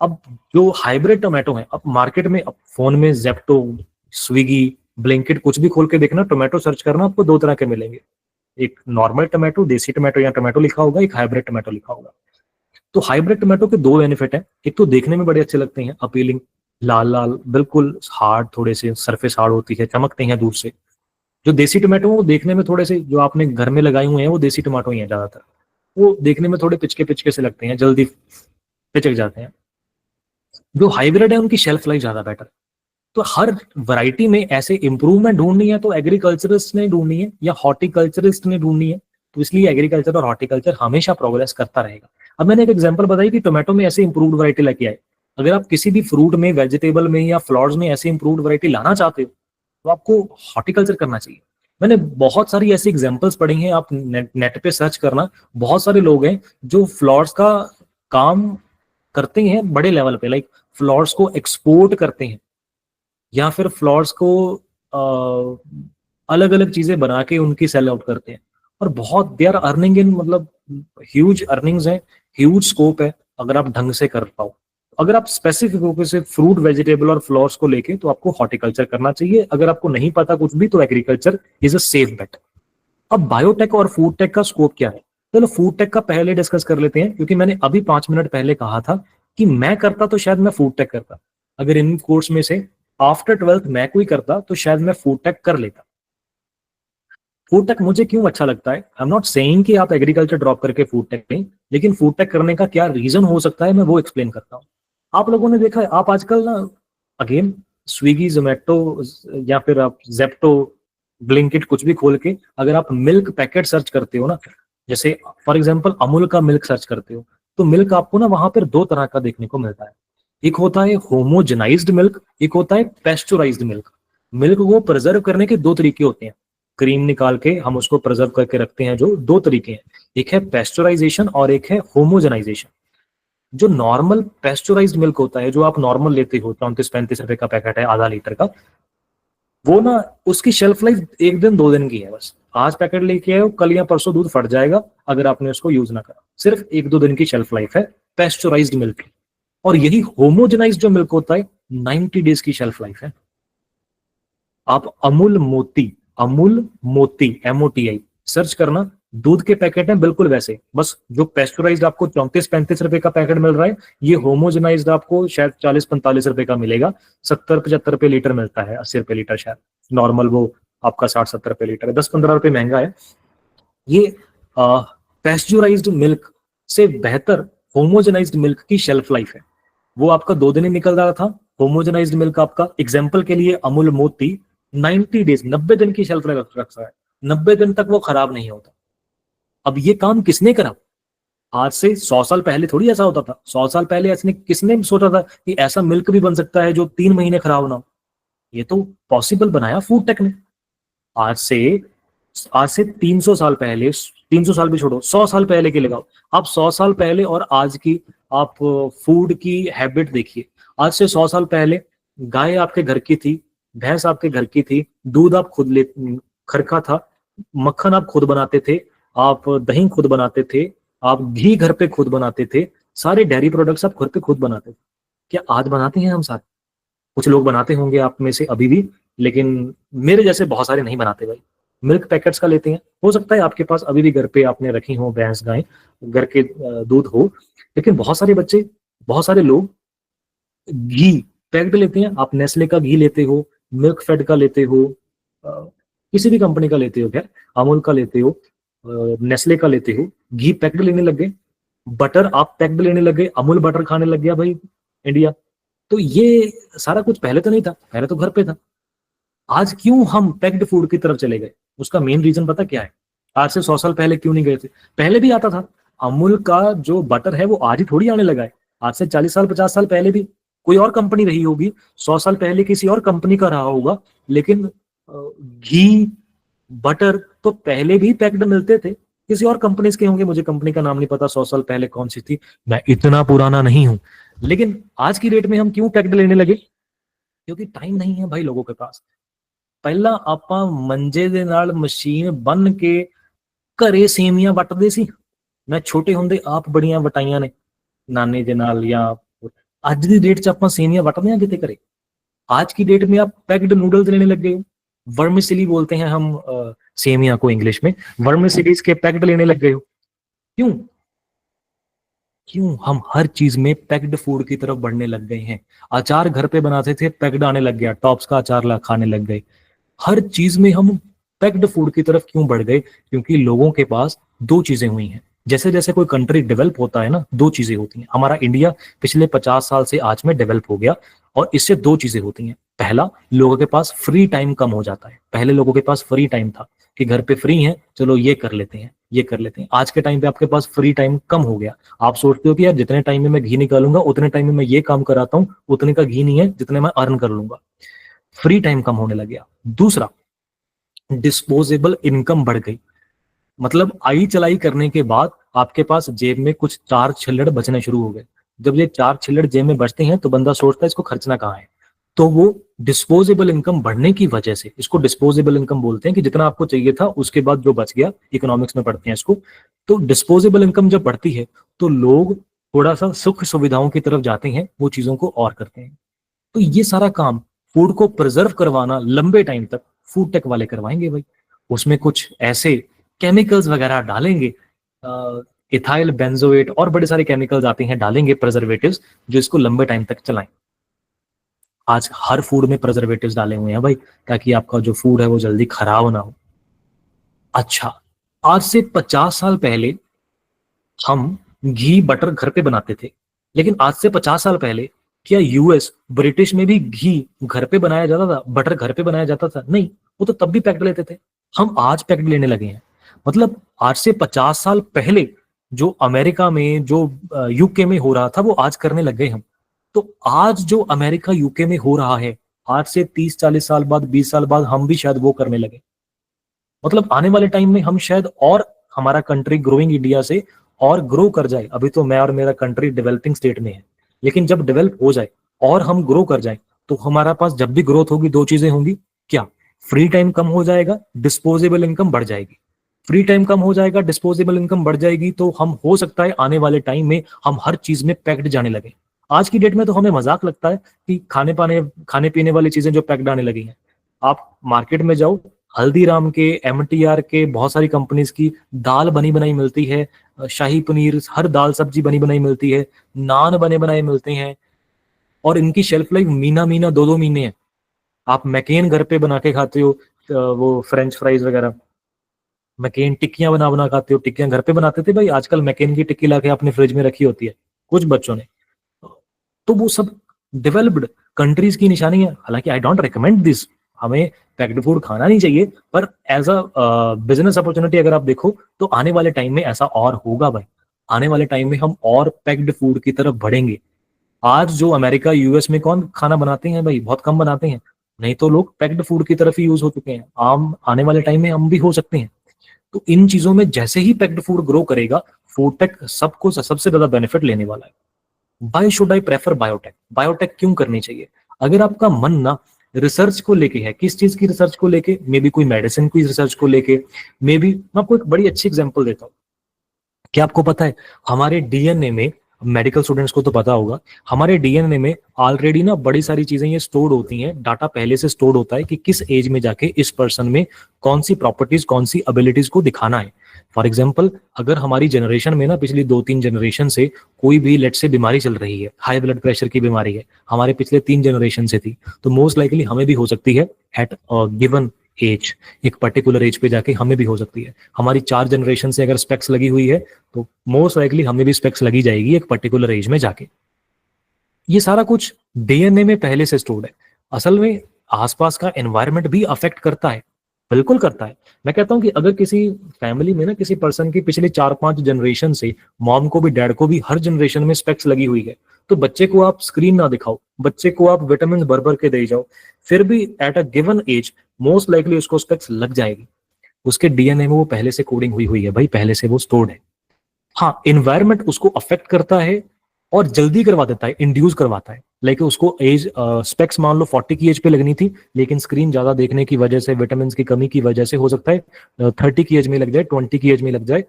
अब जो हाइब्रिड टोमेटो है, अब मार्केट में, अब फोन में जेप्टो, स्विगी, ब्लिंकिट कुछ भी खोल के देखना, टोमेटो सर्च करना, आपको दो तरह के मिलेंगे। एक नॉर्मल टोमेटो, देसी टोमेटो या टोमेटो लिखा होगा, एक हाइब्रिड टोमेटो लिखा होगा। तो हाइब्रिड टोमेटो के दो बेनिफिट है। एक तो देखने में बड़े अच्छे लगते हैं, अपीलिंग, लाल लाल बिल्कुल हार्ड, थोड़े से सरफेस हार्ड होती है, चमकते हैं दूर से। जो देसी टोमेटो वो देखने में थोड़े से, जो आपने घर में लगाए हुए हैं वो देसी टोमेटो ही है ज्यादातर, वो देखने में थोड़े पिचके पिचके से लगते हैं, जल्दी पिचक जाते हैं। जो हाइब्रिड है उनकी शेल्फ लाइफ ज्यादा बेटर। तो हर वैरायटी में ऐसे इंप्रूवमेंट ढूंढनी है तो एग्रीकल्चरिस्ट ने ढूंढनी है या हॉर्टिकल्चरिस्ट ने ढूंढनी है। तो इसलिए एग्रीकल्चर और हॉर्टिकल्चर हमेशा प्रोग्रेस करता रहेगा। अब मैंने एक एग्जांपल बताई कि टोमेटो में ऐसे इंप्रूव्ड वैरायटी लेके आए। अगर आप किसी भी फ्रूट में, वेजिटेबल में या फ्लावर्स में ऐसे इंप्रूव्ड वैरायटी लाना चाहते हो तो आपको हॉर्टिकल्चर करना चाहिए। मैंने बहुत सारी ऐसी एग्जांपल्स पढ़ी हैं, आप नेट पे सर्च करना। बहुत सारे लोग हैं जो फ्लावर्स का काम करते हैं बड़े लेवल पे, लाइक फ्लावर्स को एक्सपोर्ट करते हैं या फिर फ्लावर्स को अलग अलग चीजें बना के उनकी सेल आउट करते हैं। और बहुत दे आर अर्निंग इन, मतलब ह्यूज अर्निंग्स है, ह्यूज स्कोप है अगर आप ढंग से कर पाओ। अगर आप स्पेसिफिक होकर से फ्रूट, वेजिटेबल और फ्लावर्स को लेके, तो आपको हॉर्टिकल्चर करना चाहिए। अगर आपको नहीं पता कुछ भी तो agriculture is a safe bet. अब बायोटेक और फूड टेक का स्कोप क्या है? चलो फूड टेक का पहले डिस्कस कर लेते हैं, क्योंकि मैंने अभी 5 मिनट पहले कहा था कि मैं करता तो शायद मैं फूड टेक करता। अगर इन कोर्स में से आफ्टर 12th मैं कोई करता तो शायद मैं फूड टेक कर लेता। फूड टेक मुझे क्यों अच्छा लगता है? आई एम नॉट सेइंग कि आप एग्रीकल्चर ड्रॉप करके फूड टेक लें, लेकिन फूड टेक करने का क्या रीजन हो सकता है मैं वो एक्सप्लेन करता हूँ। आप लोगों ने देखा है, आप आजकल ना, अगेन, स्विगी, जोमेटो या फिर आप जेप्टो, ब्लिंकिट कुछ भी खोल के अगर आप मिल्क पैकेट सर्च करते हो ना, जैसे फॉर एग्जांपल अमूल का मिल्क सर्च करते हो, तो मिल्क आपको ना वहां पर दो तरह का देखने को मिलता है। एक होता है होमोजेनाइज्ड मिल्क, एक होता है पेस्चुराइज्ड मिल्क। मिल्क को प्रिजर्व करने के दो तरीके होते हैं। क्रीम निकाल के हम उसको प्रिजर्व करके रखते हैं, जो दो तरीके हैं, एक है पेस्चुराइजेशन और एक है होमोजेनाइजेशन। जो नॉर्मल पेस्चुराइज्ड मिल्क होता है, जो आप नॉर्मल लेते हो, 34-35 रुपए का पैकेट है आधा लीटर का, वो ना, उसकी शेल्फ लाइफ एक दिन दो दिन की है बस। आज पैकेट लेके आए हो, कल या परसों दूध फट जाएगा अगर आपने उसको यूज ना करा। सिर्फ एक दो दिन की शेल्फ लाइफ है पेस्चुराइज्ड मिल्क की। और यही होमोजेनाइज्ड जो मिल्क होता है, 90 डेज की शेल्फ लाइफ है। आप अमूल मोती, अमूल मोती, MOTI सर्च करना, दूध के पैकेट हैं बिल्कुल वैसे, बस जो पेस्चुराइज्ड आपको 34-35 रुपए का पैकेट मिल रहा है, ये होमोजेनाइज्ड आपको शायद 40-45 रुपए का मिलेगा। 70-75 रुपए लीटर मिलता है, 80 रुपए लीटर शायद। नॉर्मल वो आपका 60-70 रुपए लीटर है, 10-15 रुपए महंगा है। ये पेस्चुराइज्ड मिल्क से बेहतर होमोजेनाइज्ड मिल्क की शेल्फ लाइफ है। वो आपका 2 दिन ही निकल रहा था। होमोजेनाइज्ड मिल्क आपका, एग्जाम्पल के लिए अमूल मोती, 90 डेज, 90 दिन की शेल्फ लाइफ रखता है। 90 दिन तक वो खराब नहीं होता। अब ये काम किसने करा? आज से 100 साल पहले थोड़ी ऐसा होता था। 100 साल पहले ऐसे किसने सोचा था कि ऐसा मिल्क भी बन सकता है जो 3 महीने खराब ना हो? ये तो पॉसिबल बनाया फूड टेक ने। आज से आज से 300 साल पहले, 300 साल भी छोड़ो, 100 साल पहले के लगाओ। आप 100 साल पहले और आज की आप फूड की हैबिट देखिए। आज से 100 साल पहले गाय आपके घर की थी, भैंस आपके घर की थी, दूध आप खुद ले, खरखा था, मक्खन आप खुद बनाते थे, आप दही खुद बनाते थे, आप घी घर पे खुद बनाते थे, सारे डेयरी प्रोडक्ट्स आप घर पे खुद बनाते थे। क्या आज बनाते हैं हम सारे? कुछ लोग बनाते होंगे आप में से अभी भी, लेकिन मेरे जैसे बहुत सारे नहीं बनाते भाई, मिल्क पैकेट्स का लेते हैं। हो सकता है आपके पास अभी भी घर पे आपने रखी हो भैंस गाय, घर के दूध हो, लेकिन बहुत सारे बच्चे, बहुत सारे लोग घी पैक्ड लेते हैं। आप नेस्ले का घी लेते हो, मिल्क फेड का लेते हो, अ, किसी भी कंपनी का लेते हो, खैर अमूल का लेते हो, नेस्ले का लेते हो, घी पैक्ड लेने लग गए, बटर आप पैक्ड लेने लग गए, अमूल बटर खाने लग गया भाई इंडिया। तो ये सारा कुछ पहले तो नहीं था, पहले तो घर पे था। आज क्यों हम पैक्ड फूड की तरफ चले गए? उसका मेन रीजन पता क्या है? आज से 100 साल पहले क्यों नहीं गए थे? पहले भी आता था। अमूल का जो बटर है वो आज ही थोड़ी आने लगा है। आज से 40 साल 50 साल पहले भी कोई और कंपनी रही होगी, 100 साल पहले किसी और कंपनी का रहा होगा, लेकिन घी बटर तो पहले भी पैक्ड मिलते थे, किसी और कंपनी के होंगे, मुझे कंपनी का नाम नहीं पता 100 साल पहले कौन सी थी, मैं इतना पुराना नहीं हूं। लेकिन आज की डेट में हम क्यों पैक्ड लेने लगे? क्योंकि टाइम नहीं है भाई लोगों के पास। ਪਹਿਲਾਂ ਆਪਾਂ ਮੰਜੇ ਦੇ ਨਾਲ ਮਸ਼ੀਨ ਬੰਨ ਕੇ ਘਰੇ ਸੇਮੀਆਂ ਵੱਟਦੇ ਸੀ। ਮੈਂ ਛੋਟੇ ਹੁੰਦੇ ਆਪ ਬੜੀਆਂ ਵਟਾਈਆਂ ਨੇ ਨਾਨੇ ਦੇ ਨਾਲ, ਜਾਂ ਅੱਜ ਦੀ डेट 'ਚ ਆਪਾਂ ਸੇਮੀਆਂ ਵੱਟਦੇ ਆ ਕਿਤੇ ਘਰੇ? आज की डेट में आप पैक्ड नूडल्स लेने लग गए हो, वर्मिसेली बोलते हैं हम सेमिया को इंग्लिश में, वर्मिसेलीज के पैक्ड लेने लग गए हो। क्यों? क्यों हम हर चीज में पैक्ड फूड की तरफ बढ़ने लग गए हैं? अचार घर पे बनाते थे, पैक्ड आने लग गया, टॉप्स का अचार खाने लग गए। हर चीज में हम पैक्ड फूड की तरफ क्यों बढ़ गए? क्योंकि लोगों के पास दो चीजें हुई हैं। जैसे जैसे कोई कंट्री डेवलप होता है ना, दो चीजें होती हैं। हमारा इंडिया पिछले 50 साल से आज में डेवलप हो गया, और इससे दो चीजें होती हैं। पहला, लोगों के पास फ्री टाइम कम हो जाता है। पहले लोगों के पास फ्री टाइम था कि घर पे फ्री हैं, चलो ये कर लेते हैं, ये कर लेते हैं। आज के टाइम पे आपके पास फ्री टाइम कम हो गया। आप सोचते हो कि यार जितने टाइम में मैं घी निकालूंगा उतने टाइम में मैं ये काम कराता हूँ, उतने का घी नहीं है जितने मैं अर्न कर लूंगा। फ्री टाइम कम होने लग गया। दूसरा, डिस्पोजेबल इनकम बढ़ गई। मतलब आई चलाई करने के बाद आपके पास जेब में कुछ चार छिल्लड़ बचने शुरू हो गए। जब ये चार छिल्लड़ जेब में बचते हैं तो बंदा सोचता है इसको खर्चना कहाँ है। तो वो डिस्पोजेबल इनकम बढ़ने की वजह से, इसको डिस्पोजेबल इनकम बोलते हैं कि जितना आपको चाहिए था उसके बाद जो बच गया, इकोनॉमिक्स में पढ़ते हैं इसको। तो डिस्पोजेबल इनकम जब बढ़ती है तो लोग थोड़ा सा सुख सुविधाओं की तरफ जाते हैं, वो चीजों को और करते हैं। तो ये सारा काम फूड को प्रिजर्व करवाना लंबे टाइम तक फूड टेक वाले करवाएंगे भाई। उसमें कुछ ऐसे केमिकल्स वगैरह डालेंगे, इथाइल बेंजोएट और बड़े सारे केमिकल्स आते हैं, डालेंगे प्रिजर्वेटिव्स, जो इसको लंबे टाइम तक चलाएं। आज हर फूड में प्रिजर्वेटिव्स डाले हुए हैं भाई, ताकि आपका जो फूड है वो जल्दी खराब ना हो। अच्छा, आज से 50 साल पहले हम घी बटर घर पे बनाते थे, लेकिन आज से 50 साल पहले क्या यूएस ब्रिटिश में भी घी घर पे बनाया जाता था, बटर घर पे बनाया जाता था? नहीं, वो तो तब भी पैक्ड लेते थे। हम आज पैक्ड लेने लगे हैं। मतलब आज से 50 साल पहले जो अमेरिका में, जो यूके में हो रहा था, वो आज करने लग गए हम। तो आज जो अमेरिका यूके में हो रहा है, आज से 30-40 साल बाद, 20 साल बाद हम भी शायद वो करने लगे। मतलब आने वाले टाइम में हम शायद, और हमारा कंट्री ग्रोइंग इंडिया से और ग्रो कर जाए। अभी तो मैं और मेरा कंट्री डेवलपिंग स्टेट में है, लेकिन जब डेवलप हो जाए और हम ग्रो कर जाए, तो हमारा पास जब भी ग्रोथ होगी दो चीजें होंगी। क्या? फ्री टाइम कम हो जाएगा, डिस्पोजेबल इनकम बढ़ जाएगी। फ्री टाइम कम हो जाएगा, डिस्पोजेबल इनकम बढ़ जाएगी, तो हम, हो सकता है आने वाले टाइम में हम हर चीज में पैक्ड जाने लगे। आज की डेट में तो हमें मजाक लगता है कि खाने पीने वाली चीजें जो पैक्ड आने लगी हैं। आप मार्केट में जाओ, हल्दीराम के, एमटीआर के, बहुत सारी कंपनीज की दाल बनी बनाई मिलती है, शाही पनीर, हर दाल सब्जी बनी बनाई मिलती है, नान बने बनाए मिलते हैं, और इनकी शेल्फ लाइफ महीना महीना 2-2 महीने है। आप मैकेन घर पे बना के खाते हो, वो फ्रेंच फ्राइज वगैरह, मैकेन टिक्कियां बना बना खाते हो। टिक्कियां घर पे बनाते थे भाई, आजकल मैकेन की टिक्की लाके अपने फ्रिज में रखी होती है कुछ बच्चों ने। तो वो सब डेवलप्ड कंट्रीज की निशानी है। हालांकि आई डोंट रिकमेंड दिस, हमें पैक्ड फूड खाना नहीं चाहिए, पर एज अ बिजनेस अपॉर्चुनिटी अगर आप देखो तो आने वाले टाइम में ऐसा और होगा भाई। आने वाले टाइम में हम और पैक्ड फूड की तरफ बढ़ेंगे। आज जो अमेरिका यूएस में कौन खाना बनाते हैं भाई? बहुत कम बनाते हैं। नहीं तो लोग पैक्ड फूड की तरफ ही यूज हो चुके हैं। आम आने वाले टाइम में हम भी हो सकते हैं। तो इन चीजों में जैसे ही पैक्ड फूड ग्रो करेगा, फूड टेक सबको सबसे ज्यादा बेनिफिट लेने वाला है। Why should I prefer biotech? Biotech क्यों करनी चाहिए? अगर आपका मन ना रिसर्च को लेके है, किस चीज की रिसर्च को लेके, मे बी कोई मेडिसिन की रिसर्च को लेके, मे बी, मैं आपको एक बड़ी अच्छी एग्जांपल देता हूँ। क्या आपको पता है हमारे डीएनए में मेडिकल स्टूडेंट्स को तो पता होगा, हमारे डीएनए में ऑलरेडी ना बड़ी सारी चीजें ये स्टोर्ड होती हैं, डाटा पहले से स्टोर्ड होता है कि किस एज में जाके इस पर्सन में कौन सी प्रॉपर्टीज, कौन सी एबिलिटीज को दिखाना है। फॉर एग्जाम्पल, अगर हमारी जनरेशन में ना पिछली 2-3 जनरेशन से कोई भी लेट से बीमारी चल रही है, हाई ब्लड प्रेशर की बीमारी है, हमारे पिछले 3 जनरेशन से थी, तो मोस्ट लाइकली हमें भी हो सकती है एट गिवन एज, एक पर्टिकुलर एज पे जाके हमें भी हो सकती है। हमारी 4 जनरेशन से अगर स्पेक्स लगी हुई है तो मोस्ट लाइकली हमें भी स्पेक्स लगी जाएगी एक पर्टिकुलर एज में जाके। ये सारा कुछ डीएनए में पहले से स्टोर्ड है। असल में आसपास का एनवायरनमेंट भी अफेक्ट करता है, बिल्कुल करता है। मैं कहता हूं कि अगर किसी फैमिली में ना किसी पर्सन की पिछले 4-5 जनरेशन से, मॉम को भी डैड को भी हर जनरेशन में स्पेक्स लगी हुई है, तो बच्चे को आप स्क्रीन ना दिखाओ, बच्चे को आप विटामिन भर भर के दे जाओ, फिर भी at a given age most likely उसको स्पेक्स लग जाएगी। उसके डीएनए में वो पहले से कोडिंग हुई हुई है भाई, पहले से वो स्टोर्ड है। हाँ, इन्वायरमेंट उसको अफेक्ट करता है और जल्दी करवा देता है, इंड्यूस करवाता है। लाइक उसको एज स्पेक्स मान लो 40 की एज पे लगनी थी, लेकिन स्क्रीन ज्यादा देखने की वजह से, विटामिन की कमी की वजह से हो सकता है 30 की एज में लग जाए, 20 की एज में लग जाए,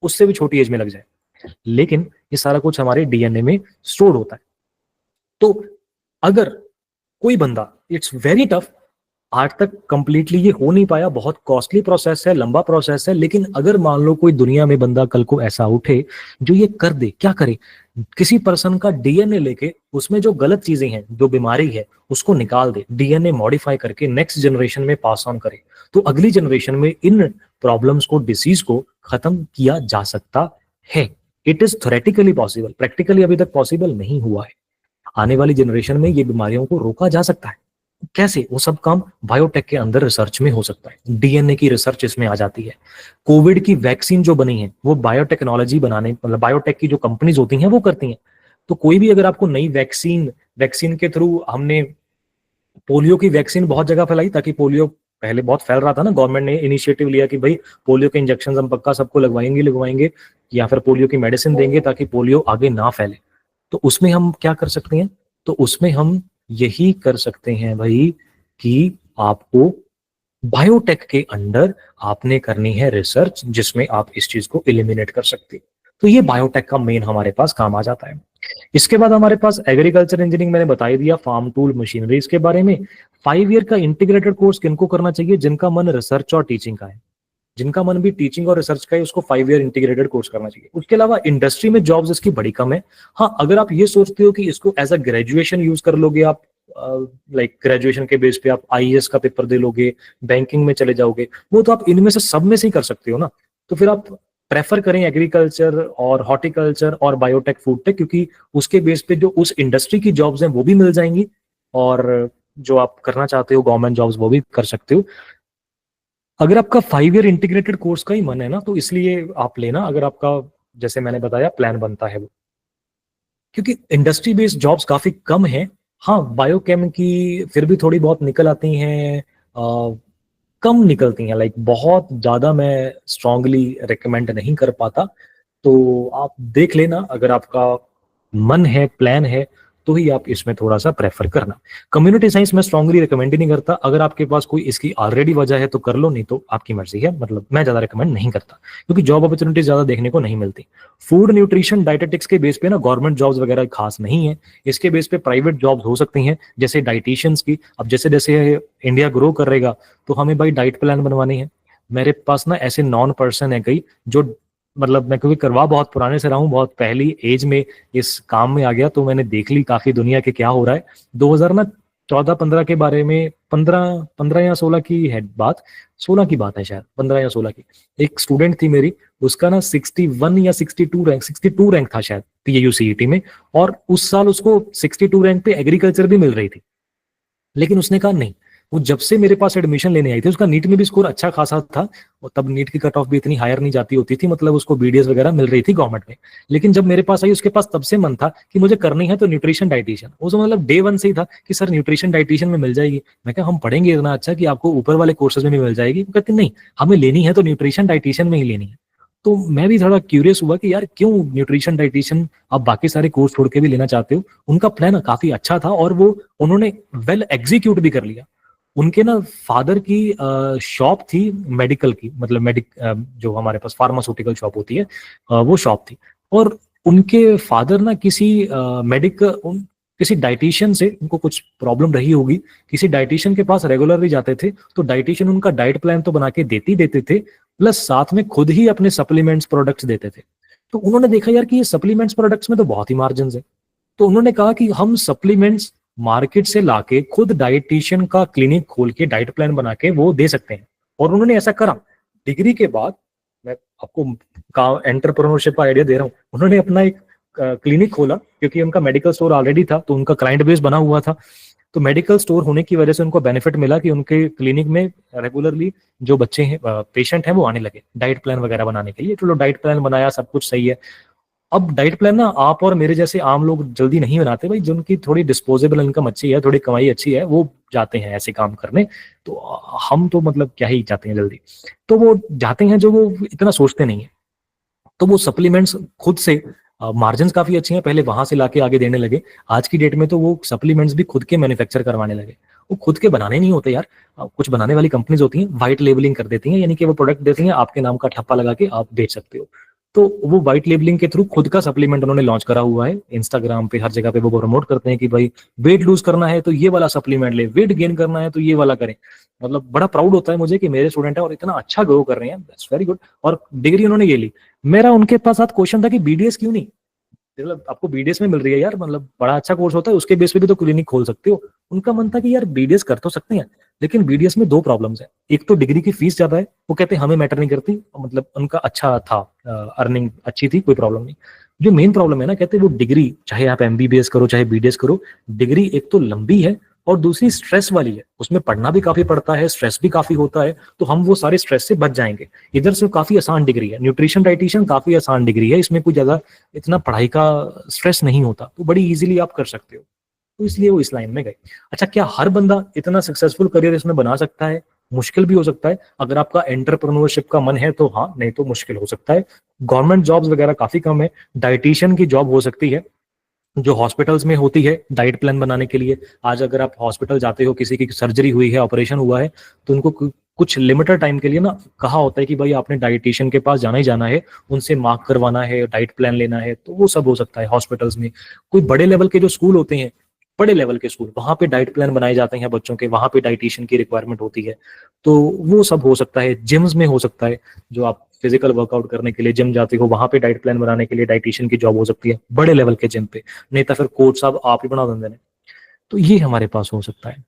उससे भी छोटी एज में लग जाए। लेकिन ये सारा कुछ हमारे डीएनए में स्टोर होता है। तो अगर कोई बंदा, इट्स वेरी टफ, आज तक कंप्लीटली ये हो नहीं पाया, बहुत कॉस्टली प्रोसेस है, लंबा प्रोसेस है, लेकिन अगर मान लो कोई दुनिया में बंदा कल को ऐसा उठे जो ये कर दे, क्या करे, किसी पर्सन का डीएनए लेके उसमें जो गलत चीजें हैं, जो बीमारी है, उसको निकाल दे, डीएनए मॉडिफाई करके नेक्स्ट जनरेशन में पास ऑन करे, तो अगली जनरेशन में इन प्रॉब्लम्स को, डिसीज को खत्म किया जा सकता है। It is theoretically possible, practically अभी तक पॉसिबल नहीं हुआ है। आने वाली जनरेशन में ये बीमारियों को रोका जा सकता है। कैसे? वो सब काम बायोटेक के अंदर रिसर्च में हो सकता है, डीएनए की रिसर्च इसमें आ जाती है। कोविड की वैक्सीन जो बनी है वो बायोटेक्नोलॉजी बनाने, मतलब बायोटेक की जो कंपनीज होती हैं वो करती हैं। तो कोई भी अगर आपको नई वैक्सीन के थ्रू, हमने पोलियो की वैक्सीन बहुत जगह फैलाई, ताकि पोलियो पहले बहुत फैल रहा था ना, गवर्नमेंट ने इनिशिएटिव लिया कि भाई पोलियो के इंजेक्शन हम पक्का सबको लगवाएंगे, या फिर पोलियो की मेडिसिन देंगे ताकि पोलियो आगे ना फैले। तो उसमें हम क्या कर सकते हैं? तो उसमें हम यही कर सकते हैं भाई कि आपको बायोटेक के अंडर आपने करनी है रिसर्च, जिसमें आप इस चीज को एलिमिनेट कर सकते हैं। तो ये बायोटेक का मेन हमारे पास काम आ जाता है। इसके बाद हमारे पास एग्रीकल्चर इंजीनियरिंग, मैंने बता ही दिया, फार्म टूल मशीनरी। इसके बारे में 5 ईयर का इंटीग्रेटेड कोर्स किनको करना चाहिए? जिनका मन रिसर्च और टीचिंग का है, जिनका मन भी टीचिंग और रिसर्च का है, उसको 5 ईयर इंटीग्रेटेड कोर्स करना चाहिए। उसके अलावा इंडस्ट्री में जॉब्स इसकी बड़ी कम है। हाँ, अगर आप ये सोचते हो कि इसको एज अ ग्रेजुएशन यूज कर लोगे आप, लाइक ग्रेजुएशन के बेस पे आप आईएएस का पेपर दे लोगे, बैंकिंग में चले जाओगे, वो तो आप इनमें से सब में से ही कर सकते हो ना। तो फिर आप प्रेफर करें एग्रीकल्चर और हॉर्टिकल्चर और बायोटेक, फूड टेक, क्योंकि उसके बेस पे जो उस इंडस्ट्री की जॉब्स हैं वो भी मिल जाएंगी, और जो आप करना चाहते हो गवर्नमेंट जॉब्स वो भी कर सकते हो। अगर आपका 5 ईयर इंटीग्रेटेड कोर्स का ही मन है ना, तो इसलिए आप लेना, अगर आपका जैसे मैंने बताया प्लान बनता है वो, क्योंकि इंडस्ट्री बेस्ड जॉब्स काफी कम है। हाँ, बायोकेम की फिर भी थोड़ी बहुत निकल आती हैं, कम निकलती हैं, लाइक बहुत ज्यादा मैं स्ट्रांगली रिकमेंड नहीं कर पाता। तो आप देख लेना, अगर आपका मन है, प्लान है, तो ही आप इसमें थोड़ा सा प्रेफर करना। कम्युनिटी साइंस मैं स्ट्रांगली रिकमेंड ही नहीं करता। अगर आपके पास कोई इसकी ऑलरेडी वजह है तो कर लो, नहीं तो आपकी मर्जी है, मतलब मैं ज्यादा रिकमेंड नहीं करता, क्योंकि जॉब अपॉर्चुनिटी ज्यादा देखने को नहीं मिलती। फूड न्यूट्रिशन डाइटेटिक्स के बेस पे ना गवर्नमेंट जॉब्स वगैरह खास नहीं है, इसके बेस पे प्राइवेट जॉब्स हो सकती हैं, जैसे डाइटिशियंस की। अब जैसे जैसे इंडिया ग्रो करेगा तो हमें भाई डाइट प्लान बनवानी है। मेरे पास ना ऐसे नॉन पर्सन है कई, जो मतलब मैं क्योंकि करवा बहुत पुराने से रहा हूँ, बहुत पहली एज में इस काम में आ गया, तो मैंने देख ली काफी दुनिया के क्या हो रहा है। 2000 ना 14-15 के बारे में, 15 या 16 की है बात, 16 की बात है शायद, 15 या 16 की। एक स्टूडेंट थी मेरी, उसका ना 61 या 62 रैंक था शायद पीएयू सीईटी में, और उस साल उसको 62 रैंक पे एग्रीकल्चर भी मिल रही थी। लेकिन उसने कहा नहीं, वो जब से मेरे पास एडमिशन लेने आई थी, उसका नीट में भी स्कोर अच्छा खासा था, और तब नीट की कट ऑफ भी इतनी हायर नहीं जाती होती थी, मतलब उसको बीडीएस वगैरह मिल रही थी गवर्नमेंट में। लेकिन जब मेरे पास आई, उसके पास तब से मन था कि मुझे करनी है तो न्यूट्रिशन डाइटिशियन। वो मतलब डे 1 से ही था कि सर न्यूट्रिशन डाइटिशियन में मिल जाएगी। मैं कहा हम पढ़ेंगे इतना अच्छा कि आपको ऊपर वाले कोर्सेज में भी मिल जाएगी। वो कहते नहीं, हमें लेनी है तो न्यूट्रिशन डाइटिशियन में ही लेनी है। तो मैं भी थोड़ा क्यूरियस हुआ कि यार क्यों न्यूट्रिशन डाइटिशियन आप बाकी सारे कोर्स छोड़ के भी लेना चाहते हो। उनका प्लान काफी अच्छा था, और वो उन्होंने वेल एग्जीक्यूट भी कर लिया। उनके ना फादर की शॉप थी मेडिकल की, मतलब जो हमारे पास फार्मास्यूटिकल शॉप होती है, वो शॉप थी, और उनके फादर ना किसी डाइटिशियन से उनको कुछ प्रॉब्लम रही होगी, किसी डाइटिशियन के पास रेगुलरली जाते थे, तो डाइटिशियन उनका डाइट प्लान तो बना के देते थे, प्लस साथ में खुद ही अपने सप्लीमेंट्स प्रोडक्ट्स देते थे। तो उन्होंने देखा यार कि ये सप्लीमेंट्स प्रोडक्ट्स में तो बहुत ही मार्जिन है, तो उन्होंने कहा कि हम सप्लीमेंट्स मार्केट से लाके खुद डाइटिशियन का क्लिनिक खोल के डाइट प्लान बना के वो दे सकते हैं। और उन्होंने ऐसा करा। डिग्री के बाद मैं आपको का एंटरप्रेन्योरशिप का आइडिया दे रहा हूँ। उन्होंने अपना एक क्लिनिक खोला, क्योंकि उनका मेडिकल स्टोर ऑलरेडी था, तो उनका क्लाइंट बेस बना हुआ था। तो मेडिकल स्टोर होने की वजह से उनको बेनिफिट मिला कि उनके क्लिनिक में रेगुलरली जो बच्चे हैं, पेशेंट हैं, वो आने लगे डाइट प्लान वगैरह बनाने के लिए। चलो डाइट प्लान बनाया, सब कुछ सही है। अब डाइट प्लान ना आप और मेरे जैसे आम लोग जल्दी नहीं बनाते भाई, जिनकी थोड़ी डिस्पोजेबल इनकम अच्छी है, थोड़ी कमाई अच्छी है, वो जाते हैं ऐसे काम करने। तो हम तो मतलब क्या ही जाते हैं जल्दी, तो वो जाते हैं जो वो इतना सोचते नहीं है। तो वो सप्लीमेंट्स खुद से मार्जिन काफी अच्छे हैं, पहले वहां से लाके आगे देने लगे। आज की डेट में तो वो सप्लीमेंट्स भी खुद के मैन्युफैक्चर करवाने लगे। वो खुद के बनाने नहीं होते यार, कुछ बनाने वाली कंपनीज होती हैं, व्हाइट लेबलिंग कर देती हैं, यानी कि वो प्रोडक्ट देती हैं, आपके नाम का ठप्पा लगा के आप बेच सकते हो। तो वो व्हाइट लेबलिंग के थ्रू खुद का सप्लीमेंट उन्होंने लॉन्च करा हुआ है। इंस्टाग्राम पे हर जगह पे वो प्रमोट करते हैं कि भाई वेट लूज करना है तो ये वाला सप्लीमेंट ले, वेट गेन करना है तो ये वाला करें। मतलब बड़ा प्राउड होता है मुझे कि मेरे स्टूडेंट है और इतना अच्छा ग्रो कर रहे हैं, दैट्स वेरी गुड। और डिग्री उन्होंने ये ली। मेरा उनके पास साथ क्वेश्चन था कि बीडीएस क्यों नहीं, मतलब आपको बीडीएस में मिल रही है यार, मतलब बड़ा अच्छा कोर्स होता है, उसके बेस पे भी तो क्लिनिक खोल सकते हो। उनका मन था कि यार बीडीएस कर तो सकते हैं, लेकिन बीडीएस में दो प्रॉब्लम्स है। एक तो डिग्री की फीस ज्यादा है, वो कहते हैं हमें मैटर नहीं करती, मतलब उनका अच्छा था, अर्निंग अच्छी थी, कोई प्रॉब्लम नहीं। जो मेन प्रॉब्लम है ना, कहते हैं वो डिग्री, चाहे आप एमबीबीएस करो चाहे बीडीएस करो, डिग्री एक तो लंबी है और दूसरी स्ट्रेस वाली है, उसमें पढ़ना भी काफी पड़ता है, स्ट्रेस भी काफी होता है। तो हम वो सारे स्ट्रेस से बच जाएंगे। इधर से काफी आसान डिग्री है, न्यूट्रिशन डाइटिशियन काफी आसान डिग्री है, इसमें कोई ज्यादा इतना पढ़ाई का स्ट्रेस नहीं होता, तो बड़ी इजीली आप कर सकते हो। तो इसलिए वो इस लाइन में गए। अच्छा, क्या हर बंदा इतना सक्सेसफुल करियर इसमें बना सकता है? मुश्किल भी हो सकता है। अगर आपका एंटरप्रेन्योरशिप का मन है तो हाँ, नहीं तो मुश्किल हो सकता है। गवर्नमेंट जॉब्स वगैरह काफी कम है। डाइटिशियन की जॉब हो सकती है जो हॉस्पिटल्स में होती है डाइट प्लान बनाने के लिए। आज अगर आप हॉस्पिटल जाते हो, किसी की सर्जरी हुई है, ऑपरेशन हुआ है, तो उनको कुछ लिमिटेड टाइम के लिए ना कहा होता है कि भाई आपने डाइटिशियन के पास जाना ही जाना है, उनसे मार्क करवाना है, डाइट प्लान लेना है। तो वो सब हो सकता है हॉस्पिटल्स में। कोई बड़े लेवल के जो स्कूल होते हैं, बड़े लेवल के स्कूल, वहां पे डाइट प्लान बनाए जाते हैं बच्चों के, वहां पे डाइटिशियन की रिक्वायरमेंट होती है। तो वो सब हो सकता है। जिम्स में हो सकता है, जो आप फिजिकल वर्कआउट करने के लिए जिम जाते हो, वहां पे डाइट प्लान बनाने के लिए डाइटिशियन की जॉब हो सकती है, बड़े लेवल के जिम पे। नहीं तो फिर कोच साहब आप ही बना देंगे ने। तो ये हमारे पास हो सकता है।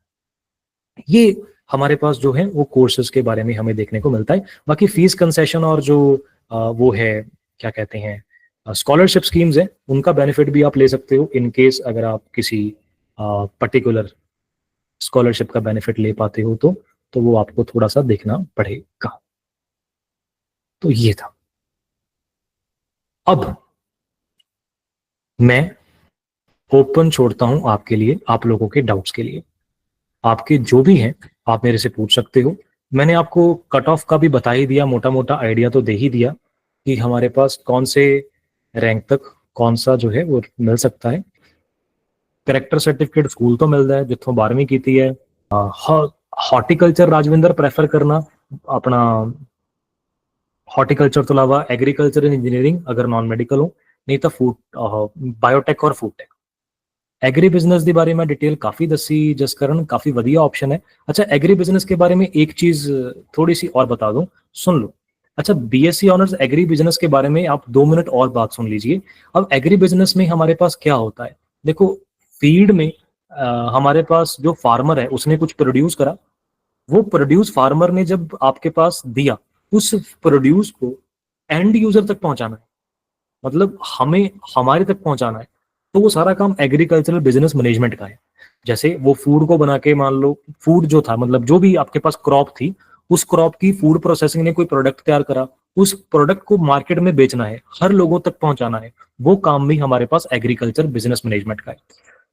ये हमारे पास जो है वो कोर्सेज के बारे में हमें देखने को मिलता है। बाकी फीस कंसेशन और जो वो है, क्या कहते हैं, स्कॉलरशिप स्कीम्स है, उनका बेनिफिट भी आप ले सकते हो इन केस अगर आप किसी पर्टिकुलर स्कॉलरशिप का बेनिफिट ले पाते हो तो वो आपको थोड़ा सा देखना पड़ेगा। तो ये था। अब मैं ओपन छोड़ता हूं आपके लिए, आप लोगों के डाउट्स के लिए। आपके जो भी हैं आप मेरे से पूछ सकते हो। मैंने आपको कट ऑफ का भी बता ही दिया, मोटा मोटा आइडिया तो दे ही दिया कि हमारे पास कौन से रैंक तक कौन सा जो है वो मिल सकता है। करेक्टर सर्टिफिकेट स्कूल तो मिलता है जितों 12वीं की है। हॉर्टिकल्चर राजविंदर प्रेफर करना अपना, हॉर्टिकल्चर तो अलावा एग्रीकल्चर एंड इंजीनियरिंग अगर नॉन मेडिकल हो, नहीं तो फूड, बायोटेक और फूड टेक। एग्री बिजनेस के बारे में डिटेल काफी दसी जसकरण, काफी वधिया ऑप्शन है। अच्छा, एग्री बिजनेस के बारे में एक चीज थोड़ी सी और बता दूं, सुन लो। अच्छा, बीएससी ऑनर्स एग्री बिजनेस के बारे में आप 2 मिनट और बात सुन लीजिए। अब एग्री बिजनेस में हमारे पास क्या होता है, देखो, फील्ड में हमारे पास जो फार्मर है उसने कुछ प्रोड्यूस करा, वो प्रोड्यूस फार्मर ने जब आपके पास दिया, उस प्रोड्यूस को एंड यूजर तक पहुंचाना है, मतलब हमें हमारे तक पहुंचाना है। तो वो सारा काम एग्रीकल्चरल बिजनेस मैनेजमेंट का है। जैसे वो फूड को बना के, मान लो फूड जो था, मतलब जो भी आपके पास क्रॉप थी, उस क्रॉप की फूड प्रोसेसिंग ने कोई प्रोडक्ट तैयार करा, उस प्रोडक्ट को मार्केट में बेचना है, हर लोगों तक पहुंचाना है, वो काम भी हमारे पास एग्रीकल्चर बिजनेस मैनेजमेंट का है।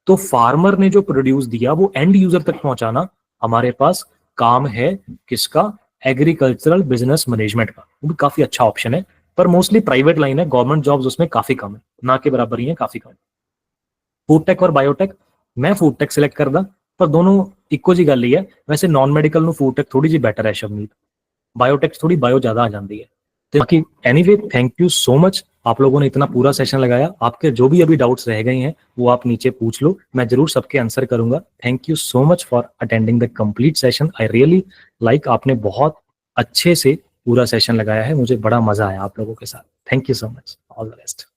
तो फार्मर ने जो प्रोड्यूस दिया वो एंड यूजर तक पहुंचाना हमारे पास काम है किसका? एग्रीकल्चरल बिजनेस मैनेजमेंट का। वो भी काफी अच्छा ऑप्शन है, पर मोस्टली प्राइवेट लाइन है, गवर्नमेंट जॉब्स उसमें काफी कम है, ना के बराबर ही है, काफी कम। फूड टेक और बायोटेक, मैं फूड टेक सिलेक्ट करदा, पर दोनों इक्को जी गल ही है। वैसे नॉन मेडिकल नु फूड टेक थोड़ी जी बैटर है शबनीत, बायोटेक थोड़ी बायो ज्यादा आ जाती है। तो बाकी anyway thank you so much, आप लोगों ने इतना पूरा सेशन लगाया। आपके जो भी अभी डाउट्स रह गए हैं वो आप नीचे पूछ लो, मैं जरूर सबके आंसर करूंगा। Thank you so much for attending the complete session. I really like, आपने बहुत अच्छे से पूरा सेशन लगाया है, मुझे बड़ा मजा आया आप लोगों के साथ। Thank you so much, all the best.